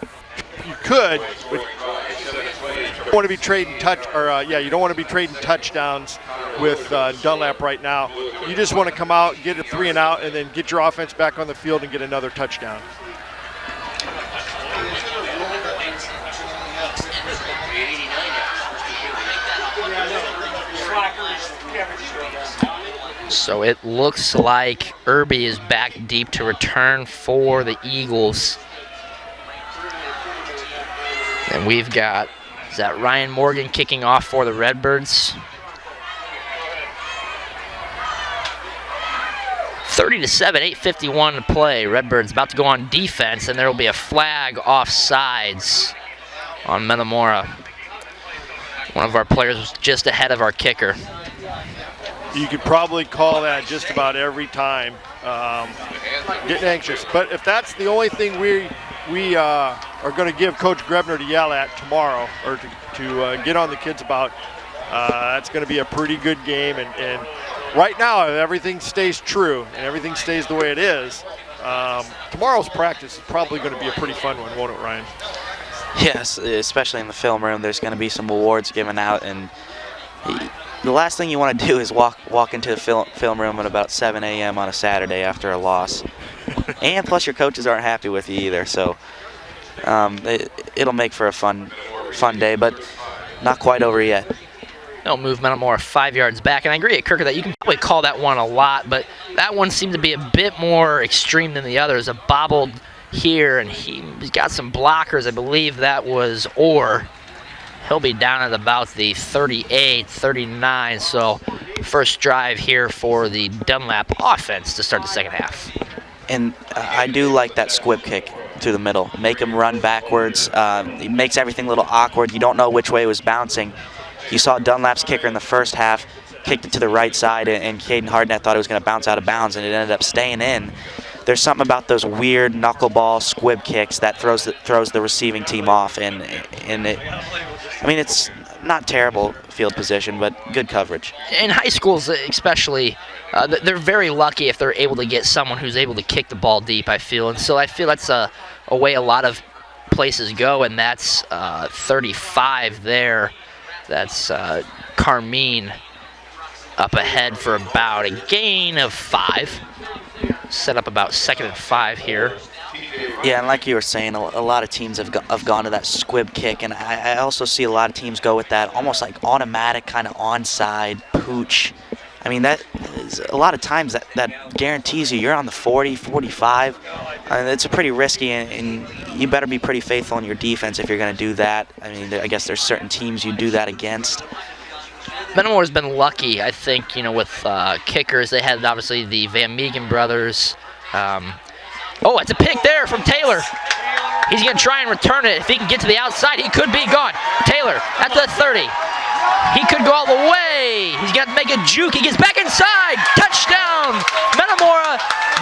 you could, but you don't want to be trading you don't want to be trading touchdowns with Dunlap right now. You just want to come out, get a 3 and out, and then get your offense back on the field and get another touchdown. So it looks like Irby is back deep to return for the Eagles. And we've got, is that Ryan Morgan kicking off for the Redbirds? 30-7, 8:51 to play. Redbirds about to go on defense, and there will be a flag offsides on Metamora. One of our players was just ahead of our kicker. You could probably call that just about every time. Getting anxious, but if that's the only thing we are going to give Coach Grebner to yell at tomorrow, or to get on the kids about, that's going to be a pretty good game. And right now, if everything stays true and everything stays the way it is, tomorrow's practice is probably going to be a pretty fun one, won't it, Ryan? Yes, especially in the film room. There's going to be some awards given out, and the last thing you want to do is walk into the film room at about 7 a.m. on a Saturday after a loss. And plus your coaches aren't happy with you either, so it'll make for a fun day, but not quite over yet. They'll move Metamora 5 yards back, and I agree with Kerker that you can probably call that one a lot, but that one seemed to be a bit more extreme than the others. A bobbled here, and he's got some blockers. I believe that was Orr. He'll be down at about the 38, 39, so first drive here for the Dunlap offense to start the second half. And I do like that squib kick through the middle. Make him run backwards. It makes everything a little awkward. You don't know which way it was bouncing. You saw Dunlap's kicker in the first half, kicked it to the right side, and Caden Hardnett thought it was going to bounce out of bounds, and it ended up staying in. There's something about those weird knuckleball squib kicks that throws the receiving team off, and it's not terrible field position, but good coverage. In high schools especially, they're very lucky if they're able to get someone who's able to kick the ball deep, I feel. And so I feel that's a way a lot of places go, and that's 35 there. That's Carmine up ahead for about a gain of 5. Set up about 2nd and 5 here. Yeah, and like you were saying, a lot of teams have gone to that squib kick, and I also see a lot of teams go with that almost like automatic kind of onside pooch. I mean, that is a lot of times that guarantees you're on the 40, 45. It's a pretty risky, and you better be pretty faithful in your defense if you're going to do that. I mean, I guess there's certain teams you do that against. Metamora's been lucky, I think, with kickers. They had obviously the Van Meegen brothers. It's a pick there from Taylor. He's going to try and return it. If he can get to the outside, he could be gone. Taylor at the 30. He could go all the way. He's got to make a juke. He gets back inside. Touchdown, Metamora.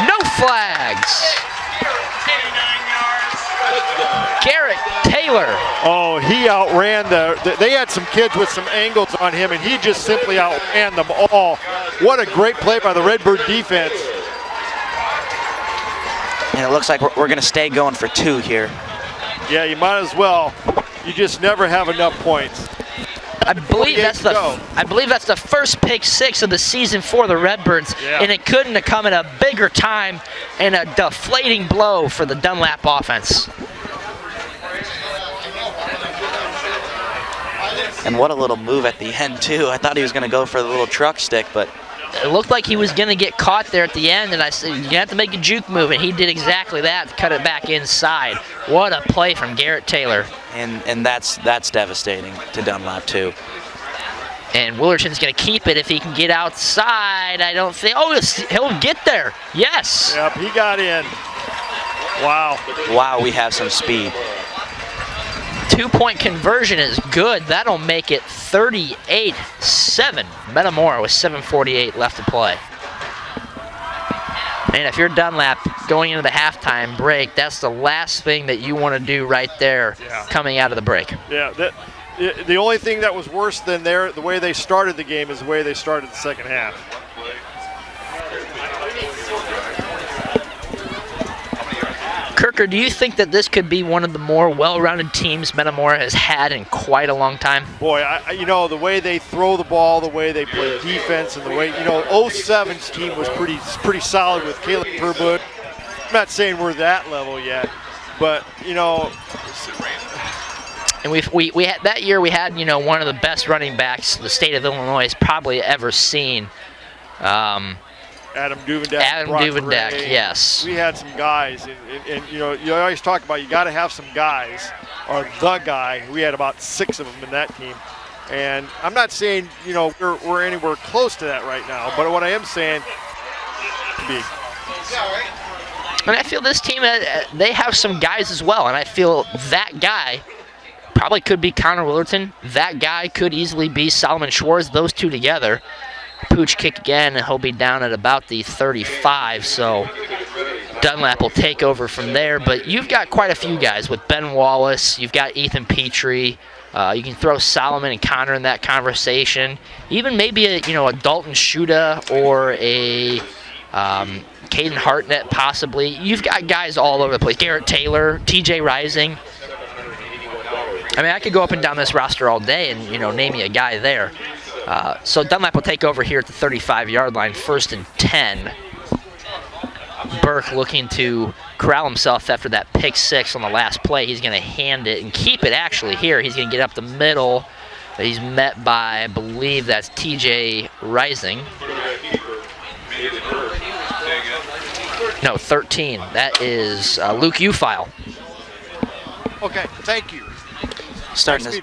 No flags. Garrett Taylor. Oh, he outran they had some kids with some angles on him, and he just simply outran them all. What a great play by the Redbird defense. And it looks like we're going to stay going for 2 here. Yeah, you might as well. You just never have enough points. I believe that's the first pick 6 of the season for the Redbirds, and it couldn't have come at a bigger time and a deflating blow for the Dunlap offense. And what a little move at the end, too. I thought he was going to go for the little truck stick, but it looked like he was going to get caught there at the end, and I said, you have to make a juke move, and he did exactly that, cut it back inside. What a play from Garrett Taylor. And that's devastating to Dunlap, too. And Willerton's going to keep it if he can get outside. I don't think, he'll get there. Yes. Yep, he got in. Wow. Wow, we have some speed. 2-point conversion is good. That'll make it 38-7. Metamora with 7:48 left to play. And if you're Dunlap going into the halftime break, that's the last thing that you want to do right there coming out of the break. Yeah, the only thing that was worse than the way they started the game is the way they started the second half. Kerker, do you think that this could be one of the more well-rounded teams Metamora has had in quite a long time? Boy, the way they throw the ball, the way they play defense, and the way, 07's team was pretty solid with Caleb Purwood. I'm not saying we're that level yet, but, And we had that year we had, one of the best running backs the state of Illinois has probably ever seen. Adam Duvendak, yes. We had some guys, and you always talk about you got to have some guys, or the guy. We had about 6 of them in that team, and I'm not saying we're anywhere close to that right now, but what I am saying, big. And I feel this team, they have some guys as well, and I feel that guy probably could be Connor Willerton. That guy could easily be Solomon Schwartz. Those two together. Pooch kick again, and he'll be down at about the 35, so Dunlap will take over from there. But you've got quite a few guys with Ben Wallace. You've got Ethan Petrie. You can throw Solomon and Connor in that conversation. Even maybe a Dalton Shuda or a Caden Hartnett possibly. You've got guys all over the place. Garrett Taylor, TJ Rising. I mean, I could go up and down this roster all day and name you a guy there. So Dunlap will take over here at the 35-yard line, 1st and 10. Burke looking to corral himself after that pick 6 on the last play. He's going to hand it and keep it actually here. He's going to get up the middle. He's met by, I believe that's TJ Rising. No, 13. That is Luke Ufile. Okay, thank you. Starting to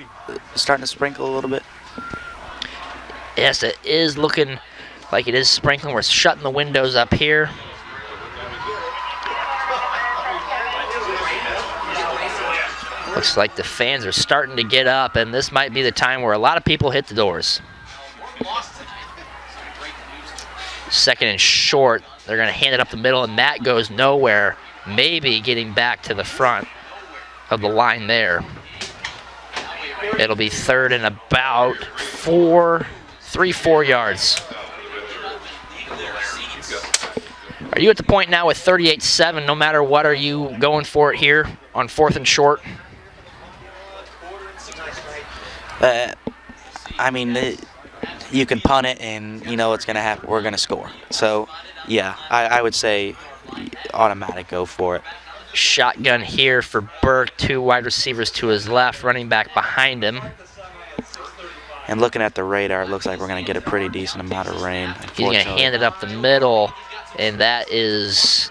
sprinkle a little bit. Yes, it is looking like it is sprinkling. We're shutting the windows up here. Looks like the fans are starting to get up, and this might be the time where a lot of people hit the doors. Second and short. They're going to hand it up the middle, and that goes nowhere. Maybe getting back to the front of the line there. It'll be third and about 4 yards. Are you at the point now with 38-7, no matter what, are you going for it here on 4th and short? I mean, you can punt it, and you know what's going to happen. We're going to score. So, yeah, I would say automatic, go for it. Shotgun here for Burke, 2 wide receivers to his left, running back behind him. And looking at the radar, it looks like we're going to get a pretty decent amount of rain. He's going to hand it up the middle, and that is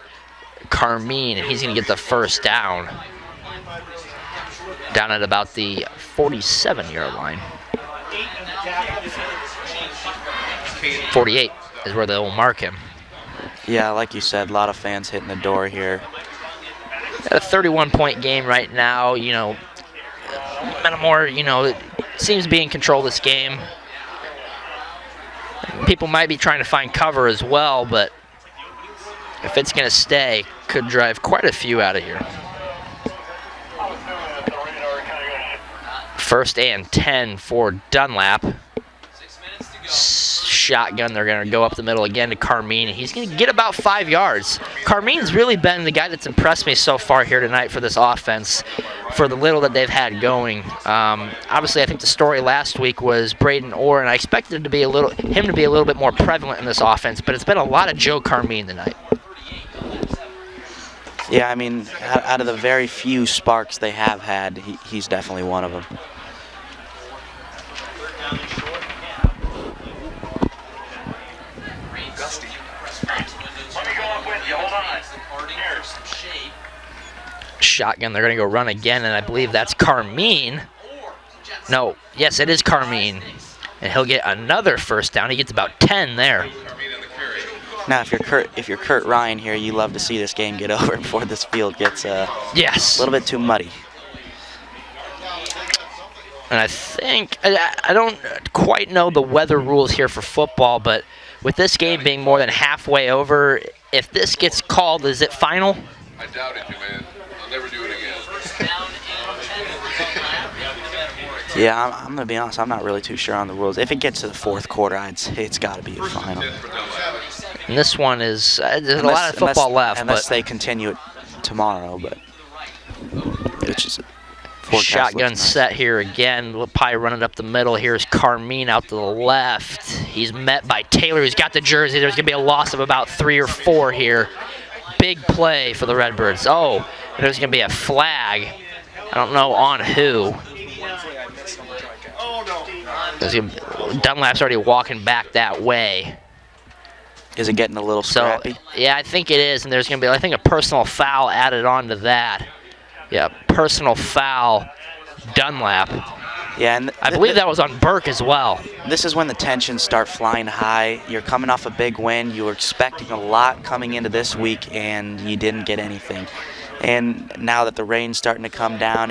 Carmine, and he's going to get the first down. Down at about the 47-yard line. 48 is where they'll mark him. Yeah, like you said, a lot of fans hitting the door here. At a 31-point game right now, you know, Metamora, you know, seems to be in control of this game. People might be trying to find cover as well, but if it's going to stay, could drive quite a few out of here. 1st and 10 for Dunlap. Shotgun, they're going to go up the middle again to Carmine, and he's going to get about 5 yards. Carmine's really been the guy that's impressed me so far here tonight for this offense, for the little that they've had going. Obviously, I think the story last week was Braden Orr, and I expected him to be a little bit more prevalent in this offense, but it's been a lot of Joe Carmine tonight. Yeah, I mean, out of the very few sparks they have had, he's definitely one of them. Shotgun, they're going to go run again, and I believe that's Carmine. No, yes, it is Carmine. And he'll get another first down. He gets about 10 there. Now, if you're Kurt Ryan here, you love to see this game get over before this field gets yes, a little bit too muddy. And I think, I don't quite know the weather rules here for football, but with this game being more than halfway over, if this gets called, is it final? I doubt it, man. I'll never do it again. Yeah, I'm going to be honest, I'm not really too sure on the rules. If it gets to the 4th quarter, I'd say it's got to be a final. And this one is, there's a lot of football left. Unless they continue it tomorrow, but it's just shotgun set here again. Pie running up the middle. Here's Carmine out to the left. He's met by Taylor, who's got the jersey. There's going to be a loss of about 3 or 4 here. Big play for the Redbirds. Oh, there's going to be a flag. I don't know on who. Dunlap's already walking back that way. Is it getting a little scrappy? So, yeah, I think it is, and there's going to be, I think, a personal foul added on to that. Yeah, personal foul, Dunlap. Yeah, and I believe that was on Burke as well. This is when the tensions start flying high. You're coming off a big win. You were expecting a lot coming into this week, and you didn't get anything. And now that the rain's starting to come down,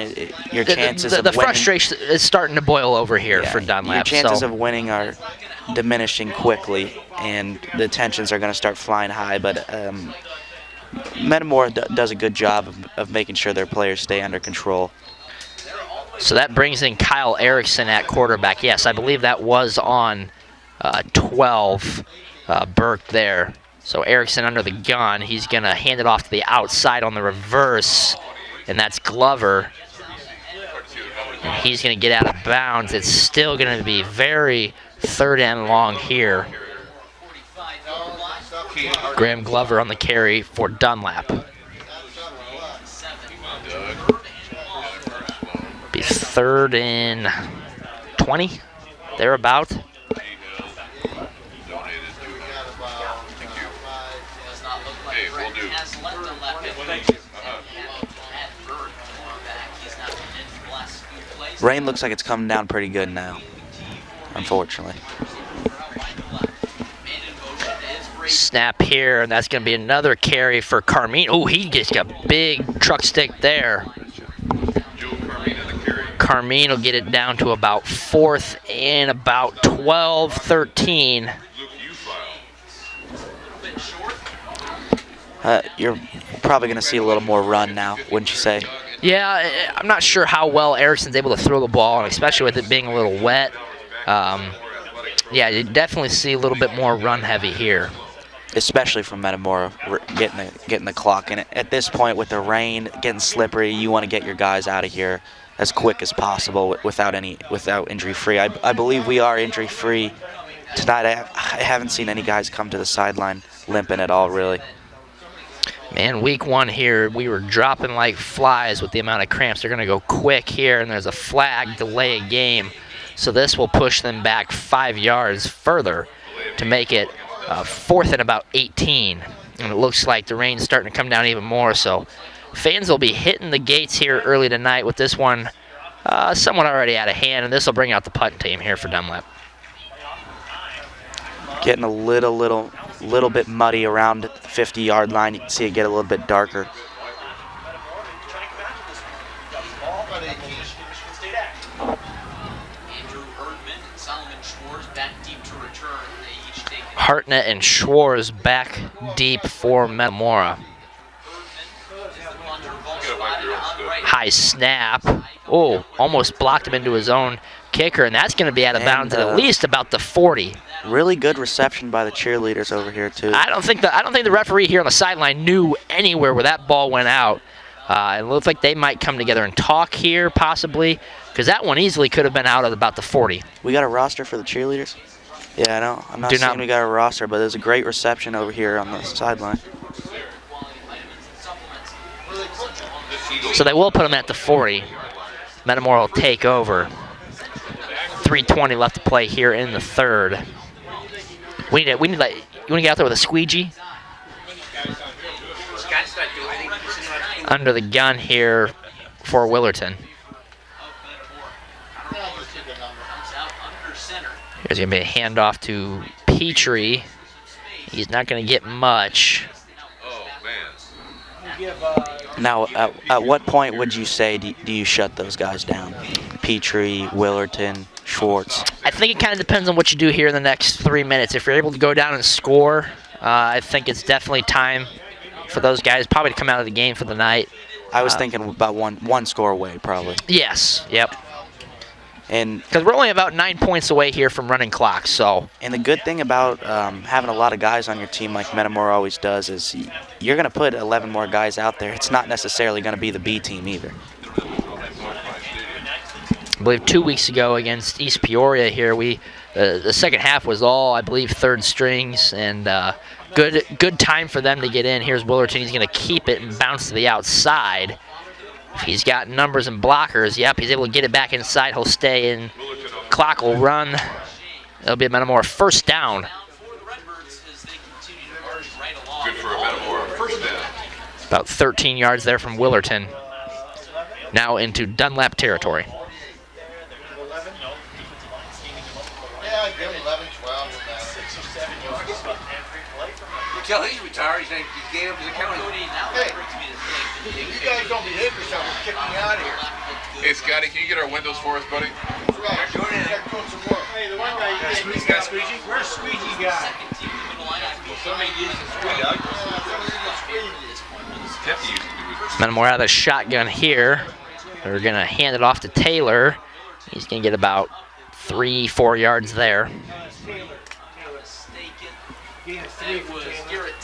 your chances of winning... The frustration is starting to boil over here for Dunlap. Your chances of winning are diminishing quickly, and the tensions are going to start flying high. But Metamora does a good job of making sure their players stay under control. So that brings in Kyle Erickson at quarterback. Yes, I believe that was on 12, Burke there. So Erickson under the gun. He's going to hand it off to the outside on the reverse, and that's Glover. And he's going to get out of bounds. It's still going to be very 3rd and long here. Graham Glover on the carry for Dunlap. Be 3rd and 20, thereabout. Rain looks like it's coming down pretty good now, unfortunately. snap here, and that's going to be another carry for Carmine. Oh, he gets a big truck stick there. Carmine will get it down to about 4th and about 12, 13. You're probably going to see a little more run now, wouldn't you say? Yeah, I'm not sure how well Erickson's able to throw the ball, and especially with it being a little wet. Yeah, you definitely see a little bit more run heavy here. Especially from Metamora, getting the clock. And at this point, with the rain getting slippery, you want to get your guys out of here as quick as possible without injury free. I believe we are injury free tonight. I haven't seen any guys come to the sideline limping at all, really. Man, week 1 here, we were dropping like flies with the amount of cramps. They're going to go quick here, and there's a flag, delay a game. So this will push them back 5 yards further to make it 4th and about 18. And it looks like the rain's starting to come down even more. So fans will be hitting the gates here early tonight with this one somewhat already out of hand. And this will bring out the punt team here for Dunlap. Getting a little bit muddy around the 50-yard line. You can see it get a little bit darker. Hartnett and Schwartz back deep for Metamora. High snap. Oh, almost blocked him into his own kicker, and that's going to be out of bounds at least about the 40. Really good reception by the cheerleaders over here too. I don't think the referee here on the sideline knew anywhere where that ball went out. It looks like they might come together and talk here, possibly, because that one easily could have been out at about the 40. We got a roster for the cheerleaders? Yeah, I know. I'm not saying we got a roster, but there's a great reception over here on the sideline. So they will put them at the 40. Metamora will take over. 3:20 left to play here in the 3rd. We need you want to get out there with a squeegee? Under the gun here for Willerton. There's going to be a handoff to Petrie. He's not going to get much. Now, at what point would you say do you shut those guys down? Petrie, Willerton, Schwartz? I think it kind of depends on what you do here in the next 3 minutes. If you're able to go down and score, I think it's definitely time for those guys probably to come out of the game for the night. I was thinking about one score away, probably. Yes, yep. And because we're only about 9 points away here from running clocks, so. And the good thing about having a lot of guys on your team like Metamora always does is you're going to put 11 more guys out there. It's not necessarily going to be the B team either. I believe 2 weeks ago against East Peoria here, the second half was all, I believe, third strings, and good time for them to get in. Here's Willerton. He's going to keep it and bounce to the outside. He's got numbers and blockers. Yep, he's able to get it back inside. He'll stay in. Clock will run. It'll be a Metamora first down. Good for a Metamora first down. About 13 yards there from Willerton. Now into Dunlap territory. Yeah, give him 11, 12. Tell he's retired. He's getting up to the county. Hey, you guys don't behave yourself. We're kicking you out of here. Hey, Scotty, can you get our windows for us, buddy? Right. They're doing some work. Hey, the one guy you got squeegee? Where's squeegee guy? Metamora out of the shotgun here. They're going to hand it off to Taylor. He's going to get about 3-4 yards there.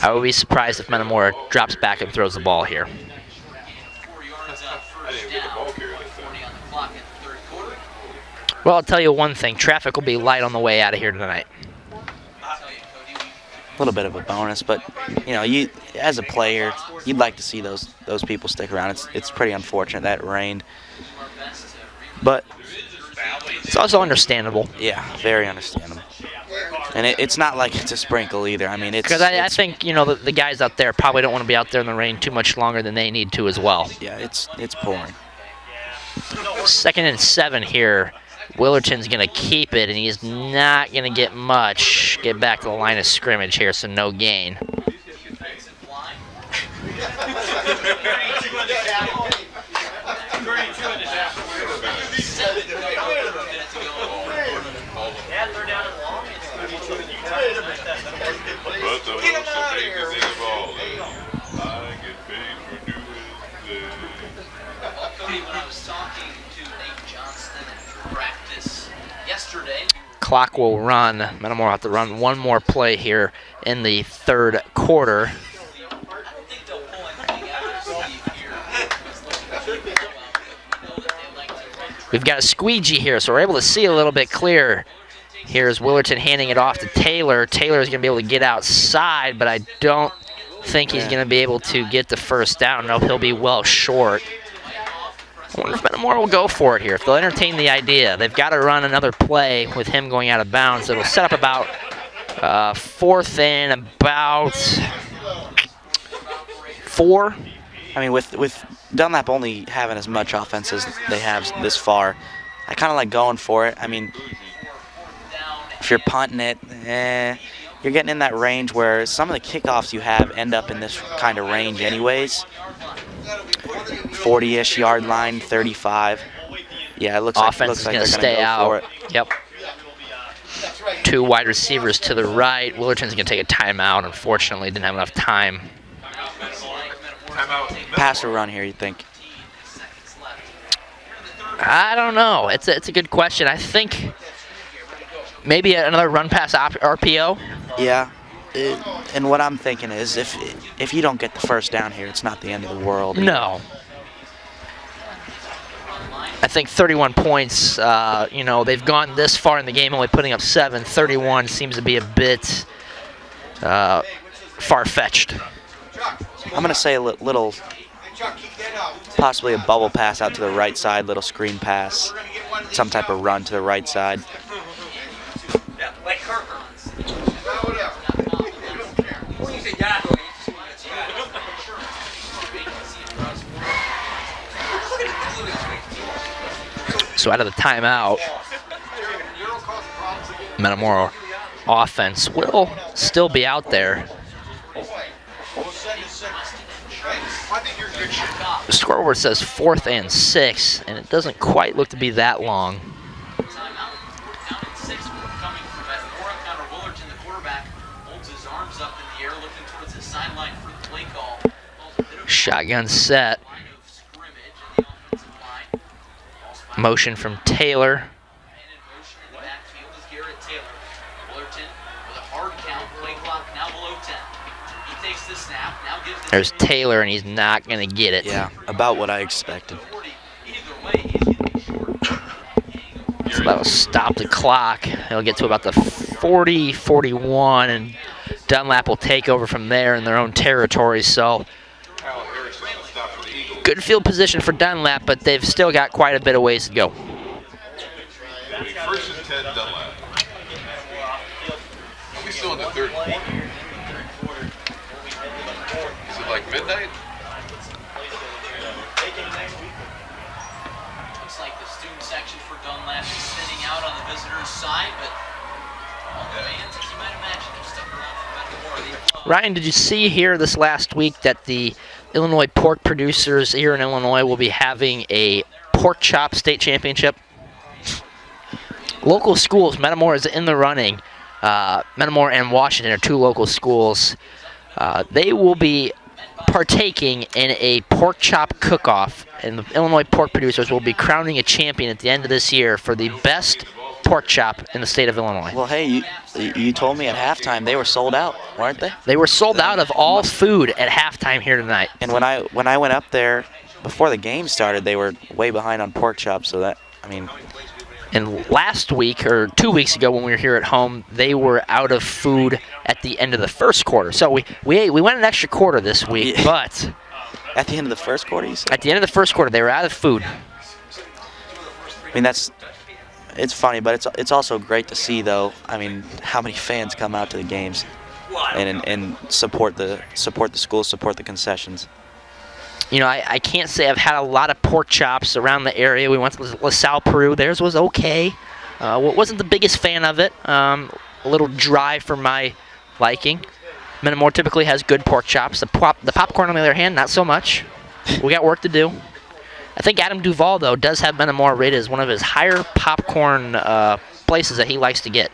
I would be surprised if Metamora drops back and throws the ball here. Well, I'll tell you one thing. Traffic will be light on the way out of here tonight. A little bit of a bonus, but you as a player, you'd like to see those people stick around. It's pretty unfortunate that it rained, but it's also understandable. Yeah, very understandable. And it's not like it's a sprinkle either. I mean, because I think the guys out there probably don't want to be out there in the rain too much longer than they need to as well. Yeah, it's pouring. 2nd and 7 here Willerton's going to keep it, and he's not going to get much. Get back to the line of scrimmage here, so no gain. Clock will run. Metamora will have to run one more play here in the third quarter. We've got a squeegee here, so we're able to see a little bit clearer. Here's Willerton handing it off to Taylor. Taylor is going to be able to get outside, but I don't think he's going to be able to get the first down. No, he'll be well short. I wonder if Metamora will go for it here, if they'll entertain the idea. They've got to run another play with him going out of bounds. It'll set up about 4th and about 4. I mean, with Dunlap only having as much offense as they have this far, I kind of like going for it. I mean, if you're punting it, you're getting in that range where some of the kickoffs you have end up in this kind of range anyways. 40-ish yard line, 35. Yeah, it looks Offense like is going to stay out. Yep. 2 wide receivers to the right. Willerton's going to take a timeout. Unfortunately, didn't have enough time. Pass or run here, you think? I don't know. It's a good question. I think maybe another run pass RPO. Yeah. And what I'm thinking is if you don't get the first down here, it's not the end of the world. No. I think 31 points, they've gone this far in the game only putting up 7. 31 seems to be a bit far-fetched. I'm going to say a little, possibly a bubble pass out to the right side, little screen pass, some type of run to the right side. So out of the timeout, Metamora offense will still be out there. The scoreboard says 4th and 6, and it doesn't quite look to be that long. Shotgun set. Motion from Taylor. There's Taylor, and he's not going to get it. Yeah, about what I expected. So that'll stop the clock. He'll get to about the 40, 41, and Dunlap will take over from there in their own territory. So good field position for Dunlap, but they've still got quite a bit of ways to go. 1st and 10, Dunlap. Are we still in the third quarter? Is it like midnight? Looks like the student section for Dunlap is sitting out on the visitors' side, but all the fans, as you might imagine, they're stuck around for Metamora. Ryan, did you see here this last week that the Illinois pork producers here in Illinois will be having a pork chop state championship? Local schools, Metamora is in the running. Metamora and Washington are 2 local schools. They will be partaking in a pork chop cook-off, and the Illinois pork producers will be crowning a champion at the end of this year for the best pork chop in the state of Illinois. Well, hey, you told me at halftime they were sold out, weren't they? They were sold out of all food at halftime here tonight. And when I went up there before the game started, they were way behind on pork chops. So that, I mean. And last week, or 2 weeks ago when we were here at home, they were out of food at the end of the first quarter. So we went an extra quarter this week, Yeah. but At the end of the first quarter, you said? At the end of the first quarter, they were out of food. I mean, it's funny, but it's also great to see, though. I mean, how many fans come out to the games and support the school, support the concessions. You know, I can't say I've had a lot of pork chops around the area. We went to LaSalle, Peru. Theirs was okay. Wasn't the biggest fan of it. A little dry for my liking. Metamora typically has good pork chops. The popcorn, on the other hand, not so much. We got work to do. I think Adam Duvall, though, does have Metamora rated as one of his higher popcorn places that he likes to get.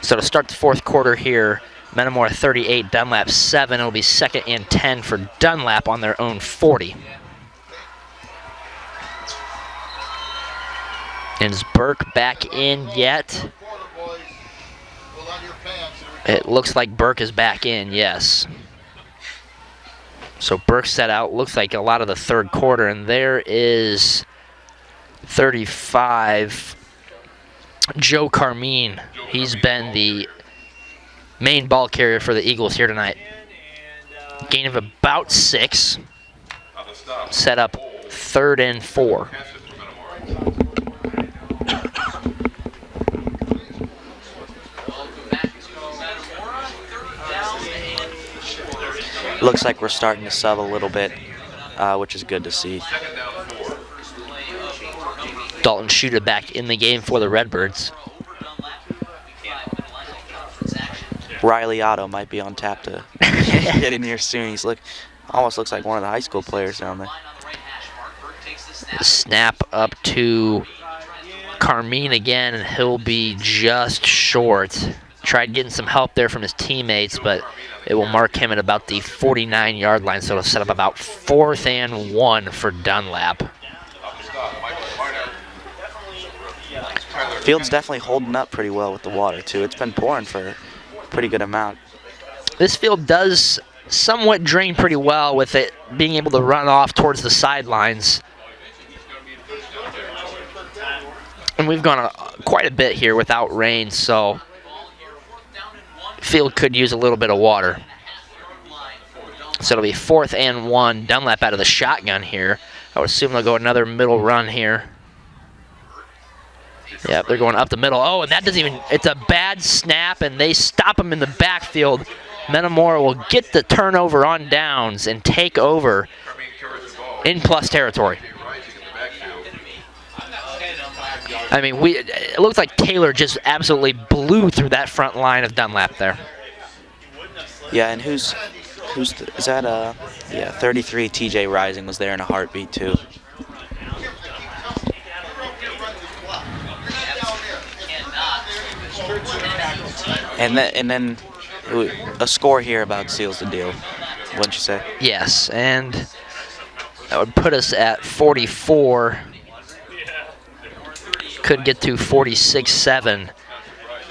So to start the fourth quarter here, Metamora 38, Dunlap 7. It'll be 2nd and 10 for Dunlap on their own 40. Is Burke back in yet? It looks like Burke is back in, yes. So Burke set out, looks like a lot of the third quarter, and there is 35. Joe Carmine, he's been the main ball carrier for the Eagles here tonight. Gain of about 6. Set up 3rd and 4. Looks like we're starting to sub a little bit, which is good to see. Dalton Shooter back in the game for the Redbirds. Riley Otto might be on tap to get in here soon. He's almost looks like one of the high school players down there. The snap up to Carmine again, and he'll be just short. Tried getting some help there from his teammates, but it will mark him at about the 49-yard line, so it'll set up about 4th and 1 for Dunlap. Field's definitely holding up pretty well with the water, too. It's been pouring for a pretty good amount. This field does somewhat drain pretty well with it being able to run off towards the sidelines. And we've gone quite a bit here without rain, so field could use a little bit of water. So it'll be 4th and 1. Dunlap out of the shotgun here. I would assume they'll go another middle run here. Yeah, they're going up the middle. Oh, and that doesn't even, it's a bad snap, and they stop him in the backfield. Metamora will get the turnover on downs and take over in plus territory. I mean, it looks like Taylor just absolutely blew through that front line of Dunlap there. Yeah, and is that 33 TJ Rising was there in a heartbeat too. And then a score here about seals the deal, wouldn't you say? Yes, and that would put us at 44. Could get to 46-7.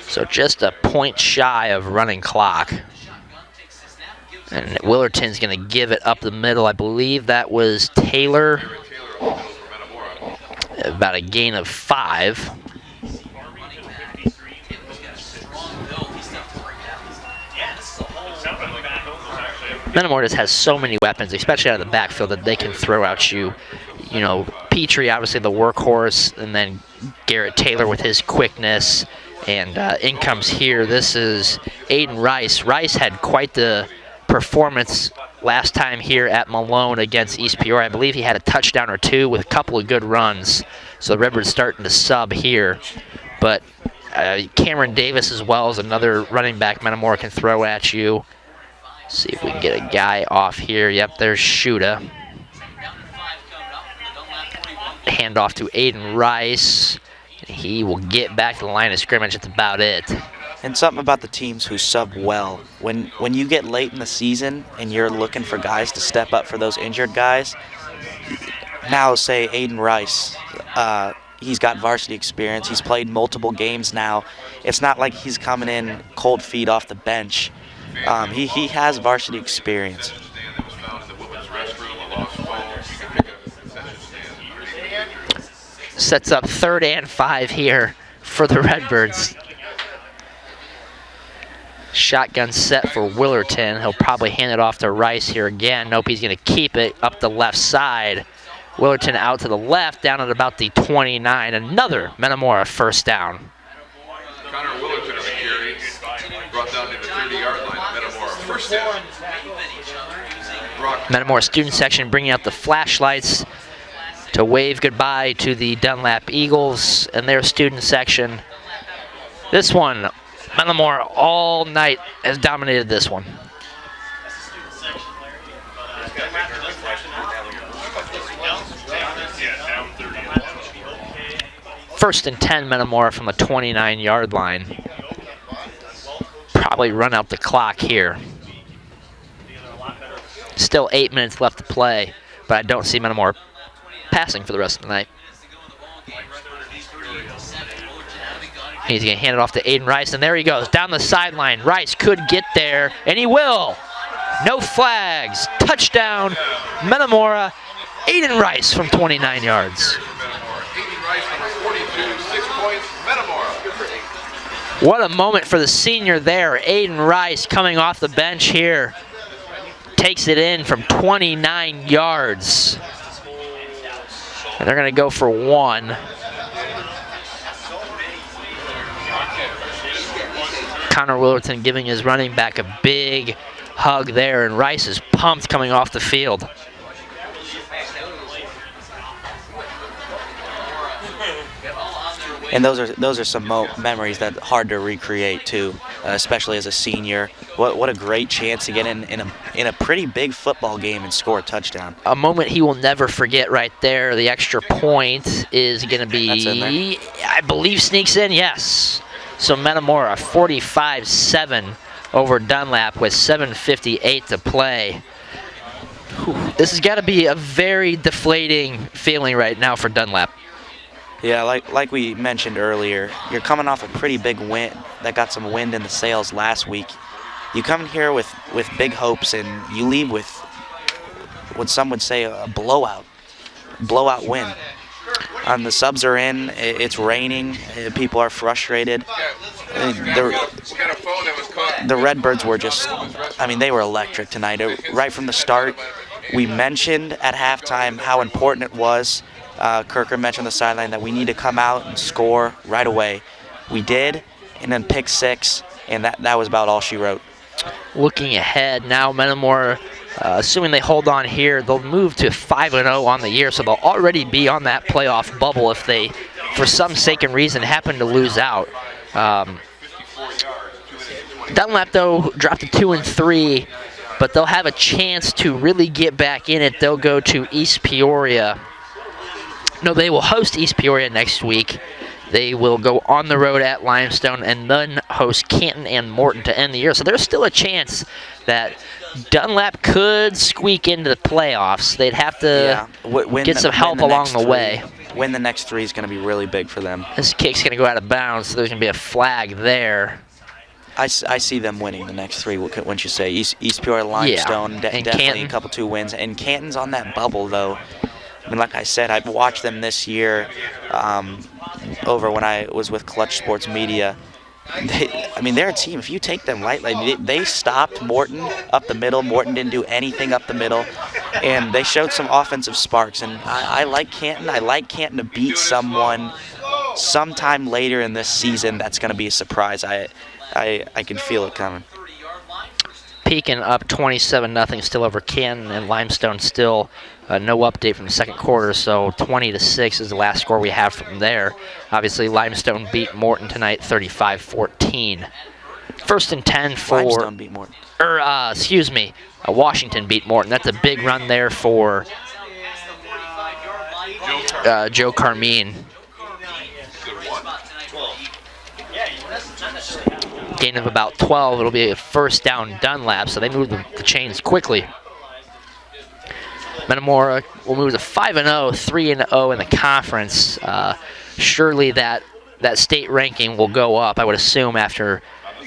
So just a point shy of running clock. And Willerton's going to give it up the middle. I believe that was Taylor. About a gain of 5. Metamora just has so many weapons, especially out of the backfield, that they can throw at you. You know, Petrie, obviously the workhorse, and then Garrett Taylor with his quickness. And in comes here. This is Aiden Rice. Rice had quite the performance last time here at Malone against East Peoria. I believe he had a touchdown or 2 with a couple of good runs. So the Redbirds starting to sub here. But Cameron Davis as well as another running back Metamora can throw at you. See if we can get a guy off here. Yep, there's Shuda. Hand off to Aiden Rice. He will get back to the line of scrimmage. That's about it. And something about the teams who sub well. When you get late in the season and you're looking for guys to step up for those injured guys, now say Aiden Rice, he's got varsity experience. He's played multiple games now. It's not like he's coming in cold feet off the bench. He has varsity experience. Sets up 3rd and 5 here for the Redbirds. Shotgun set for Willerton. He'll probably hand it off to Rice here again. Nope, he's going to keep it up the left side. Willerton out to the left, down at about the 29. Another Metamora first down. Connor Willerton of the carry, brought down to the 30-yard line. Metamora first down. Metamora student section bringing out the flashlights to wave goodbye to the Dunlap Eagles and their student section. This one, Metamora all night has dominated this one. First and 10, Metamora from the 29-yard line. Probably run out the clock here. Still 8 minutes left to play, but I don't see Metamora passing for the rest of the night. He's going to hand it off to Aiden Rice, and there he goes, down the sideline. Rice could get there, and he will. No flags. Touchdown, Metamora. Aiden Rice from 29 yards. Aiden Rice, number 42, 6 points, Metamora. What a moment for the senior there. Aiden Rice coming off the bench here. Takes it in from 29 yards. And they're going to go for 1. Connor Willerton giving his running back a big hug there, and Rice is pumped coming off the field. And those are some memories that are hard to recreate too, especially as a senior. What a great chance to get in a pretty big football game and score a touchdown. A moment he will never forget right there. The extra point is going to be, I believe, sneaks in, yes. So Metamora 45-7 over Dunlap with 7:58 to play. This has got to be a very deflating feeling right now for Dunlap. Yeah, like we mentioned earlier, you're coming off a pretty big win that got some wind in the sails last week. You come in here with big hopes, and you leave with what some would say a blowout win. The subs are in, it's raining, people are frustrated. The Redbirds were just, they were electric tonight. Right from the start, we mentioned at halftime how important it was. Kerker mentioned on the sideline that we need to come out and score right away. We did, and then pick 6, and that was about all she wrote. Looking ahead now, Metamora, assuming they hold on here, they'll move to 5-0 on the year, so they'll already be on that playoff bubble if they, for some sacred reason, happen to lose out. Dunlap, though, dropped to 2-3, but they'll have a chance to really get back in it. They'll go to East Peoria. No, they will host East Peoria next week. They will go on the road at Limestone and then host Canton and Morton to end the year. So there's still a chance that Dunlap could squeak into the playoffs. They'd have to get some help along the way. Win the next 3 is going to be really big for them. This kick's going to go out of bounds, so there's going to be a flag there. I see them winning the next 3, wouldn't you say? East Peoria, Limestone, definitely Canton. A couple 2 wins. And Canton's on that bubble, though. Like I said, I've watched them this year over when I was with Clutch Sports Media. They're a team. If you take them lightly, they stopped Morton up the middle. Morton didn't do anything up the middle, and they showed some offensive sparks. And I like Canton. I like Canton to beat someone sometime later in this season. That's going to be a surprise. I can feel it coming. Pekin up 27-0 still over Canton, and Limestone still no update from the second quarter, so 20-6 is the last score we have from there. Obviously, Limestone beat Morton tonight 35-14. First and 10 for... Limestone beat Morton. Washington beat Morton. That's a big run there for Joe Carmine. Gain of about 12. It'll be a first down Dunlap, so they move the chains quickly. Metamora will move to 5-0, 3-0 in the conference. Surely that state ranking will go up, I would assume, after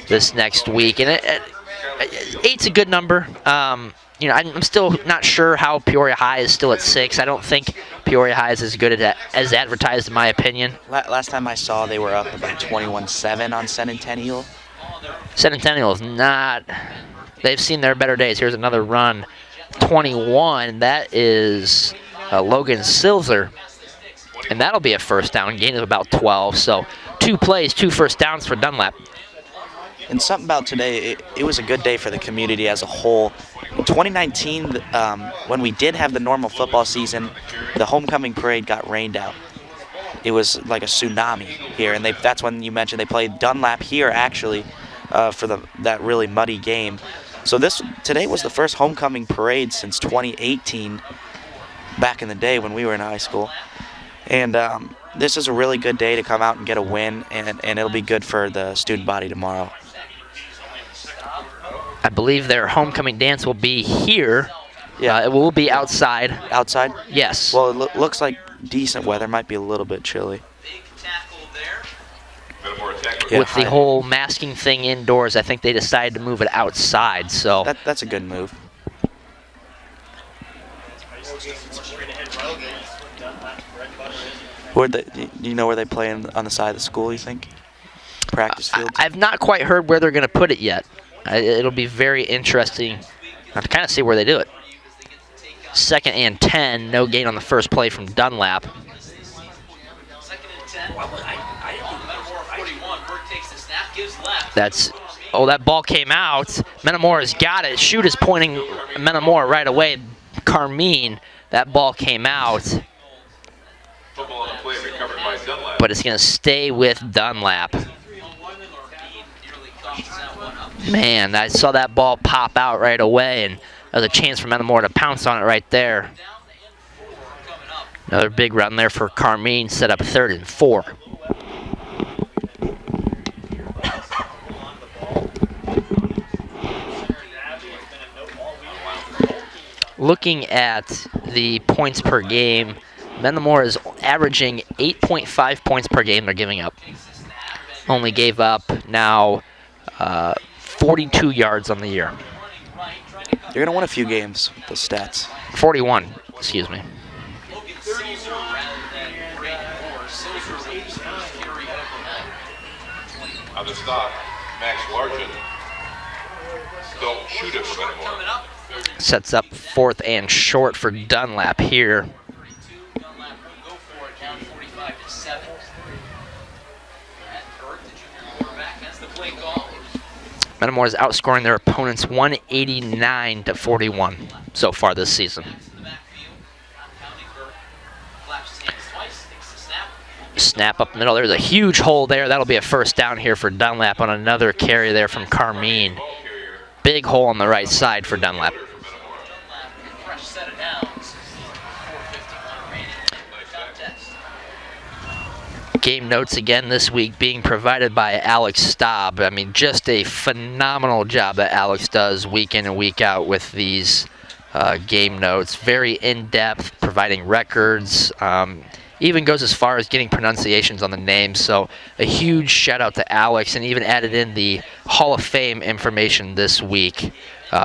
this next week. And 8's a good number. I'm still not sure how Peoria High is still at 6. I don't think Peoria High is as good as advertised, in my opinion. Last time I saw, they were up about 21-7 on Centennial. Centennial is not. They've seen their better days. Here's another run. 21. That is Logan Silver, and that'll be a first down, gain of about 12. So 2 plays, 2 first downs for Dunlap. And something about today, it was a good day for the community as a whole. In 2019, when we did have the normal football season, the homecoming parade got rained out. It was like a tsunami here, and that's when you mentioned they played Dunlap here actually for that really muddy game. So today was the first homecoming parade since 2018, back in the day when we were in high school. And this is a really good day to come out and get a win, and it'll be good for the student body tomorrow. I believe their homecoming dance will be here. Yeah, it will be outside. Outside? Yes. Well, it looks like decent weather. Might be a little bit chilly. Yeah, with the whole masking thing indoors, I think they decided to move it outside. So that's a good move. Do you know where they play on the side of the school, you think? Practice field? I've not quite heard where they're going to put it yet. It'll be very interesting to kind of see where they do it. 2nd and 10, no gain on the first play from Dunlap. That ball came out. Metamora's got it. Shoot is pointing Metamora right away. Carmine, that ball came out. But it's going to stay with Dunlap. Man, I saw that ball pop out right away, and there's a chance for Metamora to pounce on it right there. Another big run there for Carmine, set up 3rd and 4. Looking at the points per game, Metamora is averaging 8.5 points per game they're giving up. Only gave up now 42 yards on the year. You're going to win a few games with those stats. 41, excuse me. On the stop, Max Largent. Don't shoot it for Metamora. Sets up 4th and short for Dunlap here. Metamora is outscoring their opponents 189-41 so far this season. Snap up middle. There's a huge hole there. That'll be a first down here for Dunlap on another carry there from Carmine. Big hole on the right side for Dunlap. Game notes again this week being provided by Alex Staub. I mean, just a phenomenal job that Alex does week in and week out with these game notes. Very in-depth, providing records. Even goes as far as getting pronunciations on the names. So a huge shout out to Alex, and even added in the Hall of Fame information this week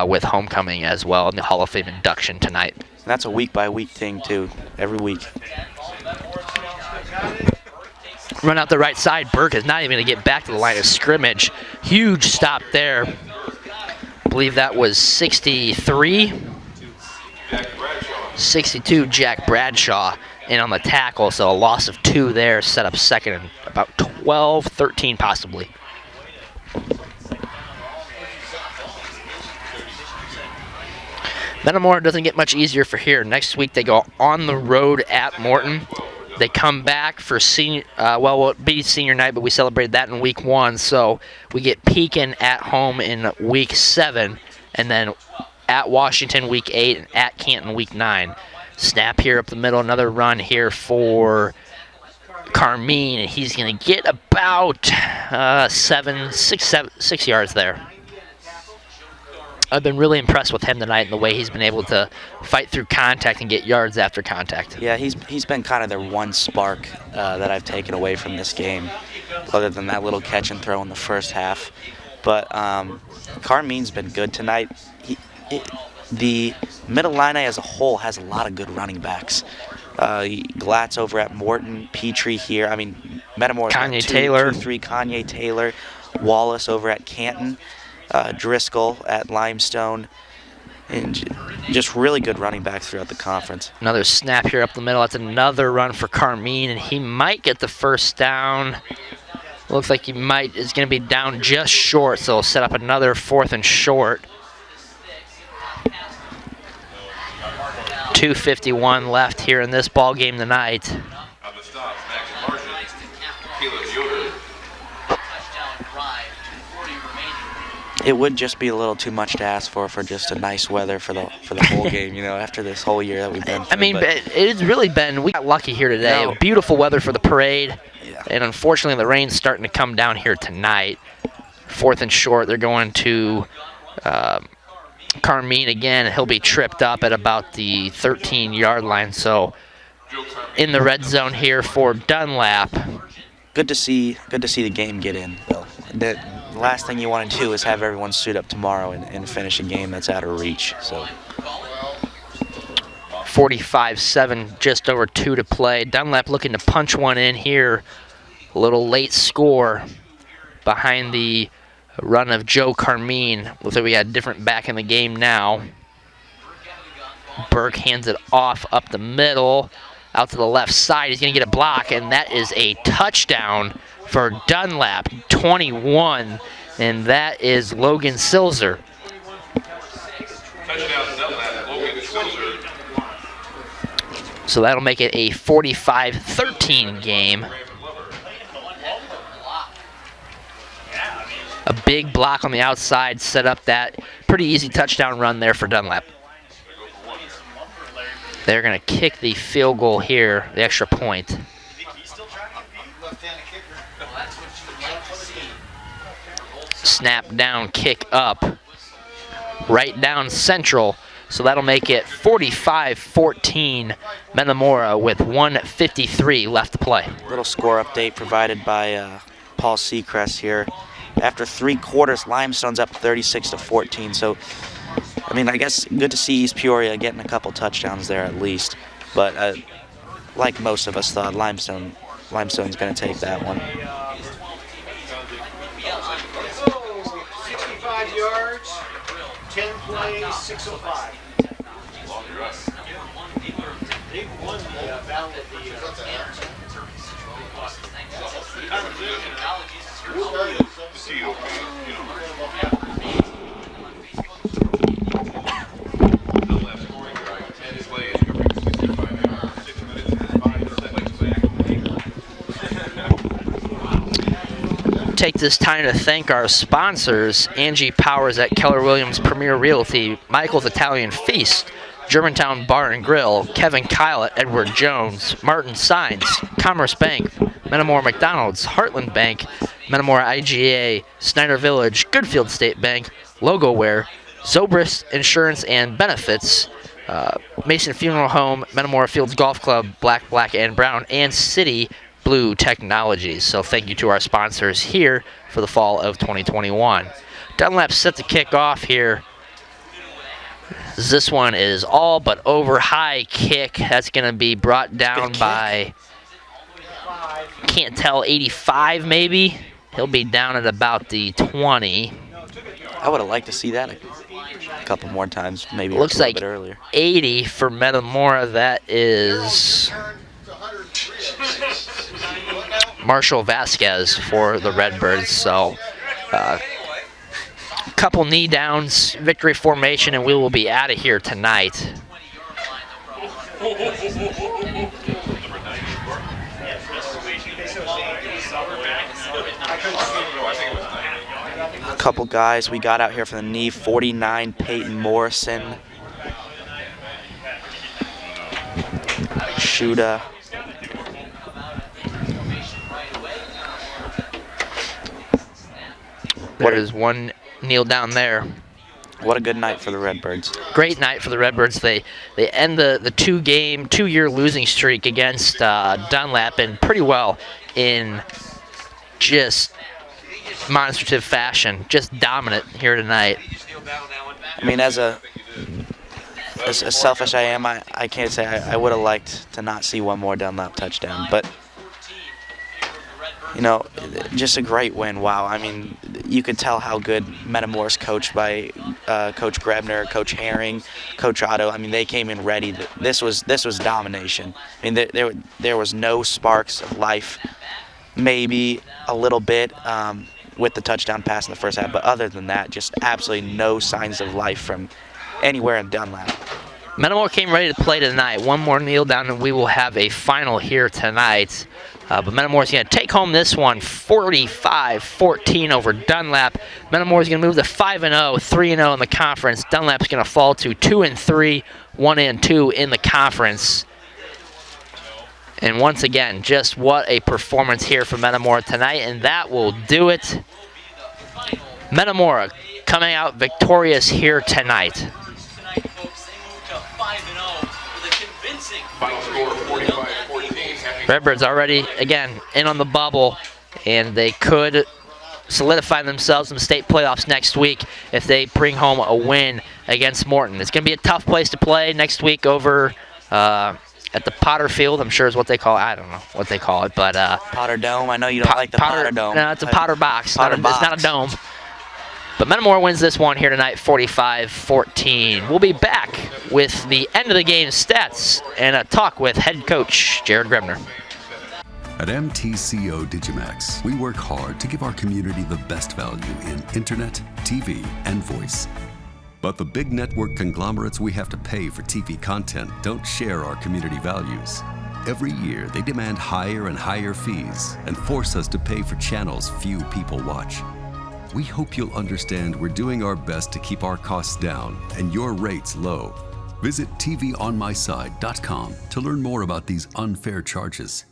with homecoming as well, and the Hall of Fame induction tonight. And that's a week-by-week thing too, every week. Run out the right side. Burke is not even going to get back to the line of scrimmage. Huge stop there. I believe that was 63. 62, Jack Bradshaw in on the tackle, so a loss of 2 there, set up 2nd and about 12, 13 possibly. Metamora doesn't get much easier for here. Next week they go on the road at Morton. They come back for senior, it'll be senior night, but we celebrated that in week 1. So we get Pekin at home in week 7, and then at Washington week 8, and at Canton week 9. Snap here up the middle, another run here for Carmine, and he's going to get about 6 yards there. I've been really impressed with him tonight and the way he's been able to fight through contact and get yards after contact. Yeah, he's been kind of their one spark that I've taken away from this game, other than that little catch and throw in the first half. But Carmine's been good tonight. The middle line as a whole has a lot of good running backs. Glatz over at Morton, Petrie here. I mean, Metamora's Kanye Taylor. 2-3, Kanye Taylor, Wallace over at Canton. Driscoll at Limestone, and just really good running backs throughout the conference. Another snap here up the middle. That's another run for Carmine, and he might get the first down. Looks like he is going to be down just short, so he'll set up another 4th and short. 2:51 left here in this ball game tonight. On the stop, Max Martin, Caleb Yoder. It would just be a little too much to ask for just a nice weather for the whole game, you know, after this whole year that we've been through. I mean, it's really been, we got lucky here today. No. Beautiful weather for the parade. Yeah. And unfortunately, the rain's starting to come down here tonight. 4th and short, they're going to Carmine again. He'll be tripped up at about the 13-yard line. So in the red zone here for Dunlap. Good to see the game get in, though. The last thing you want to do is have everyone suit up tomorrow and finish a game that's out of reach. So 45-7, just over 2 to play. Dunlap looking to punch one in here. A little late score behind the run of Joe Carmine. Looks like we got a different back in the game now. Burke hands it off up the middle, out to the left side. He's going to get a block, and that is a touchdown for Dunlap, 21, and that is Logan Silzer. Touchdown Dunlap, Logan Silzer. So that'll make it a 45-13 game. A big block on the outside set up that pretty easy touchdown run there for Dunlap. They're going to kick the field goal here, the extra point. Snap down, kick up, right down central. So that'll make it 45-14 Metamora with 1:53 left to play. Little score update provided by Paul Seacrest here. After 3 quarters, Limestone's up 36-14. So, I mean, I guess good to see East Peoria getting a couple touchdowns there at least. But like most of us thought, Limestone's going to take that one. 65 yards, 10 plays, 605. They won the battle of the Dunlap scoring drive, 10 plays, covering 65 yards, 6 minutes and 5 seconds. Take this time to thank our sponsors, Angie Powers at Keller Williams Premier Realty, Michael's Italian Feast, Germantown Bar and Grill, Kevin Kyle at Edward Jones, Martin Signs, Commerce Bank, Metamora McDonald's, Heartland Bank, Metamora IGA, Snyder Village, Goodfield State Bank, Logoware, Zobrist Insurance and Benefits, Mason Funeral Home, Metamora Fields Golf Club, Black and Brown, and City Blue Technologies. So thank you to our sponsors here for the fall of 2021. Dunlap set to kick off here. This one is all but over. High kick. That's going to be brought down by, can't tell, 85 maybe. He'll be down at about the 20. I would have liked to see that a couple more times, maybe Looks a little like bit earlier. 80 for Metamora. That is Marshall Vasquez for the Redbirds. So couple knee downs, victory formation, and we will be out of here tonight. A couple guys we got out here for the knee. 49, Peyton Morrison. Shuda. There is one kneel down there. What a good night for the Redbirds. Great night for the Redbirds. They end the 2-year losing streak against Dunlap and pretty well in just demonstrative fashion, just dominant here tonight. I mean, as selfish I am, I can't say I would have liked to not see one more Dunlap touchdown, but you know, just a great win. Wow. I mean, you could tell how good Metamora's coached by Coach Grebner, Coach Herring, Coach Otto. I mean, they came in ready. This was domination. I mean, there was no sparks of life, maybe a little bit with the touchdown pass in the first half, but other than that, just absolutely no signs of life from anywhere in Dunlap. Metamora came ready to play tonight. One more kneel down and we will have a final here tonight. But Metamora's going to take home this one 45-14 over Dunlap. Metamora's going to move to 5-0, 3-0 in the conference. Dunlap's going to fall to 2-3, 1-2 in the conference. And once again, just what a performance here for Metamora tonight, and that will do it. Metamora coming out victorious here tonight. Tonight, folks, they moved to 5-0 with a convincing Final score 45-14. Redbirds already, again, in on the bubble, and they could solidify themselves in the state playoffs next week if they bring home a win against Morton. It's going to be a tough place to play next week over at the Potter Field, I'm sure is what they call it. I don't know what they call it, but Potter Dome. I know you don't like the Potter Dome. No, it's a Potter box. Potter box. It's not a dome. But Metamora wins this one here tonight, 45-14. We'll be back with the end of the game stats and a talk with head coach Jared Grebner. At MTCO digiMAX, we work hard to give our community the best value in internet, TV, and voice. But the big network conglomerates we have to pay for TV content don't share our community values. Every year, they demand higher and higher fees and force us to pay for channels few people watch. We hope you'll understand we're doing our best to keep our costs down and your rates low. Visit tvonmyside.com to learn more about these unfair charges.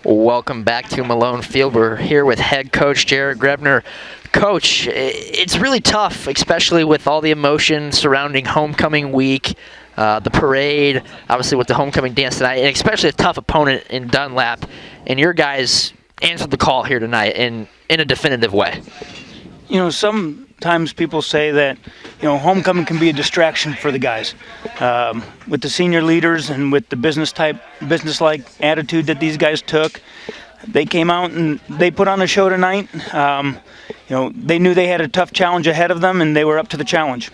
Welcome back to Malone Field. We're here with head coach Jared Grebner. Coach, it's really tough, especially with all the emotion surrounding homecoming week, the parade, obviously with the homecoming dance tonight, and especially a tough opponent in Dunlap. And your guys answered the call here tonight in a definitive way. You know, sometimes people say that, you know, homecoming can be a distraction for the guys. With the senior leaders and with the business-like attitude that these guys took, they came out and they put on a show tonight. You know, they knew they had a tough challenge ahead of them, and they were up to the challenge.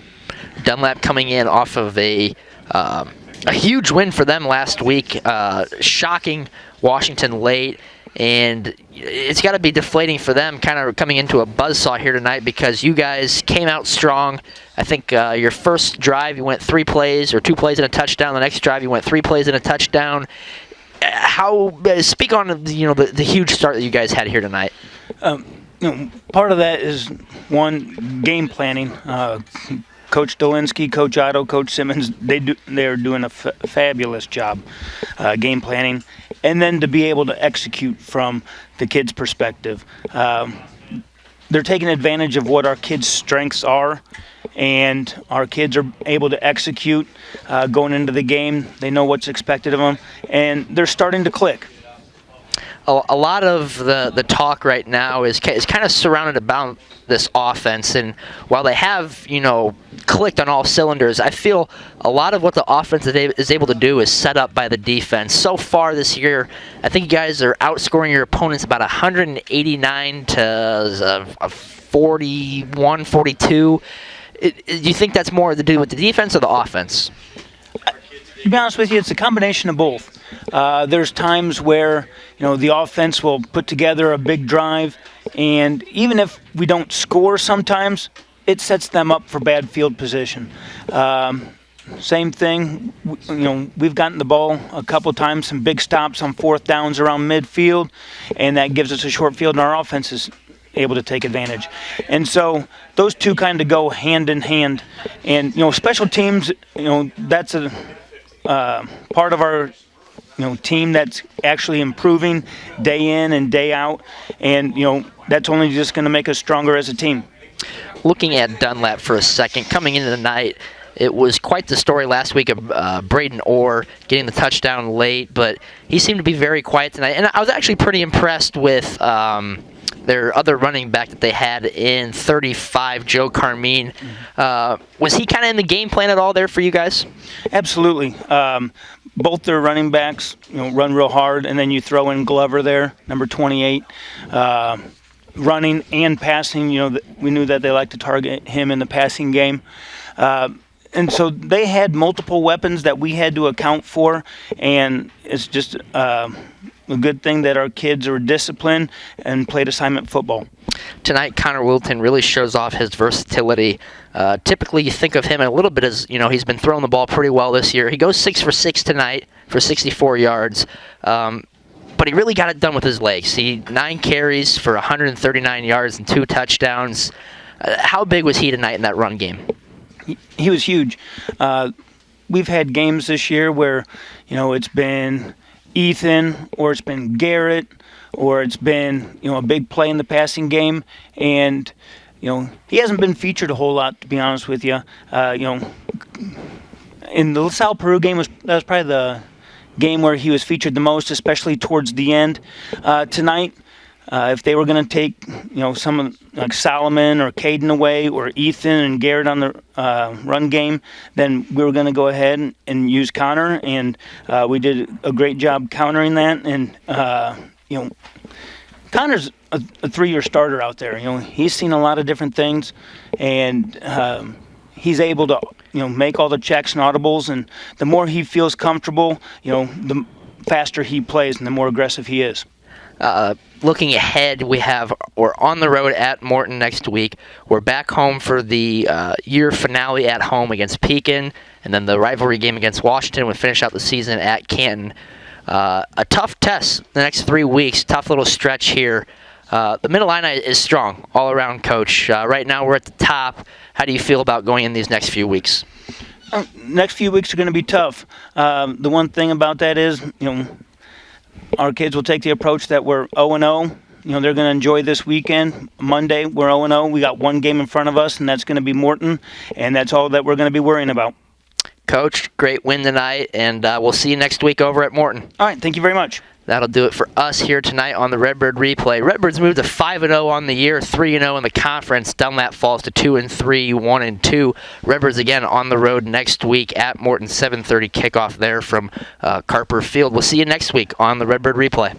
Dunlap coming in off of a huge win for them last week, shocking Washington late. And it's got to be deflating for them kind of coming into a buzzsaw here tonight because you guys came out strong. I think your first drive you went 3 plays or 2 plays and a touchdown. The next drive you went 3 plays and a touchdown. Speak on the huge start that you guys had here tonight. You know, part of that is one, game planning. Coach Dolinsky, Coach Otto, Coach Simmons, they're doing a fabulous job game planning. And then to be able to execute from the kids' perspective. They're taking advantage of what our kids' strengths are, and our kids are able to execute going into the game. They know what's expected of them, and they're starting to click. A lot of the talk right now is kind of surrounded about this offense, and while they have, clicked on all cylinders, I feel a lot of what the offense is able to do is set up by the defense. So far this year, I think you guys are outscoring your opponents about 189 to 41, 42. Do you think that's more to do with the defense or the offense? To be honest with you, it's a combination of both. There's times where the offense will put together a big drive, and even if we don't score sometimes, it sets them up for bad field position. Same thing, we've gotten the ball a couple times, some big stops on 4th downs around midfield, and that gives us a short field, and our offense is able to take advantage. And so those two kind of go hand in hand. And, special teams, that's a part of our team that's actually improving day in and day out, and that's only just going to make us stronger as a team. Looking at Dunlap for a second, coming into the night, it was quite the story last week of Braden Orr getting the touchdown late, but he seemed to be very quiet tonight. And I was actually pretty impressed with their other running back that they had in 35, Joe Carmine. Was he kind of in the game plan at all there for you guys? Absolutely. Both their running backs, run real hard, and then you throw in Glover there, number 28, running and passing. We knew that they like to target him in the passing game. And so they had multiple weapons that we had to account for, and it's just a good thing that our kids are disciplined and played assignment football. Tonight, Connor Wilton really shows off his versatility. Typically, you think of him a little bit as, he's been throwing the ball pretty well this year. He goes 6 for 6 tonight for 64 yards, but he really got it done with his legs. 9 carries for 139 yards and 2 touchdowns. How big was he tonight in that run game? He was huge. We've had games this year where, it's been Ethan or it's been Garrett or it's been, a big play in the passing game. And, he hasn't been featured a whole lot, to be honest with you. In the LaSalle Peru game, that was probably the game where he was featured the most, especially towards the end. Tonight, if they were going to take, someone like Solomon or Caden away or Ethan and Garrett on the run game, then we were going to go ahead and use Connor, and we did a great job countering that. And, Connor's a 3-year starter out there. He's seen a lot of different things, and he's able to, make all the checks and audibles, and the more he feels comfortable, the faster he plays and the more aggressive he is. Looking ahead, we're on the road at Morton next week. We're back home for the year finale at home against Pekin, and then the rivalry game against Washington. We finish out the season at Canton. A tough test the next 3 weeks, tough little stretch here. The Mid-Illini is strong all around, Coach. Right now we're at the top. How do you feel about going in these next few weeks? Next few weeks are going to be tough. The one thing about that is, our kids will take the approach that we're 0-0. They're going to enjoy this weekend. Monday, we're 0-0. We got one game in front of us, and that's going to be Morton, and that's all that we're going to be worrying about. Coach, great win tonight, and we'll see you next week over at Morton. All right, thank you very much. That'll do it for us here tonight on the Redbird Replay. Redbirds moved to 5-0 on the year, 3-0 in the conference. Dunlap falls to 2-3, 1-2. Redbirds again on the road next week at Morton, 7:30 kickoff there from Carper Field. We'll see you next week on the Redbird Replay.